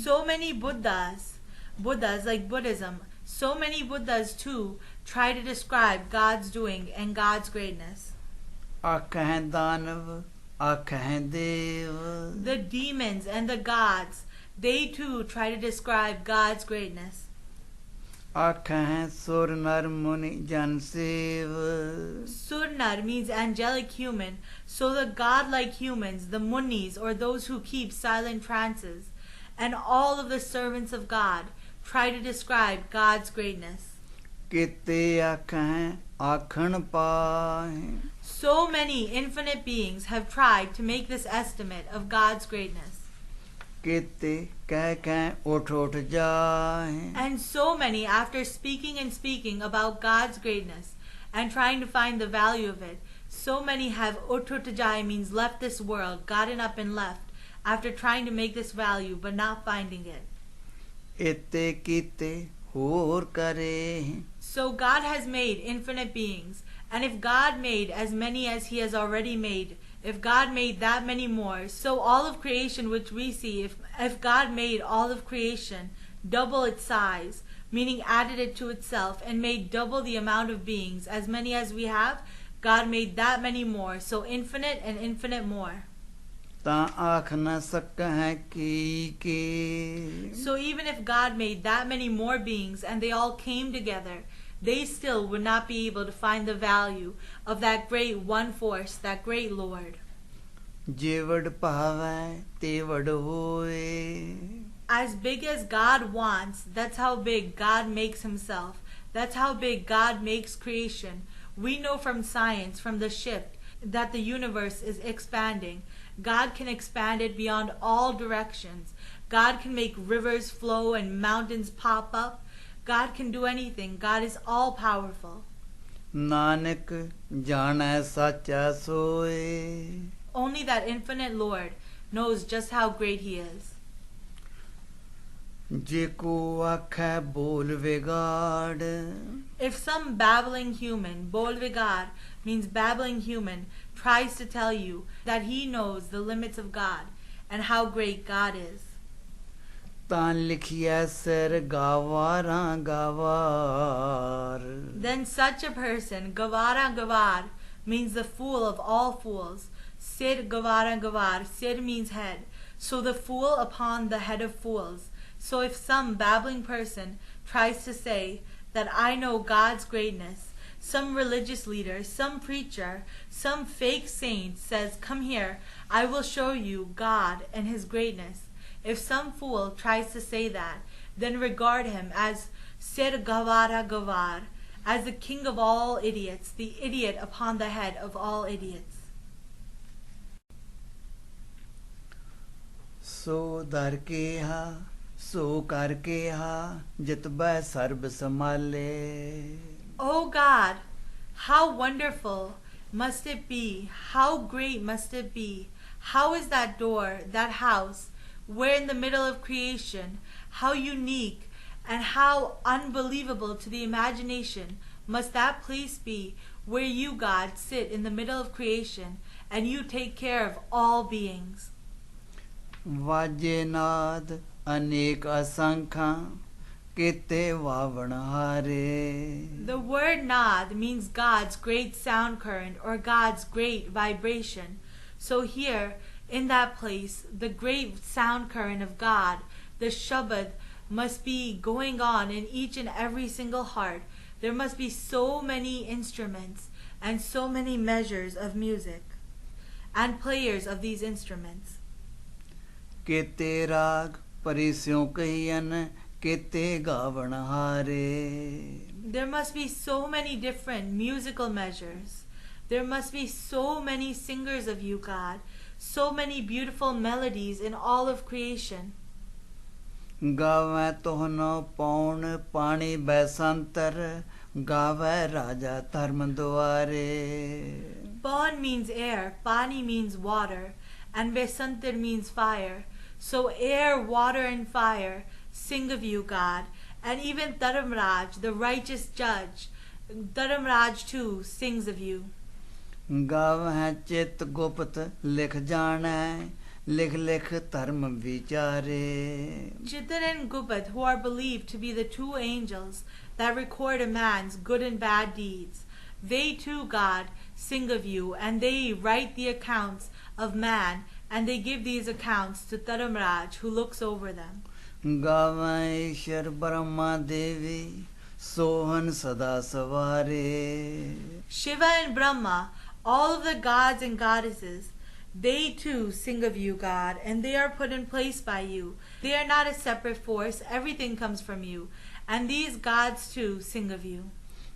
So many Buddhas like Buddhism, so many Buddhas too try to describe God's doing and God's greatness. आख हैं दानव आख हैं देव. The demons and the gods, they too try to describe God's greatness. आखें सुर नर मुनि जन save. Surnar means angelic human, so the godlike humans, the munis or those who keep silent trances, and all of the servants of God try to describe God's greatness. किते आखें आखण पाए. So many infinite beings have tried to make this estimate of God's greatness. किते कह उठ उठ जाए. And so many, after speaking and speaking about God's greatness and trying to find the value of it, so many have ututajai means left this world, gotten up and left, after trying to make this value but not finding it. इते कीते होर करे. So God has made infinite beings, and if God made as many as He has already made, if God made that many more, so all of creation which we see, if God made all of creation double its size, meaning added it to itself and made double the amount of beings, as many as we have, God made that many more, so infinite and infinite more. तां आख न सकैं की. So even if God made that many more beings and they all came together, they still would not be able to find the value of that great one force, that great Lord. जेवड़ पावै तेवड़ होए. As big as God wants, that's how big God makes Himself. That's how big God makes creation. We know from science, from the shift, that the universe is expanding. God can expand it beyond all directions. God can make rivers flow and mountains pop up. God can do anything. God is all powerful. Nanak जानै सच्चा सोए. Only that infinite Lord knows just how great He is. जेको आखै बोल विगाड़. If some babbling human, bol vigar means babbling human, tries to tell you that he knows the limits of God and how great God is, तां लिखियै सिर गावारां गावार. then such a person, gavara gavar, means the fool of all fools. Sir gavara gavar, sir means head, so the fool upon the head of fools. So if some babbling person tries to say that I know God's greatness, some religious leader, some preacher, some fake saint says, come here, I will show you God and His greatness. If some fool tries to say that, then regard him as Sir Gavara Gavar, as the king of all idiots, the idiot upon the head of all idiots. सो दर के हा सो कर के हा जितबै SERB समाले. O God, how wonderful must it be, how great must it be, how is that door, that house, where in the middle of creation, how unique and how unbelievable to the imagination must that place be where you, God, sit in the middle of creation and you take care of all beings. वाजे नाद अनेक असंख्या किते वावण हारे. The word nad means God's great sound current or God's great vibration. So here, in that place, the great sound current of God, the Shabad, must be going on in each and every single heart. There must be so many instruments and so many measures of music and players of these instruments. किते राग परिस्यों कहियन किते गावण हारे. There must be so many different musical measures. There must be so many singers of you, God, so many beautiful melodies in all of creation. गावै तोहनो पौन पानी बैसंतर गावै राजा धर्म द्वारे. Pawn means air, pani means water, and Besantir means fire. So air, water, and fire sing of you, God, and even Dharamraj, the righteous judge, Dharamraj too sings of you. गावै चित गुप्त लिख जानै लिख लिख धर्म विचारे. Chitan and Gupat, who are believed to be the two angels that record a man's good and bad deeds, they too, God, sing of you, and they write the accounts of man, and they give these accounts to Dharamraj, who looks over them. गावै ईश्वर ब्रह्मा देवी सोहन सदा सवारे. Shiva and Brahma, all of the gods and goddesses, they too sing of you, God, and they are put in place by you. They are not a separate force, everything comes from you. And these gods too sing of you.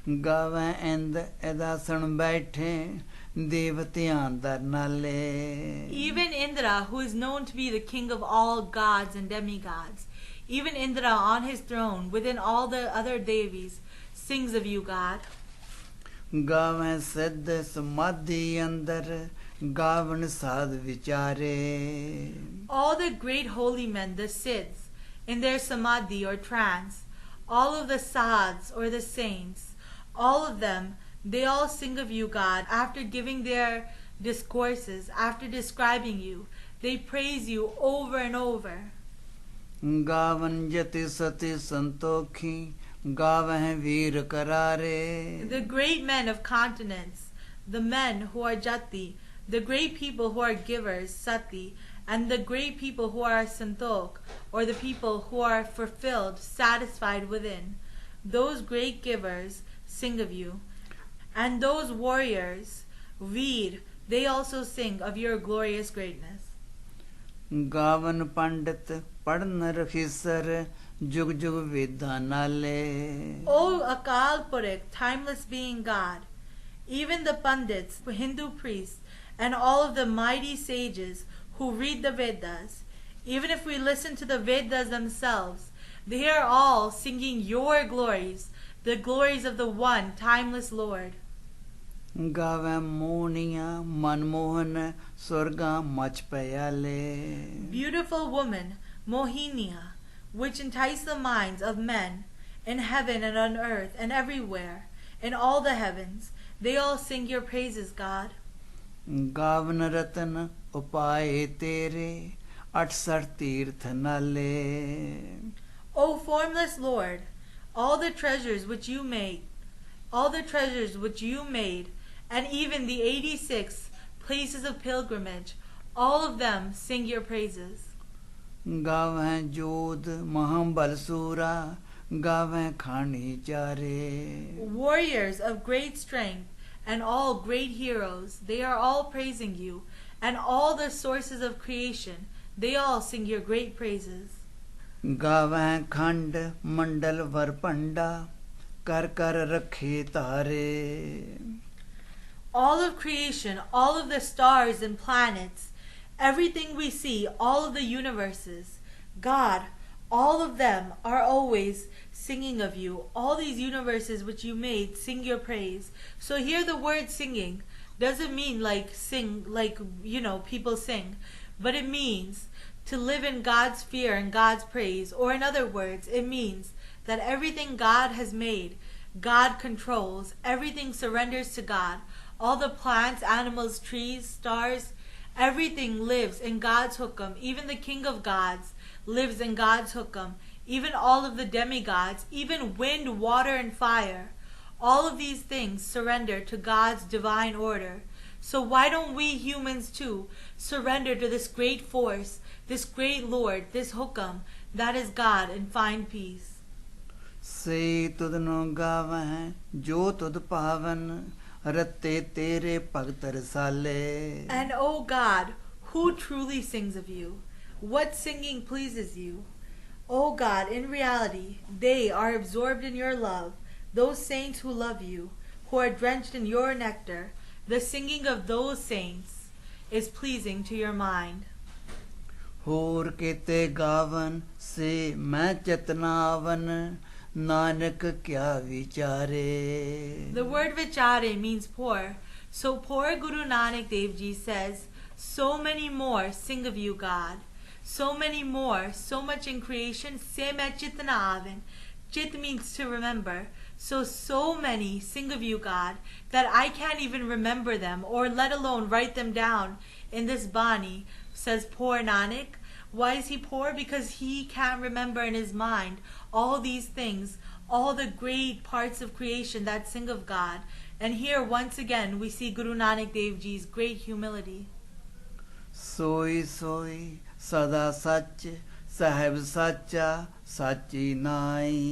गावे इंद एदासन बैठे देवतियां दर नाले. Even Indra, who is known to be the king of all gods and demigods, even Indra on his throne, within all the other deities, sings of you, God. गावे सिद्ध समाधि अंदर गावन साध विचारे. All the great holy men, the Siddhs, in their samadhi or trance, all of the sadhs or the saints, all of them, they all sing of you, God. After giving their discourses, after describing you, they praise you over and over. गावन जति सति संतोखी गावह वीर करारे. The great men of continents, the men who are jati, the great people who are givers, sati, and the great people who are santokh, or the people who are fulfilled, satisfied within, those great givers sing of you. And those warriors, veer, they also sing of your glorious greatness. गावन पंडित पढ़न रखीसर जुग जुग वेदा नाले. O Akal Purakh, timeless being God, even the Pandits, Hindu priests, and all of the mighty sages who read the Vedas, even if we listen to the Vedas themselves, they are all singing your glories, the glories of the one timeless Lord. गावे मोनिया मनमोहन स्वर्गा much पयाले. Beautiful woman, Mohinia, which entice the minds of men in heaven and on earth and everywhere, in all the heavens, they all sing your praises, God. गावन रतन उपाय तेरे 68 तीर्थ नाले. O formless Lord, all the treasures which you made, and even the 86 places of pilgrimage, all of them sing your praises. गावह जोध महाबल सूरा गावह खानी चारे. Warriors of great strength and all great heroes, they are all praising you, and all the sources of creation, they all sing your great praises. गावह खंड मंडल वर पंडा कर कर रखे तारे. All of creation, all of the stars and planets, everything we see, all of the universes, God, all of them are always singing of you. All these universes which you made sing your praise. So here the word singing doesn't mean like sing, like, people sing, but it means to live in God's fear and God's praise. Or in other words, it means that everything God has made, God controls, everything surrenders to God. All the plants, animals, trees, stars, everything lives in God's hukam. Even the King of Gods lives in God's hukam. Even all of the demigods, even wind, water, and fire, all of these things surrender to God's divine order. So why don't we humans too surrender to this great force, this great Lord, this hukam, that is God, and find peace? से तुद no गावह जो तुद पावन रत्ते तेरे भगत रसाले. And O God, who truly sings of you? What singing pleases you? O God, in reality, they are absorbed in your love, those saints who love you, who are drenched in your nectar. The singing of those saints is pleasing to your mind. होर केते गावन से मैं चेतनावन नानक क्या विचारे. The word vichare means poor. So poor Guru Nanak Dev Ji says, so many more sing of you, God. So many more, so much in creation. Se main chitna aven. Chit means to remember. So many sing of you, God, that I can't even remember them, or let alone write them down in this Bani, says poor Nanak. Why is he poor? Because he can't remember in his mind all these things, all the great parts of creation that sing of God. And here once again we see Guru Nanak Dev Ji's great humility. सोई सोई सदा सच साहेब सच्चा साची नाई.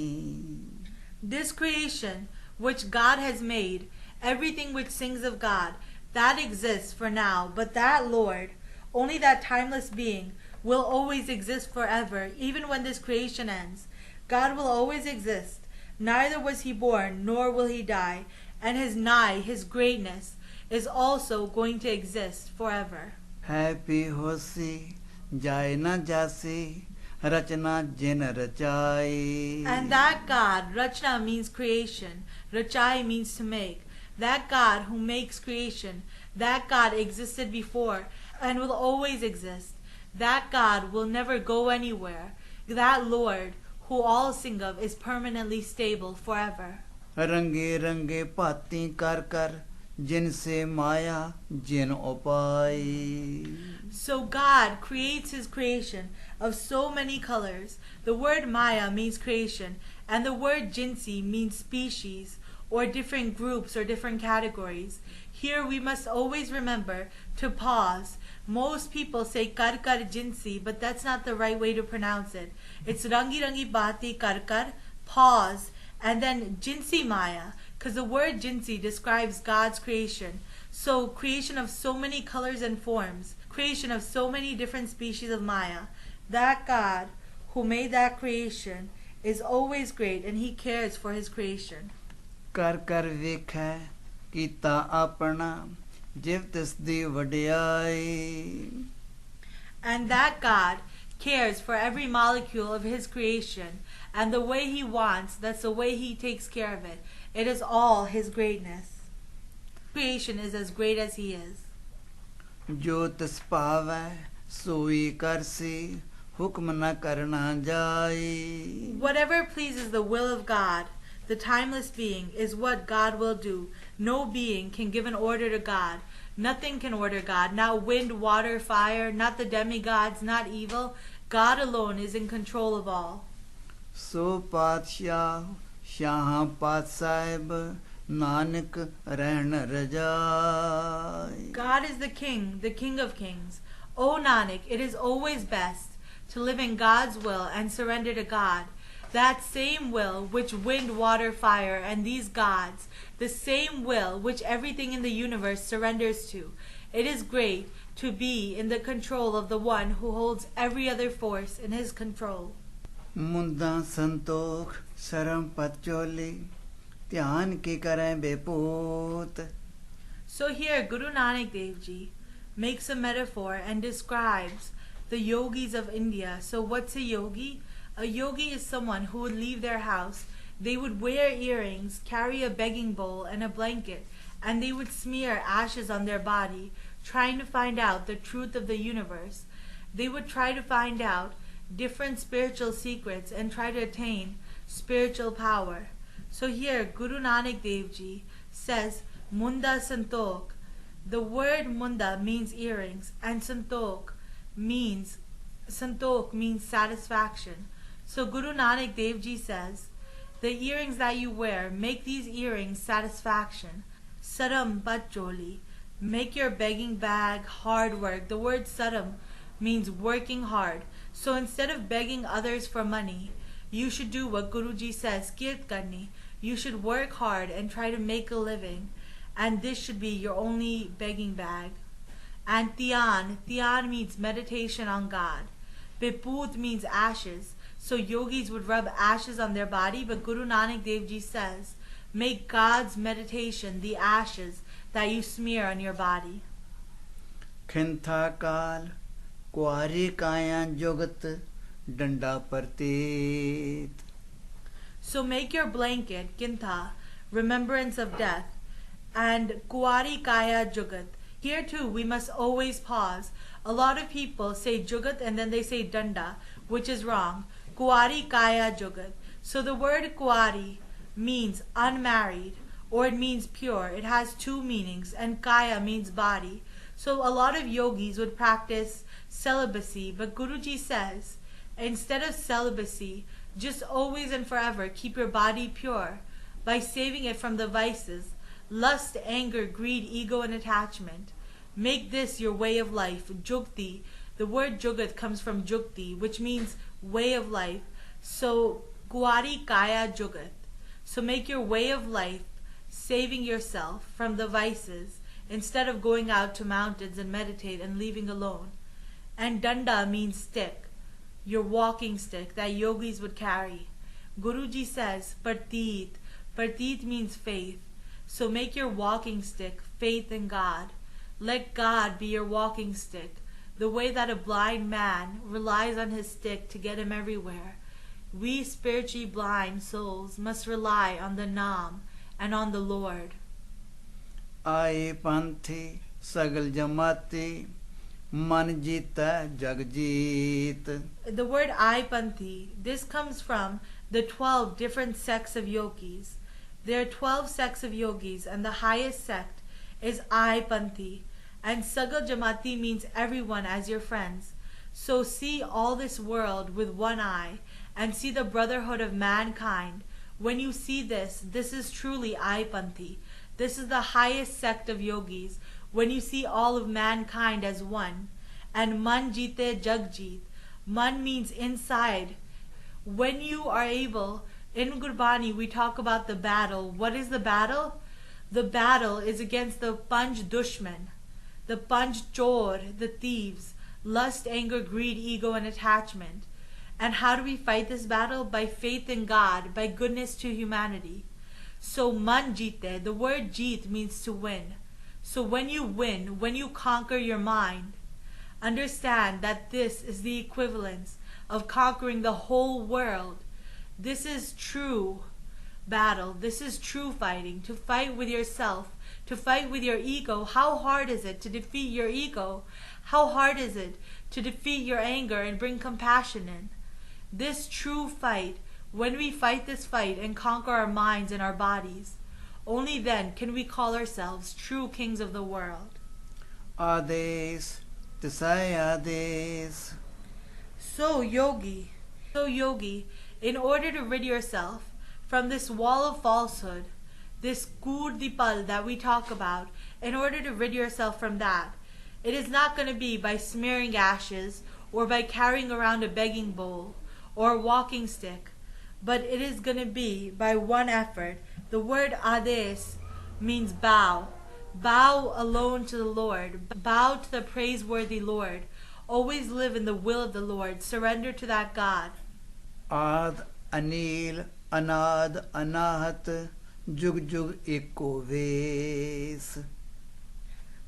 This creation which God has made, everything which sings of God, that exists for now, but that Lord, only that timeless being, will always exist forever, even when this creation ends. God will always exist. Neither was he born, nor will he die, and his greatness, is also going to exist forever. Happy hosi, jai na jasi, rachna jin rachai. And that God, Rachna means creation, Rachai means to make. That God who makes creation, that God existed before and will always exist. That God will never go anywhere. That Lord, who all sing of, is permanently stable forever. Range range pati kar kar, jin se maya jin upai. So God creates his creation of so many colors. The word Maya means creation, and the word Jinsi means species, or different groups or different categories. Here we must always remember to pause. Most people say kar kar jinsi, but that's not the right way to pronounce it. It's rangi rangi bati kar kar, pause, and then jinsi maya, because the word jinsi describes God's creation. So creation of so many colors and forms, creation of so many different species of maya. That God who made that creation is always great, and he cares for his creation. Kar kar vekha kita apna jiv tisdi vadiyai. And that God cares for every molecule of his creation, and the way he wants, that's the way he takes care of it. It is all his greatness. Creation is as great as he is. Jo tis pavai soi karsi, hukm na karna jai. Whatever pleases the will of God, the timeless being, is what God will do. No being can give an order to God. Nothing can order God. Not wind, water, fire, not the demigods, not evil. God alone is in control of all. So Patshah, Shah Pat Sahib, Nanak Rehn Rajai. God is the King of kings. O Nanak, it is always best to live in God's will and surrender to God. That same will which wind, water, fire, and these gods, the same will which everything in the universe surrenders to. It is great to be in the control of the one who holds every other force in his control. Munda Santokh Saram Patcholi, Dhyan ki kare beput. So here Guru Nanak Dev Ji makes a metaphor and describes the yogis of India. So what's a yogi? A yogi is someone who would leave their house. They would wear earrings, carry a begging bowl and a blanket, and they would smear ashes on their body, trying to find out the truth of the universe. They would try to find out different spiritual secrets and try to attain spiritual power. So here Guru Nanak Dev Ji says, Munda Santokh. The word Munda means earrings, and Santokh means satisfaction. So Guru Nanak Dev Ji says, the earrings that you wear, make these earrings satisfaction. Saram Bacholi. Make your begging bag hard work. The word saram means working hard. So instead of begging others for money, you should do what Guruji says, kirt karni. You should work hard and try to make a living. And this should be your only begging bag. And Dhyan means meditation on God. Biput means ashes. So yogis would rub ashes on their body, but Guru Nanak Dev Ji says, make God's meditation the ashes that you smear on your body. Khintha Kal, Kuari Kaya Jogat, Danda Partit. So make your blanket, Kintha, remembrance of death, and Kuari Kaya Jugat. Here too we must always pause. A lot of people say Jugat and then they say Danda, which is wrong. Kuari Kaya Jugat. So the word Kuari means unmarried, or it means pure. It has two meanings, and Kaya means body. So a lot of yogis would practice celibacy, but Guruji says, instead of celibacy, just always and forever keep your body pure by saving it from the vices, lust, anger, greed, ego, and attachment. Make this your way of life. Jukti. The word Jugat comes from Jukti, which means way of life. So Kuari Kaya Jugat. So make your way of life saving yourself from the vices instead of going out to mountains and meditate and leaving alone. And danda means stick, your walking stick that yogis would carry. Guruji says parteet. Parteet means faith. So make your walking stick faith in God. Let God be your walking stick, the way that a blind man relies on his stick to get him everywhere. We spiritually blind souls must rely on the Naam and on the Lord. आए पंथी सगल जमाती मन जीता जग जीत. The word I Panthi, this comes from the 12 different sects of yogis. There are 12 sects of yogis, and the highest sect is I Panthi. And Sagal Jamati means everyone as your friends. So see all this world with one eye, and see the brotherhood of mankind. When you see this, this is truly I Panthi. This is the highest sect of yogis, when you see all of mankind as one. And Man Jite Jagjit. Man means inside. When you are able, in Gurbani we talk about the battle. What is the battle? The battle is against the Panj Dushman, the Panj Chor, the thieves, lust, anger, greed, ego, and attachment. And how do we fight this battle? By faith in God, by goodness to humanity. So Man Jite, the word Jeet means to win. So when you win, when you conquer your mind, understand that this is the equivalence of conquering the whole world. This is true battle. This is true fighting. To fight with yourself, to fight with your ego. How hard is it to defeat your ego? How hard is it to defeat your anger and bring compassion in? This true fight, when we fight this fight and conquer our minds and our bodies, only then can we call ourselves true kings of the world. Adesh तिसाय Adesh. So yogi, in order to rid yourself from this wall of falsehood, this kurdipal that we talk about, in order to rid yourself from that, it is not going to be by smearing ashes or by carrying around a begging bowl or a walking stick, but it is going to be by one effort. The word ades means bow. Bow alone to the Lord. Bow to the praiseworthy Lord. Always live in the will of the Lord. Surrender to that God. आद अनिल अनाद अनाहत जुग जुग एको वेस.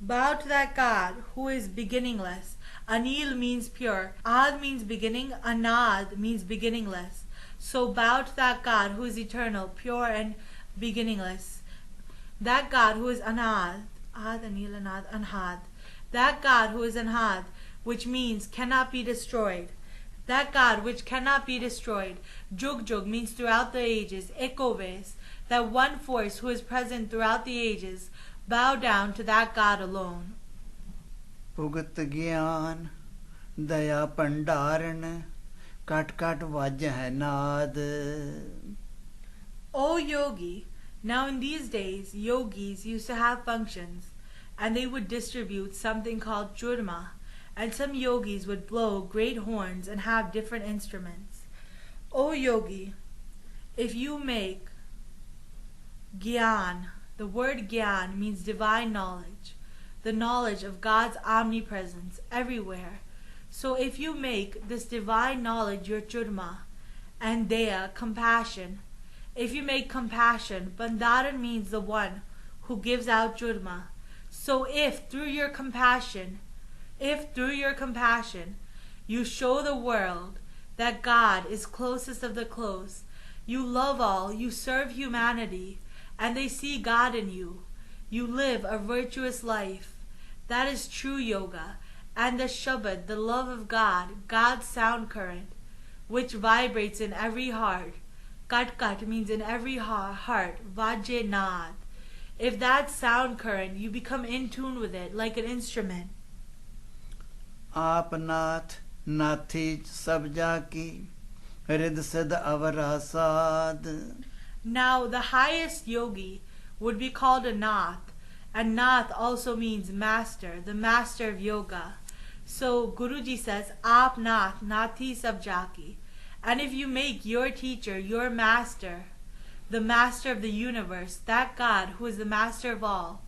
Bow to that God who is beginningless. Anil means pure. Ad means beginning. Anad means beginningless. So bow to that God who is eternal, pure and beginningless. That God who is Anad. Ad, Anil, Anad, Anhad. That God who is Anhad, which means cannot be destroyed. That God which cannot be destroyed. Jug Jug means throughout the ages. Ekoves, that one force who is present throughout the ages. Bow down to that God alone. भुगत ज्ञान दया पंडारण काट काट वाज्य है नाद. O yogi, now in these days yogis used to have functions, and they would distribute something called churma, and some yogis would blow great horns and have different instruments. O yogi, if you make gyan, the word gyan means divine knowledge, the knowledge of God's omnipresence everywhere. So if you make this divine knowledge your churma, and daya, compassion, if you make compassion, bandaran means the one who gives out churma. So if through your compassion, you show the world that God is closest of the close, you love all, you serve humanity, and they see God in you, you live a virtuous life. That is true yoga. And the Shabad, the love of God, God's sound current, which vibrates in every heart. Kat kat means in every heart. Vajje naad. If that sound current, you become in tune with it like an instrument. आप नाथ नाथी सब जाकी हृद सद अवरासाद. Now the highest yogi would be called a Nath, and Nath also means master, the master of yoga. So Guruji says, Aap Nath, Nathi Sab Jaki. And if you make your teacher, your master, the master of the universe, that God who is the master of all,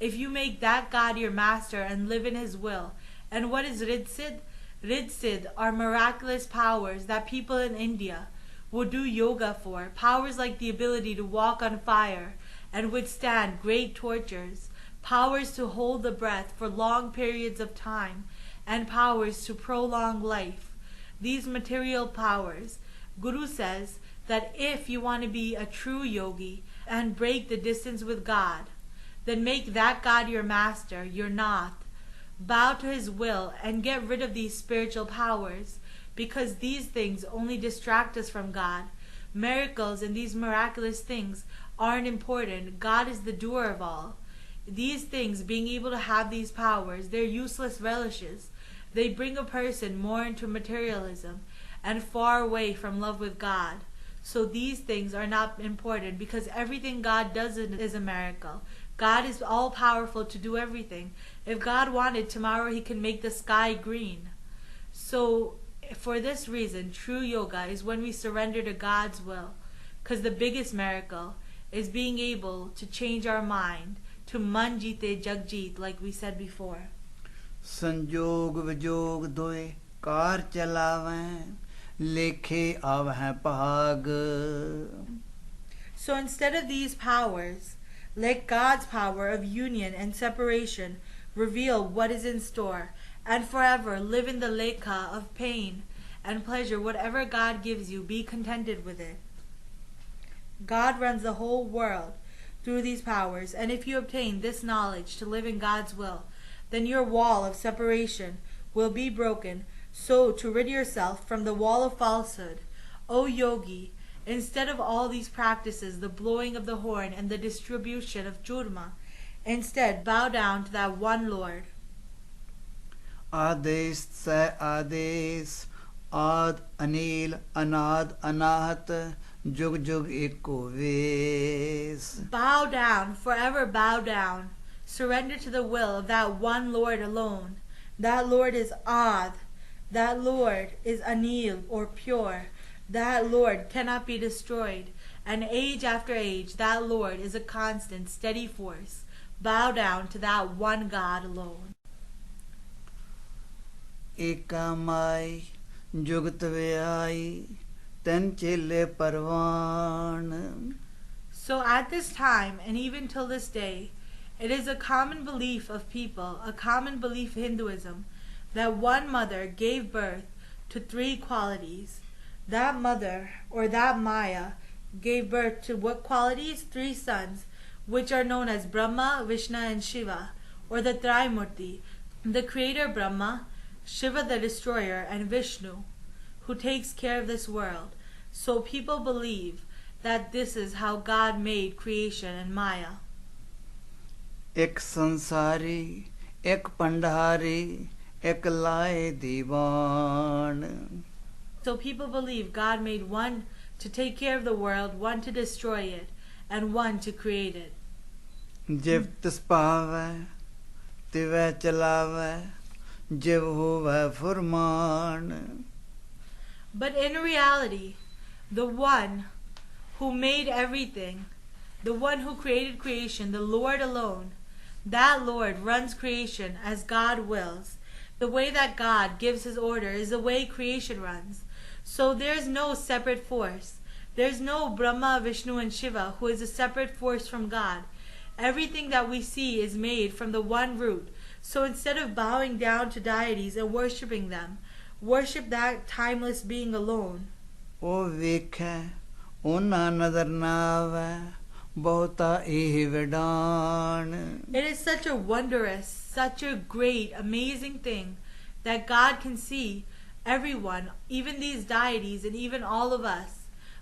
if you make that God your master and live in his will. And what is Ridsid? Ridsid are miraculous powers that people in India will do yoga for. Powers like the ability to walk on fire and withstand great tortures. Powers to hold the breath for long periods of time. And powers to prolong life. These material powers, Guru says that if you want to be a true yogi and break the distance with God, then make that God your master, your Nath. Bow to his will and get rid of these spiritual powers, because these things only distract us from God. Miracles and these miraculous things aren't important. God is the doer of all. These things, being able to have these powers, they're useless relishes. They bring a person more into materialism and far away from love with God. So these things are not important, because everything God does is a miracle. God is all powerful to do everything. If God wanted, tomorrow he can make the sky green. So for this reason, true yoga is when we surrender to God's will, because the biggest miracle is being able to change our mind to man jite jagjit, like we said before. संजोग विजोग दोए car चलावें लेखे आवहें पहाग. So instead of these powers, let God's power of union and separation reveal what is in store, and forever live in the lekha of pain and pleasure. Whatever God gives you, be contented with it. God runs the whole world through these powers, and if you obtain this knowledge to live in God's will, then your wall of separation will be broken, so to rid yourself from the wall of falsehood. O yogi, instead of all these practices, the blowing of the horn and the distribution of churma, instead bow down to that one Lord. आदेश से आदेश आद अनिल अनाद अनाहत जुग जुग एको वेश. Bow down, forever bow down. Surrender to the will of that one Lord alone. That Lord is Ad. That Lord is Anil, or pure. That Lord cannot be destroyed. And age after age, that Lord is a constant, steady force. Bow down to that one God alone. एकामाई जुगत व्याई तन चेले परवान. So at this time, and even till this day, it is a common belief of people, a common belief in Hinduism, that one mother gave birth to three qualities. That mother, or that Maya, gave birth to what qualities? 3 sons, which are known as Brahma, Vishnu, and Shiva, or the Trimurti, the creator Brahma, Shiva the destroyer, and Vishnu, who takes care of this world. So people believe that this is how God made creation and Maya. एक संसारी एक पंडारी एक लाए दीवान. So people believe God made one to take care of the world, one to destroy it, and one to create it. जिव तिस पावै तिवै चलावै जिव होवै फुरमान. But in reality, the one who made everything, the one who created creation, the Lord alone, that Lord runs creation as God wills. The way that God gives his order is the way creation runs. So there's no separate force. There's no Brahma, Vishnu, and Shiva who is a separate force from God. Everything that we see is made from the one root. So instead of bowing down to deities and worshipping them, worship that timeless being alone. ओ वेखै ओना नजर ना आवै बहुता एह विडान. It is such a wondrous, such a great, amazing thing that God can see everyone, even these deities and even all of us,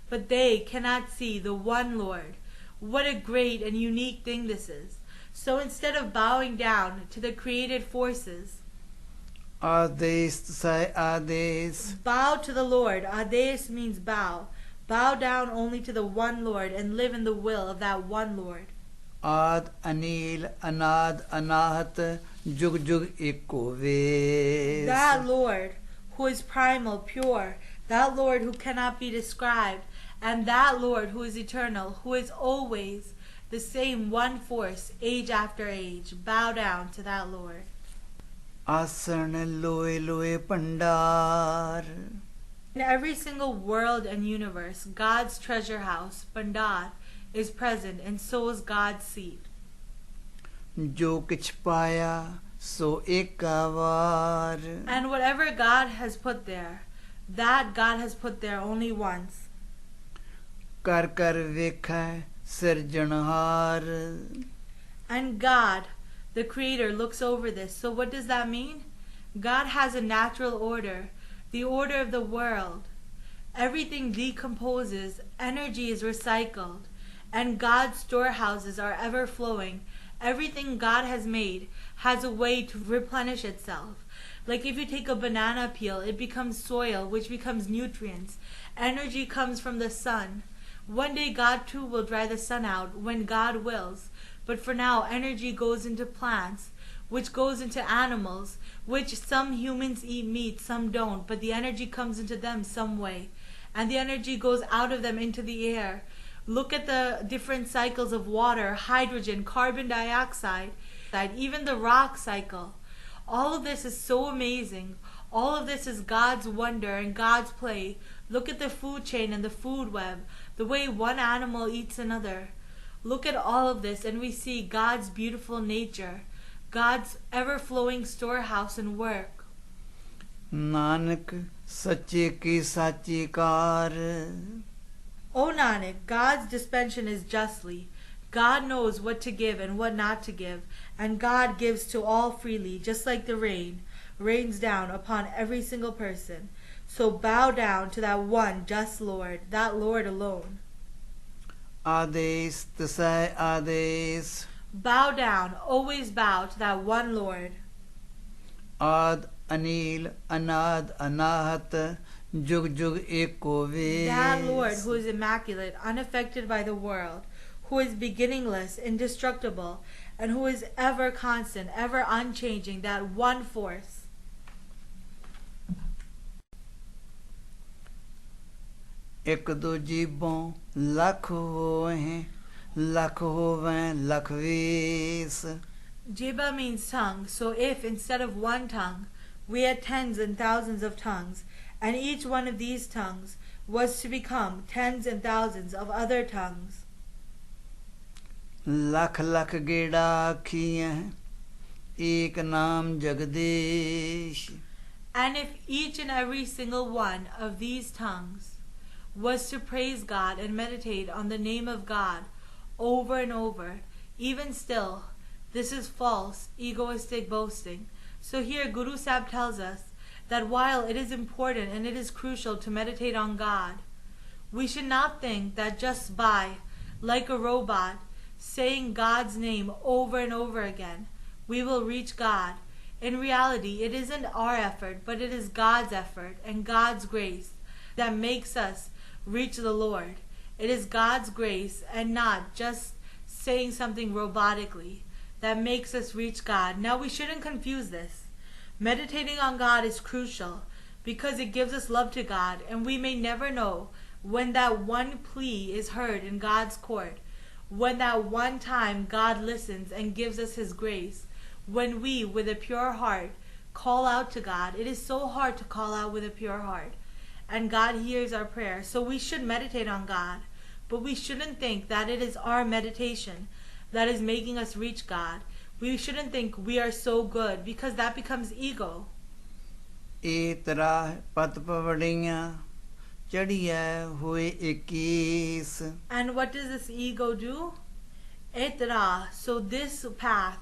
but they cannot see the one Lord. What a great and unique thing this is. So instead of bowing down to the created forces, आदेश से आदेश. bow to the Lord. Ades means bow. Bow down only to the one Lord and live in the will of that one Lord. आद अनिल अनाद अनाहत जुग जुग एको वेश. That Lord who is primal, pure, that Lord who cannot be described, And that Lord who is eternal, who is always the same one force, age after age, bow down to that Lord. आसन लोए लोए Pandar In every single world and universe, God's treasure house, Pandar, is present, and so is God's seat. जो किछ पाया सो एकावार And whatever God has put there, that God has put there only once. कर कर वेखै सिरजनहार And God, the Creator, looks over this. So what does that mean? God has a natural order, the order of the world. Everything decomposes, energy is recycled, and God's storehouses are ever flowing. Everything God has made has a way to replenish itself. Like if you take a banana peel, it becomes soil, which becomes nutrients. Energy comes from the sun. One day God too will dry the sun out when God wills. But for now, energy goes into plants, which goes into animals, which some humans eat meat, some don't, but the energy comes into them some way. And the energy goes out of them into the air. Look at the different cycles of water, hydrogen, carbon dioxide, even the rock cycle. All of this is so amazing. All of this is God's wonder and God's play. Look at the food chain and the food web, the way one animal eats another. Look at all of this and we see God's beautiful nature, God's ever-flowing storehouse and work. Nanak सच्चे की साची car O Nanak, God's dispensation is justly. God knows what to give and what not to give, and God gives to all freely, just like the rain rains down upon every single person. So bow down to that one just Lord, that Lord alone. आदेश तसै आदेश Bow down, always bow to that one Lord. आद अनील अनाद अनाहत जुग जुग एको That Lord वेश who is immaculate, unaffected by the world, who is beginningless, indestructible, and who is ever constant, ever unchanging, that one force. एक दो जीबों लख होए लख होवें लख वीस Jiba means tongue, so if instead of one tongue, we had tens and thousands of tongues, and each one of these tongues was to become tens and thousands of other tongues. लख लख गेड़ा खिए एक नाम Jagdish And if each and every single one of these tongues was to praise God and meditate on the name of God over and over, even still, this is false, egoistic boasting. So here Guru Sahib tells us that while it is important and it is crucial to meditate on God, we should not think that just by, like a robot, saying God's name over and over again, we will reach God. In reality, it isn't our effort, but it is God's effort and God's grace that makes us reach the Lord. It is God's grace and not just saying something robotically that makes us reach God. Now we shouldn't confuse this. Meditating on God is crucial because it gives us love to God, and we may never know when that one plea is heard in God's court, when that one time God listens and gives us His grace, when we, with a pure heart, call out to God. It is so hard to call out with a pure heart, and God hears our prayer. So we should meditate on God, but we shouldn't think that it is our meditation that is making us reach God. We shouldn't think we are so good, because that becomes ego. ए तरा पत पवड़ियाँ चढ़िया हुए 21 And what does this ego do? Etra. So this path,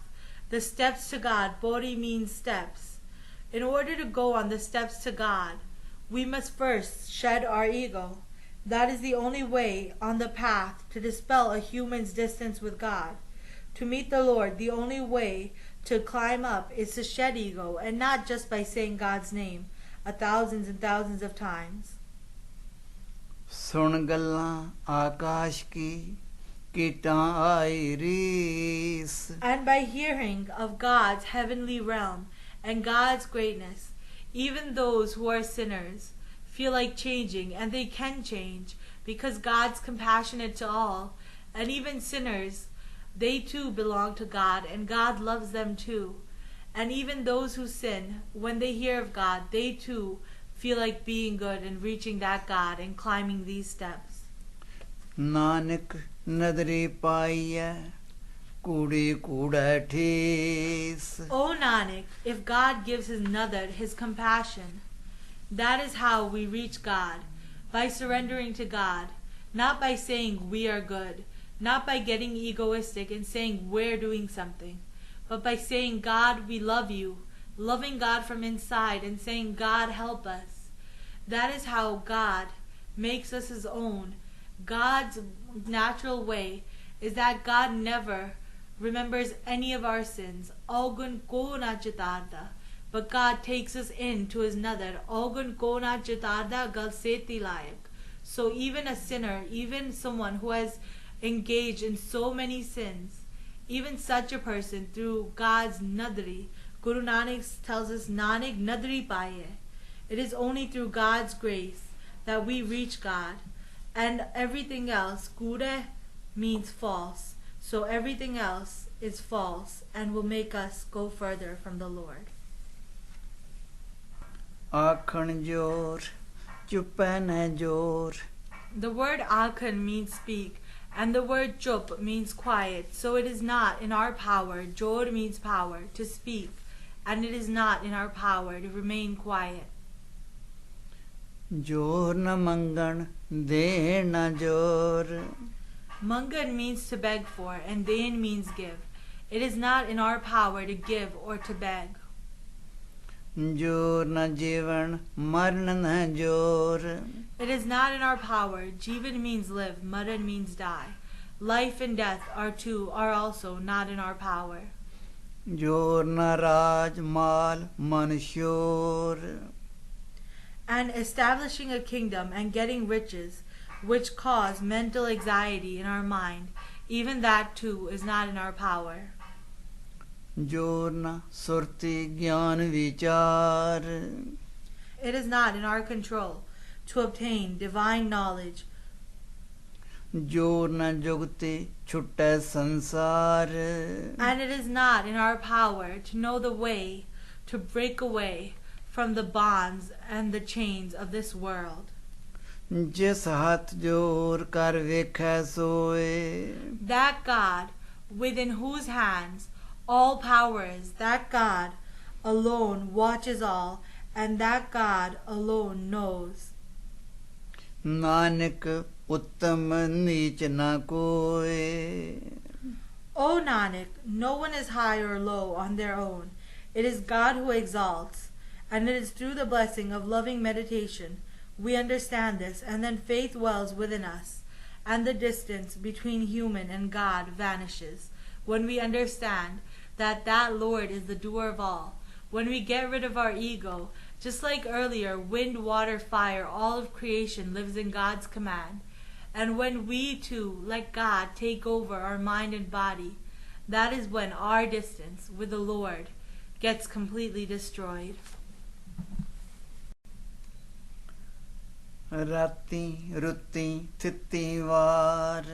the steps to God, Bodhi means steps. In order to go on the steps to God, we must first shed our ego. That is the only way on the path to dispel a human's distance with God. To meet the Lord, the only way to climb up is to shed ego, and not just by saying God's name thousands and thousands of times. सुन गल्लां आकाश की कीटां आई रीस And by hearing of God's heavenly realm and God's greatness, even those who are sinners feel like changing, and they can change because God's compassionate to all, and even sinners, they too belong to God, and God loves them too. And even those who sin, when they hear of God, they too feel like being good and reaching that God and climbing these steps. Nanak nadri paiya kudi kuda thees. O Nanak, if God gives his nadar, his compassion, that is how we reach God, by surrendering to God, not by saying we are good, not by getting egoistic and saying we're doing something, but by saying, God, we love you, loving God from inside and saying, God, help us. That is how God makes us his own. God's natural way is that God never remembers any of our sins. Algun ko na chitarda. But God takes us into his nadar. Algun ko na chitarda gal seti layak. So even a sinner, even someone who has engaged in so many sins, even such a person, through God's nadri, Guru Nanak tells us, Nanak nadri paye. It is only through God's grace that we reach God. And everything else, kure means false. So everything else is false and will make us go further from the Lord. Akhan jor, chupan jor. The word akhan means speak, and the word chup means quiet. So it is not in our power, jor means power, to speak, and it is not in our power to remain quiet. Jor na mangan, de na jor. Mangan means to beg for, and den means give. It is not in our power to give or to beg. Jor na jivan, marna na jor. It is not in our power. Jivan means live, maran means die. Life and death are also not in our power. Jor na raj mal manshor. And establishing a kingdom and getting riches, which cause mental anxiety in our mind, even that too is not in our power. Jor na surti gyan vichar. It is not in our control to obtain divine knowledge. Jor na jugte chutta sansar. And it is not in our power to know the way to break away from the bonds and the chains of this world. Jis hath jor kar vekha soe. That God, within whose hands all power is, that God alone watches all, and that God alone knows. Nanak uttam neech na koi. O Nanak, no one is high or low on their own. It is God who exalts, and it is through the blessing of loving meditation we understand this, and then faith wells within us, and the distance between human and God vanishes when we understand that that Lord is the doer of all. When we get rid of our ego, just like earlier, wind, water, fire, all of creation lives in God's command. And when we too, like God, take over our mind and body, that is when our distance with the Lord gets completely destroyed. Rati, rutti, titti var.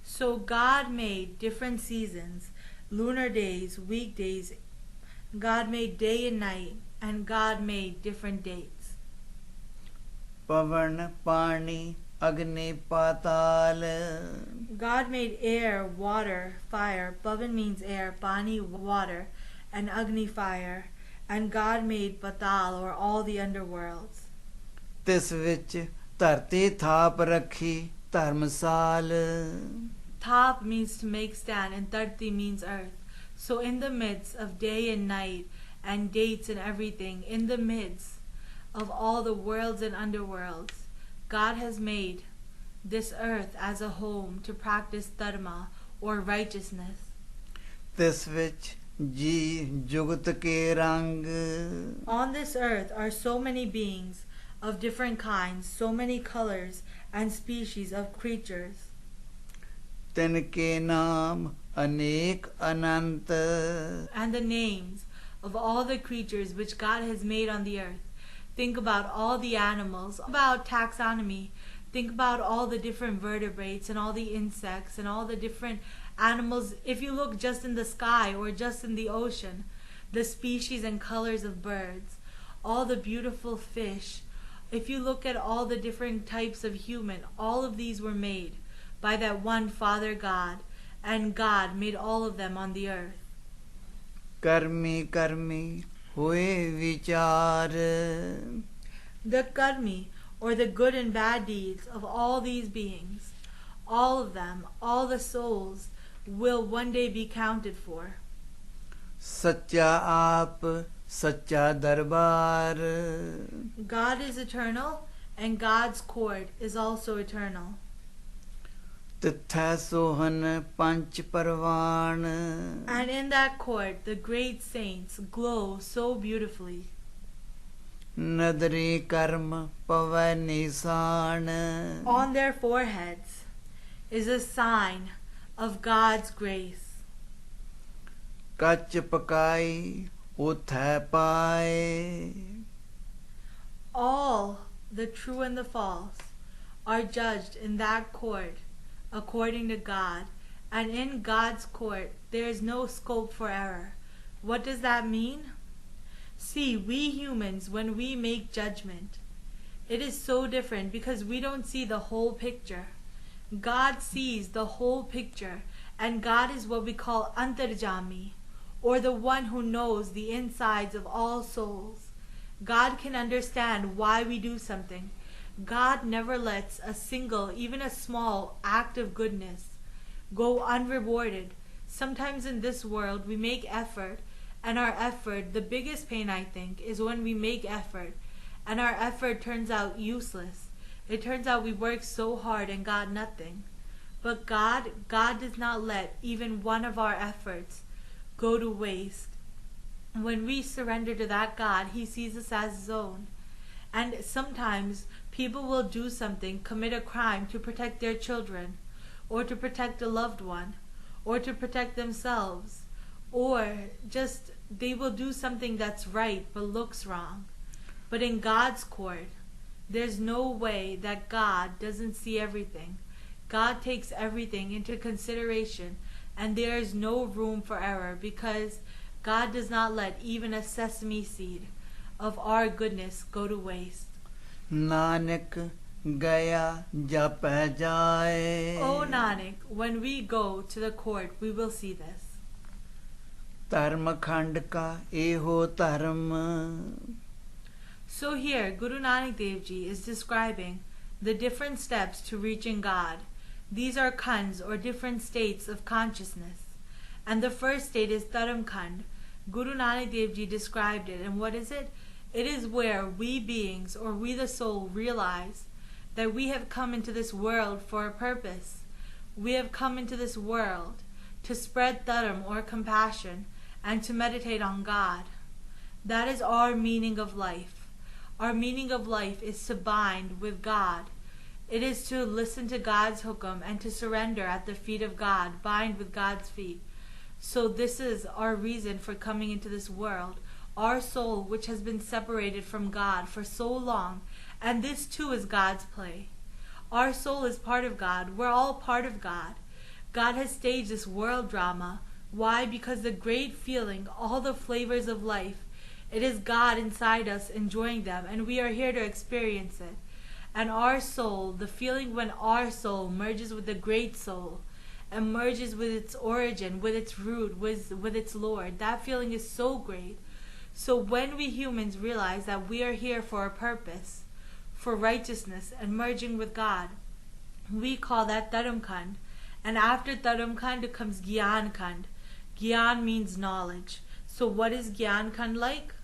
So God made different seasons, lunar days, weekdays. God made day and night, and God made different dates. Pavan, pani, agni, patal. God made air, water, fire. Pavan means air, pani, water, and agni, fire. And God made patal, or all the underworlds. Tis vich dharti thap rakhi dharmasal. Thap means to make stand, and dharti means earth. So in the midst of day and night, and dates and everything, in the midst of all the worlds and underworlds, God has made this earth as a home to practice dharma, or righteousness. Tis vich ji jugat ke rang. On this earth are so many beings of different kinds, so many colors and species of creatures. Tinke naam anek anant. And the names of all the creatures which God has made on the earth. Think about all the animals, about taxonomy. Think about all the different vertebrates and all the insects and all the different animals. If you look just in the sky or just in the ocean, the species and colors of birds, all the beautiful fish. If you look at all the different types of human, all of these were made by that one Father God, and God made all of them on the earth. Karmi karmi hoye vichar. The karmi, or the good and bad deeds of all these beings, all of them, all the souls, will one day be counted for. Sacha aap, sacha darbar. God is eternal, and God's court is also eternal. Titha sohan panch parvan. And in that court, the great saints glow so beautifully. Nadri karma pava nisan. On their foreheads is a sign of God's grace. Kach pakai utha pae. All the true and the false are judged in that court according to God, and in God's court there is no scope for error. What does that mean? See, we humans, when we make judgment, it is so different because we don't see the whole picture. God sees the whole picture, and God is what we call Antarjami, or the one who knows the insides of all souls. God can understand why we do something. God never lets a single, even a small act of goodness go unrewarded. Sometimes in this world we make effort, and our effort, the biggest pain I think, is when we make effort and our effort turns out useless. It turns out we worked so hard and got nothing. But God does not let even one of our efforts go to waste. When we surrender to that God, He sees us as His own. And sometimes people will do something, commit a crime to protect their children, or to protect a loved one, or to protect themselves, or just they will do something that's right but looks wrong. But in God's court, there's no way that God doesn't see everything. God takes everything into consideration, and there is no room for error because God does not let even a sesame seed of our goodness go to waste. Nanak gaya jap jaye. O Nanak, when we go to the court, we will see this. Dharma khand ka eho dharma. So here, Guru Nanak Dev Ji is describing the different steps to reaching God. These are khands, or different states of consciousness. And the first state is Dharam Khand. Guru Nanak Dev Ji described it. And what is it? It is where we beings, or we the soul, realize that we have come into this world for a purpose. We have come into this world to spread dharam, or compassion, and to meditate on God. That is our meaning of life. Our meaning of life is to bind with God. It is to listen to God's hukum and to surrender at the feet of God, bind with God's feet. So this is our reason for coming into this world. Our soul, which has been separated from God for so long, and this too is God's play. Our soul is part of God. We're all part of God. God has staged this world drama. Why? Because the great feeling, all the flavors of life, it is God inside us enjoying them, and we are here to experience it. And our soul, the feeling when our soul merges with the great soul, and merges with its origin, with its root, with its Lord, that feeling is so great. So when we humans realize that we are here for a purpose, for righteousness and merging with God, we call that Dharam Khand. And after Dharam Khand comes Gyan Khand. Gyan means knowledge. So what is Gyan Khand like?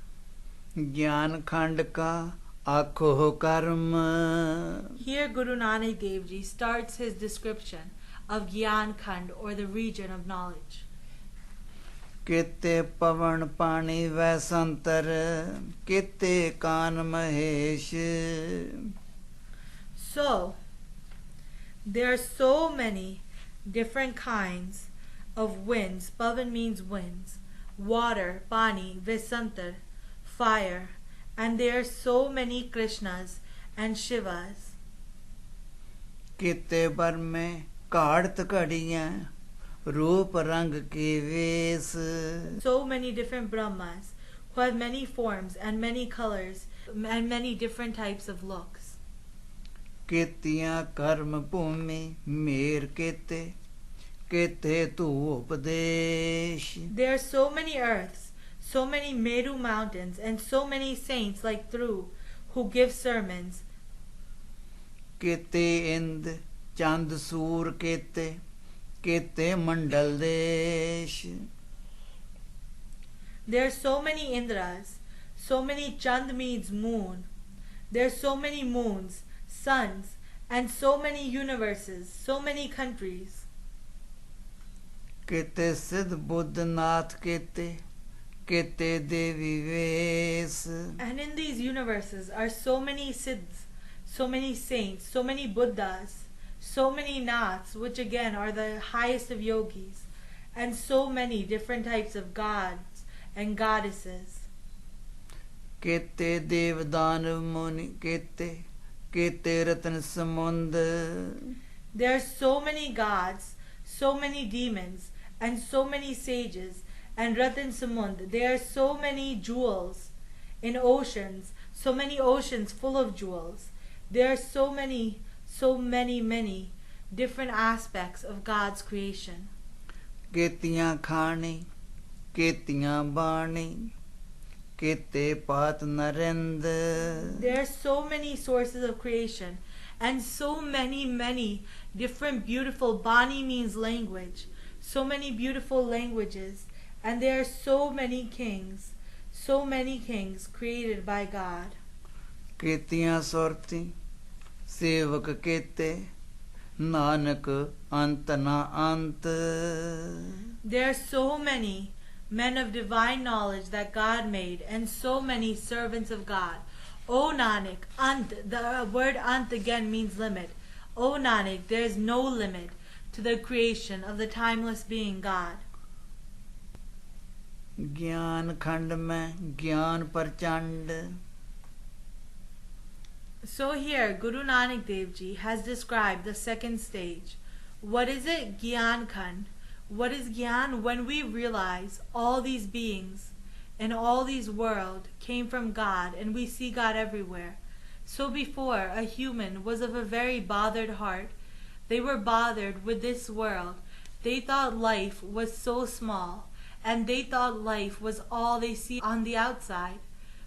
Gyan khand ka akho karma. Here Guru Nanak Dev Ji starts his description of Gyan Khand, or the region of knowledge. Kete pavan pani vaisantar, kete kan mahesh. So, there are so many different kinds of winds. Pavan means winds. Water, pani, visantar, fire. And there are so many Krishnas and Shivas. किते बर में काढ़त घड़ियाँ रूप रंग के वेश. So many different Brahmas who have many forms and many colors and many different types of looks. केतियाँ कर्म भूमि मेर केते केते तू उपदेश. There are so many earths, so many Meru mountains, and so many saints like Dhruv who give sermons. केते इंद चंद सूर केते केते मंडल देश. There are so many Indras, so many Chand means moon. There are so many moons, suns, and so many universes, so many countries. केते सिद्ध बुद्ध नाथ केते केते देवी वेश. And in these universes are so many Siddhs, so many saints, so many Buddhas, so many Naths, which again are the highest of yogis, and so many different types of gods and goddesses. केते देव दानव मुनि केते केते रत्न समुंद. There are so many gods, so many demons, and so many sages, and Ratan Samund. There are so many jewels in oceans, so many oceans full of jewels. There are so many different aspects of God's creation. केतियाँ खानी केतियाँ बाणी केते पात Narendra. There are so many sources of creation, and so many different beautiful. Bani means language. So many beautiful languages, and there are so many kings created by God. केतियाँ Surti सेवक केते नानक अंत ना अंत. There are so many men of divine knowledge that God made, and so many servants of God. O Nanak, Ant, the word Ant again means limit. O Nanak, there is no limit to the creation of the timeless being God. ज्ञान खंड में ज्ञान प्रचंड. So here, Guru Nanak Dev Ji has described the second stage. What is it? Gyan Khand. What is Gyan? When we realize all these beings in all these worlds came from God, and we see God everywhere. So before, a human was of a very bothered heart. They were bothered with this world. They thought life was so small, and they thought life was all they see on the outside.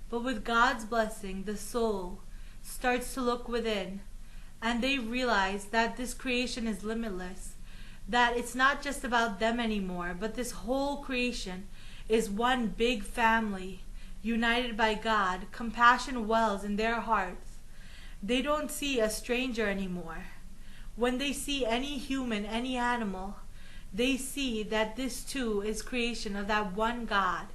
But with God's blessing, the soul starts to look within, and they realize that this creation is limitless, that it's not just about them anymore, but this whole creation is one big family, united by God. Compassion wells in their hearts. They don't see a stranger anymore. When they see any human, any animal, they see that this too is creation of that one God.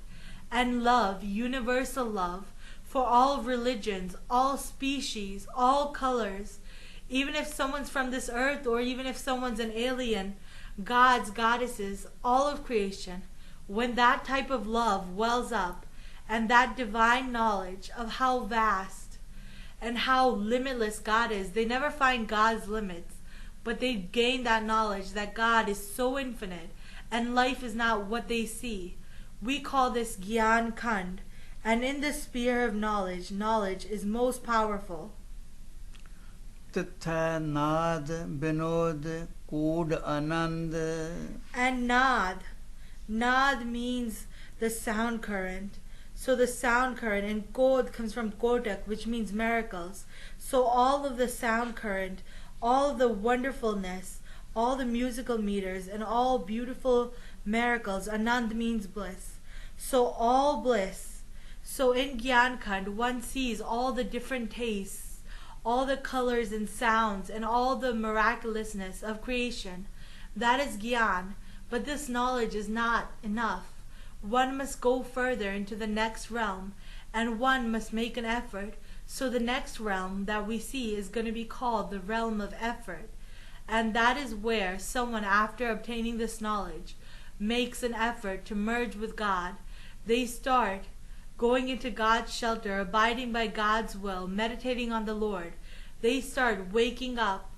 And love, universal love, for all religions, all species, all colors, even if someone's from this earth or even if someone's an alien, gods, goddesses, all of creation, when that type of love wells up and that divine knowledge of how vast and how limitless God is, they never find God's limits, but they gain that knowledge that God is so infinite and life is not what they see. We call this Gyan Khand, and in the sphere of knowledge, knowledge is most powerful. तथा नाद विनोद कूड आनंद. And Nad means the sound current. So the sound current, and Kod comes from Kodak, which means miracles. So all of the sound current, all of the wonderfulness, all the musical meters, and all beautiful miracles. Anand means bliss. So all bliss. So in Gyan Khand, one sees all the different tastes, all the colors and sounds, and all the miraculousness of creation. That is Gyan. But this knowledge is not enough. One must go further into the next realm, and one must make an effort. So the next realm that we see is going to be called the realm of effort. And that is where someone, after obtaining this knowledge, makes an effort to merge with God. They start going into God's shelter, abiding by God's will, meditating on the Lord. They start waking up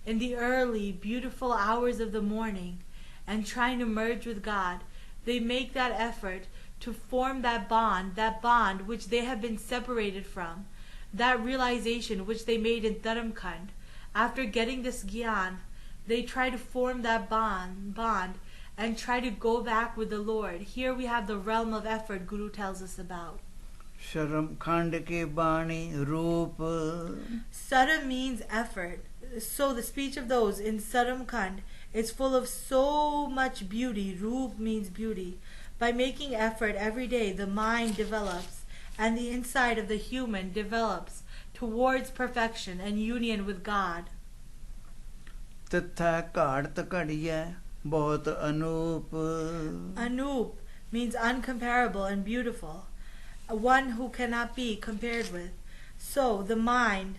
in the early, beautiful hours of the morning and trying to merge with God, they make that effort to form that bond which they have been separated from, that realization which they made in Dharamkand. After getting this gyan, they try to form that bond and try to go back with the Lord. Here we have the realm of effort Guru tells us about. Sharam Khand ke Bani Roop. Saram means effort. So the speech of those in Saram Khand is full of so much beauty. Roop means beauty. By making effort every day, the mind develops and the inside of the human develops towards perfection and union with God. Tatha Kart Kadiya Bahut Anup. Anup means uncomparable and beautiful, one who cannot be compared with. So the mind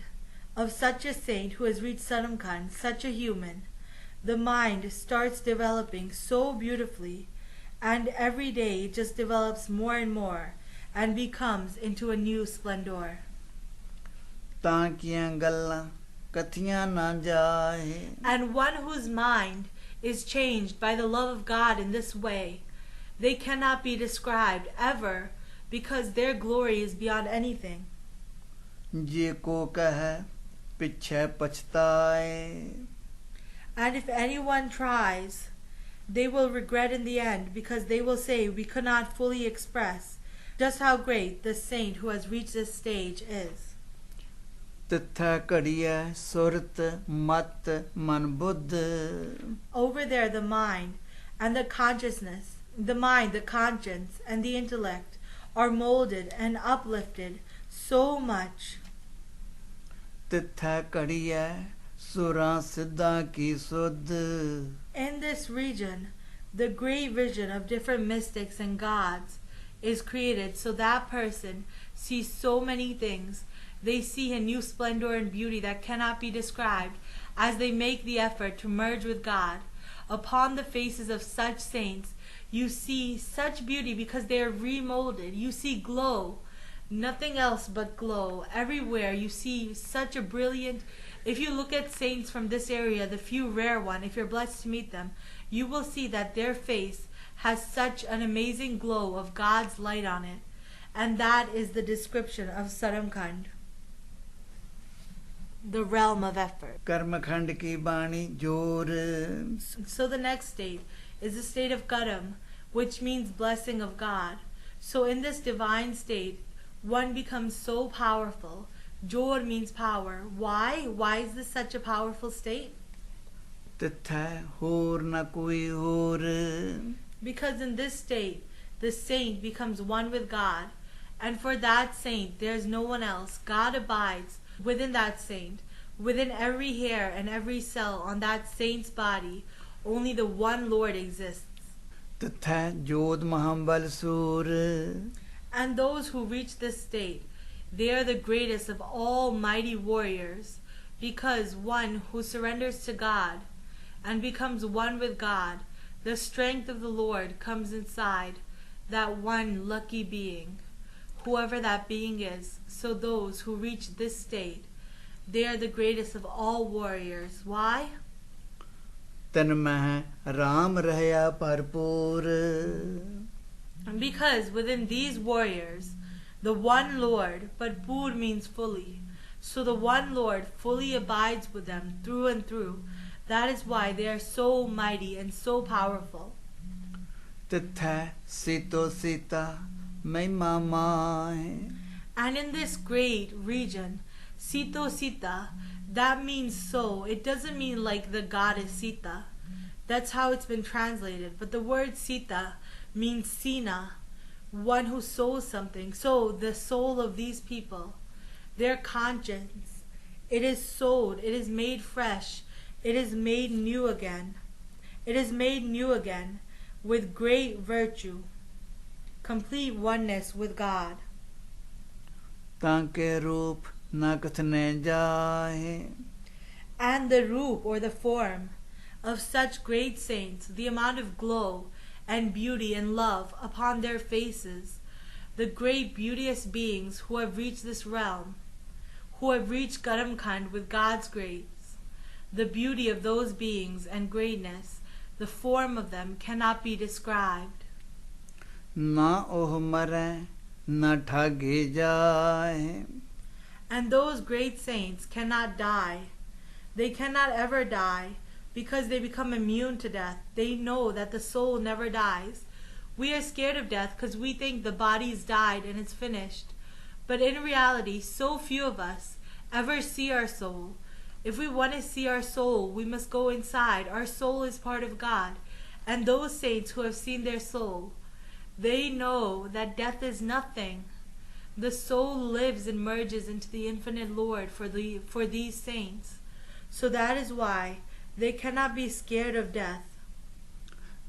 of such a saint who has reached Saramkand, such a human, the mind starts developing so beautifully, and every day it just develops more and more and becomes into a new splendor. Tankiyan Galla Kathiyan na jaye. And one whose mind is changed by the love of God in this way, they cannot be described ever, because their glory is beyond anything. Je ko kahe pichhe pachtaye. And if anyone tries, they will regret in the end, because they will say, we could not fully express just how great the saint who has reached this stage is. Tatha Kadiya Surat Mat Man Buddha. Over there, the mind and the consciousness, the mind, the conscience, and the intellect are molded and uplifted so much. Tatha Kadiya Sura Siddha Ki Suddh. In this region, the great vision of different mystics and gods is created, so that person sees so many things. They see a new splendor and beauty that cannot be described as they make the effort to merge with God. Upon the faces of such saints, you see such beauty because they are remolded. You see glow, nothing else but glow. Everywhere you see such a brilliant. If you look at saints from this area, the few rare one, if you're blessed to meet them, you will see that their face has such an amazing glow of God's light on it. And that is the description of Saramkand, the realm of effort. Karmakhand ki Bani Jor. So the next state is the state of Karam, which means blessing of God. So in this divine state, one becomes so powerful. Jor means power. Why? Why is this such a powerful state? Tatha Hor na koi hor. Because in this state, the saint becomes one with God, and for that saint there is no one else. God abides within that saint, within every hair and every cell on that saint's body. Only the one Lord exists. Tatha Jod Mahambal Sur. And those who reach this state, they are the greatest of all mighty warriors, because one who surrenders to God and becomes one with God, the strength of the Lord comes inside that one lucky being, whoever that being is. So those who reach this state, they are the greatest of all warriors. Why? Tanmah Ram Rahya Parpur. And because within these warriors, the one Lord, but Pur means fully, so the one Lord fully abides with them through and through. That is why they are so mighty and so powerful. Tatha Sito Sita Maima Mai. And in this great region, Sito Sita, that means so. It doesn't mean like the goddess Sita. That's how it's been translated. But the word Sita means Sina, one who sows something. So the soul of these people, their conscience, it is sowed, it is made fresh, it is made new again. It is made new again with great virtue, complete oneness with God. Tanke Roop na kathne jaye. And the roop, or the form, of such great saints, the amount of glow and beauty and love upon their faces, the great beauteous beings who have reached this realm, who have reached Karamkand with God's grace, The beauty of those beings and greatness, the form of them cannot be described. ना ओह मरै ना ठागे जाए. And those great saints cannot die. They cannot ever die because they become immune to death. They know that the soul never dies. We are scared of death because we think the body's died and it's finished. But in reality, so few of us ever see our soul. If we want to see our soul, we must go inside. Our soul is part of God. And those saints who have seen their soul, they know that death is nothing. The soul lives and merges into the infinite Lord for these saints. So that is why they cannot be scared of death.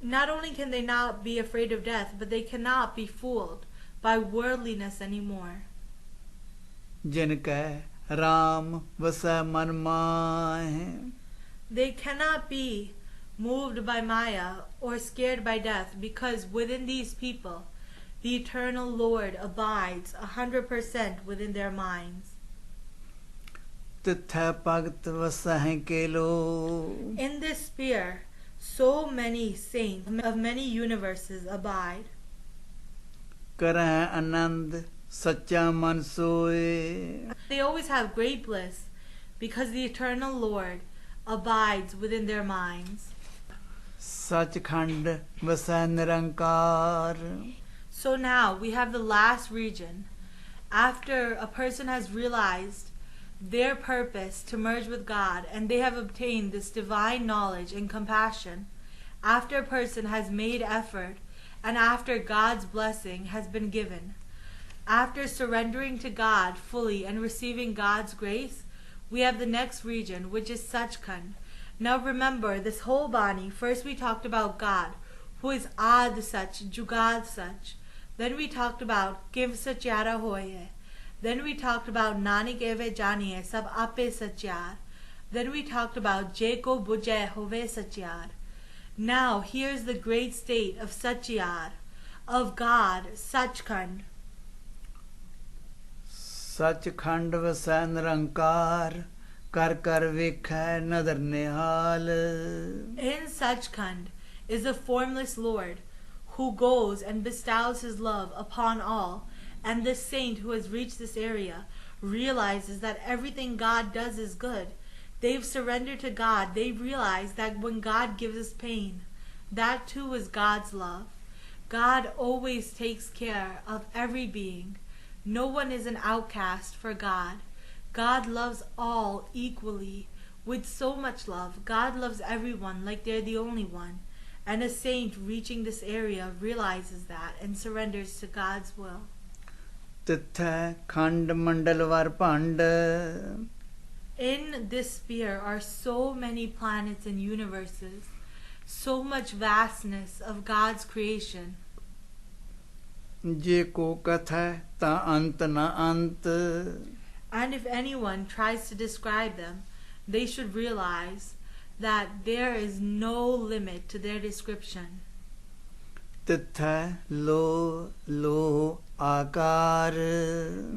Not only can they not be afraid of death, but they cannot be fooled by worldliness anymore. जिनकै Ram वसै मन माहे. They cannot be moved by Maya or scared by death because within these people, the eternal Lord abides 100% within their minds. तिथै Bhagat वसै Kelo. In this sphere, so many saints of many universes abide. करैं आनंद सच्चा मन सोए. They always have great bliss because the eternal Lord abides within their minds. Sachkhand वसै Nirankar. So now we have the last region. After a person has realized their purpose to merge with God and they have obtained this divine knowledge and compassion, after a person has made effort and after God's blessing has been given, after surrendering to God fully and receiving God's grace, we have the next region, which is Sachkhand. Now remember, this whole Bani, first we talked about God, who is Ad Sach, Jugad Sach. Then we talked about Kiv Satyara Hoye. Then we talked about Nanak Eve Janiye Sab Ape Satyar. Then we talked about Jeko Bujay Hove Satyar. Now here's the great state of Satyar, of God, Sachkhand. Sachkhand वसै निरंकार कर कर वेखै नदर निहाल. In Sachkhand is the formless Lord who goes and bestows his love upon all, and this saint who has reached this area realizes that everything God does is good. They've surrendered to God. They realize that when God gives us pain, that too is God's love. God always takes care of every being. No one is an outcast for God. God loves all equally, with so much love. God loves everyone like they're the only one. And a saint reaching this area realizes that and surrenders to God's will. तिथै खंड मंडलवार भंड. In this sphere are so many planets and universes, so much vastness of God's creation. जे को कथै ता अंत न अंत. And if anyone tries to describe them, they should realize that there is no limit to their description. तिथै लो लो आकार.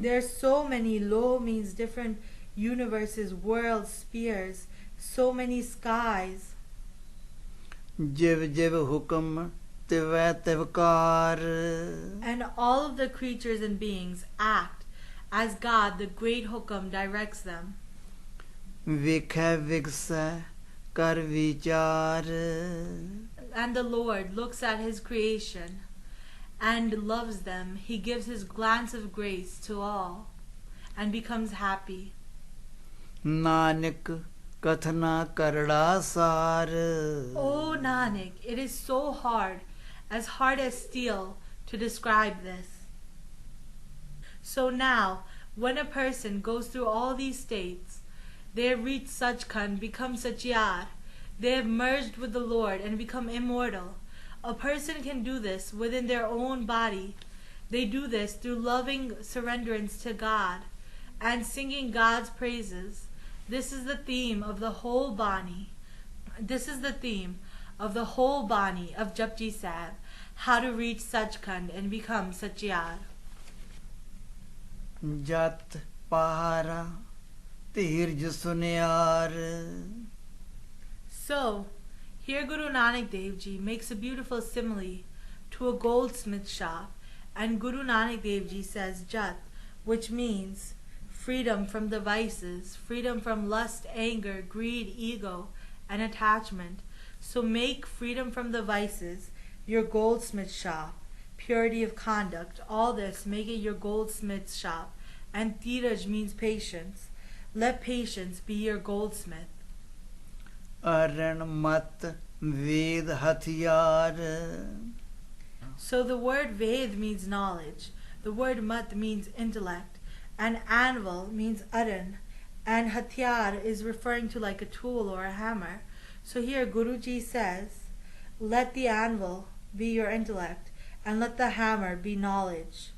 There's so many. Lo means different universes, worlds, spheres, so many skies. जिव जिव हुक्म तिवै तिवकार. And all of the creatures and beings act as God, the great Hukam, directs them. वेखै विगसै कर विचार. And the Lord looks at his creation and loves them. He gives his glance of grace to all and becomes happy. Nanak कथना करड़ा सार. Oh Nanak, it is so hard as steel, to describe this. So now, when a person goes through all these states, they have reached Sachkhand, become Satyar. They have merged with the Lord and become immortal. A person can do this within their own body. They do this through loving surrenderance to God and singing God's praises. This is the theme of the whole Bani. This is the theme of the whole Bani of Japji Sahib, how to reach Sachkhand and become Satyar. जत पहारा धीरज सुनियार. So, here Guru Nanak Dev Ji makes a beautiful simile to a goldsmith shop, and Guru Nanak Dev Ji says Jat, which means freedom from the vices, freedom from lust, anger, greed, ego, and attachment. So make freedom from the vices your goldsmith shop, purity of conduct, all this, make it your goldsmith shop. And Tiraj means patience. Let patience be your goldsmith. Aran mat ved hatiyar. So the word Ved means knowledge, the word Mat means intellect, and Anvil means Aran, and Hatyar is referring to like a tool or a hammer. So here Guruji says, let the anvil be your intellect, and let the hammer be knowledge.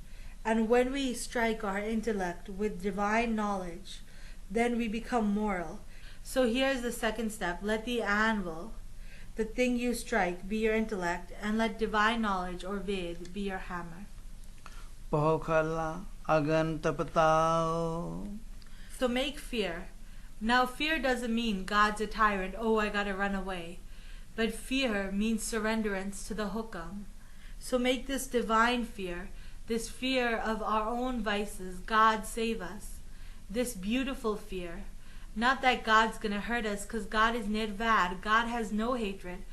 And when we strike our intellect with divine knowledge, then we become moral. So here's the second step. Let the anvil, the thing you strike, be your intellect, and let divine knowledge or Ved be your hammer. Pohokala agan tapatao. So make fear. Now fear doesn't mean God's a tyrant, oh I gotta run away. But fear means surrenderance to the hukam. So make this divine fear, this fear of our own vices, God save us. This beautiful fear. Not that God's gonna hurt us, because God is nirvad, God has no hatred.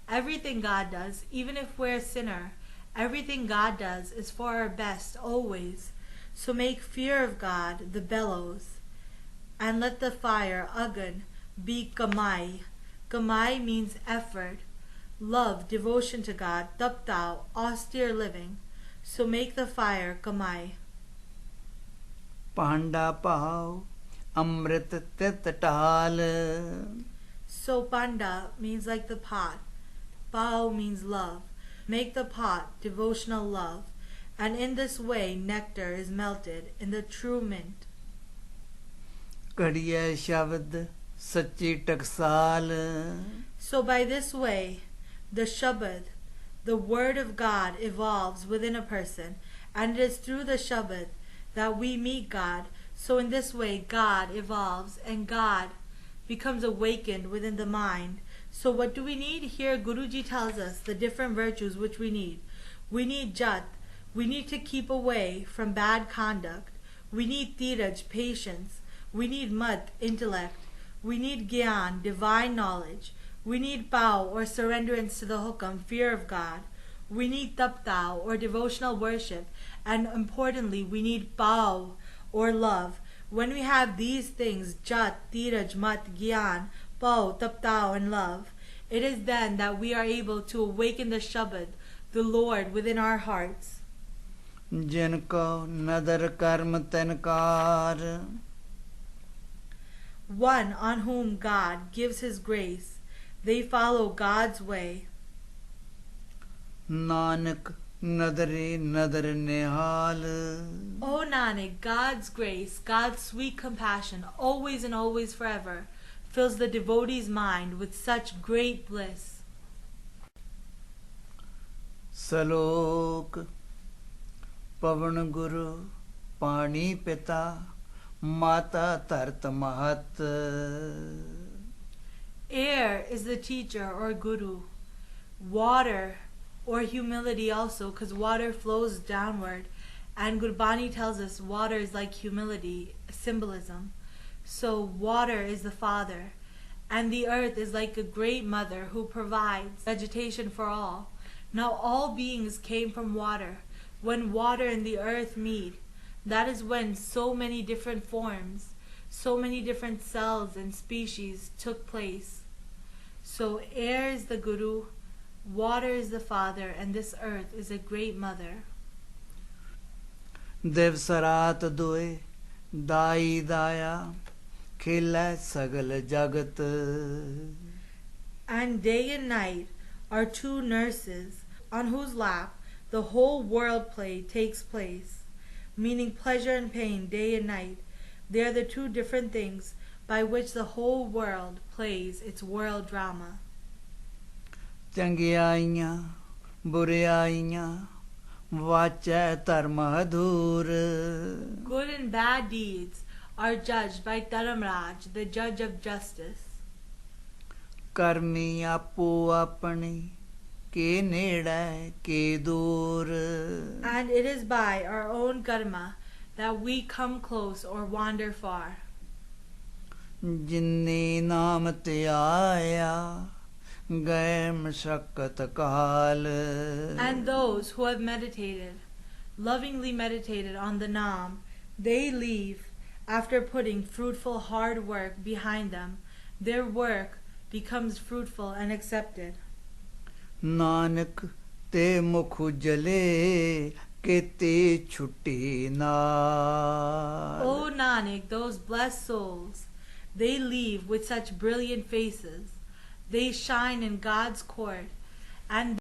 Everything God does, even if we're a sinner, everything God does is for our best, always. So make fear of God, the bellows. And let the fire, agan, be kamai. Kamai means effort, love, devotion to God, taptao, austere living. So make the fire kamai. Panda pao amrit tetatal. So panda means like the pot. Pao means love. Make the pot devotional love. And in this way nectar is melted in the true mint. Kadiya shabd sachi taksal. So by this way, the Shabad, the word of God, evolves within a person, and it is through the Shabad that we meet God. So in this way, God evolves, and God becomes awakened within the mind. So what do we need? Here Guruji tells us the different virtues which we need. We need Jat, we need to keep away from bad conduct. We need Tiraj, patience. We need Mat, intellect. We need Gyan, divine knowledge. We need Pao, or surrenderance to the hukam, fear of God. We need Taptao, or devotional worship. And importantly, we need Pao, or love. When we have these things, Jat, Tiraj, Mat, Gyan, Pao, Taptao, and love, it is then that we are able to awaken the Shabad, the Lord, within our hearts. Jinko nadar karma tenkar. One on whom God gives His grace, they follow God's way. Nanak nadare nadar nehal. O Nanak, God's grace, God's sweet compassion, always and always forever, fills the devotee's mind with such great bliss. Salok Pavan Guru Pani Pita Mata Tart Mahat. Air is the teacher or guru. Water or humility also, because water flows downward. And Gurbani tells us water is like humility, symbolism. So water is the father. And the earth is like a great mother who provides vegetation for all. Now all beings came from water. When water and the earth meet, that is when so many different forms, so many different cells and species took place. So air is the guru, water is the father, and this earth is a great mother. Dev Sarat Due Dai Daya Khila Sagal Jagat. And day and night are two nurses on whose lap the whole world play takes place. Meaning pleasure and pain, day and night. They are the two different things by which the whole world plays its world drama. Changiainya, Buriainya, Vacha Tarmahadur. Good and bad deeds are judged by Dharamraj, the judge of justice. ਕਰਮੀ ਆਪੋ ਆਪਣੀ ਕੇ ਨੇੜੇ ਕੇ ਦੂਰ And it is by our own karma that we come close or wander far. ਜਿਨਨੇ ਨਾਮ ਤੇ ਆਇਆ ਗਏ ਮਸ਼ੱਕਤ ਕਾਲ And those who have meditated, lovingly meditated on the Naam, they leave, after putting fruitful hard work behind them, their work becomes fruitful and accepted. Nanak ਤੇ ਮੁਖ ਜਲੇ ਕਿਤੇ ਛੁੱਟੀ ਨਾਲ O Nanak, those blessed souls, they leave with such brilliant faces. They shine in God's court, and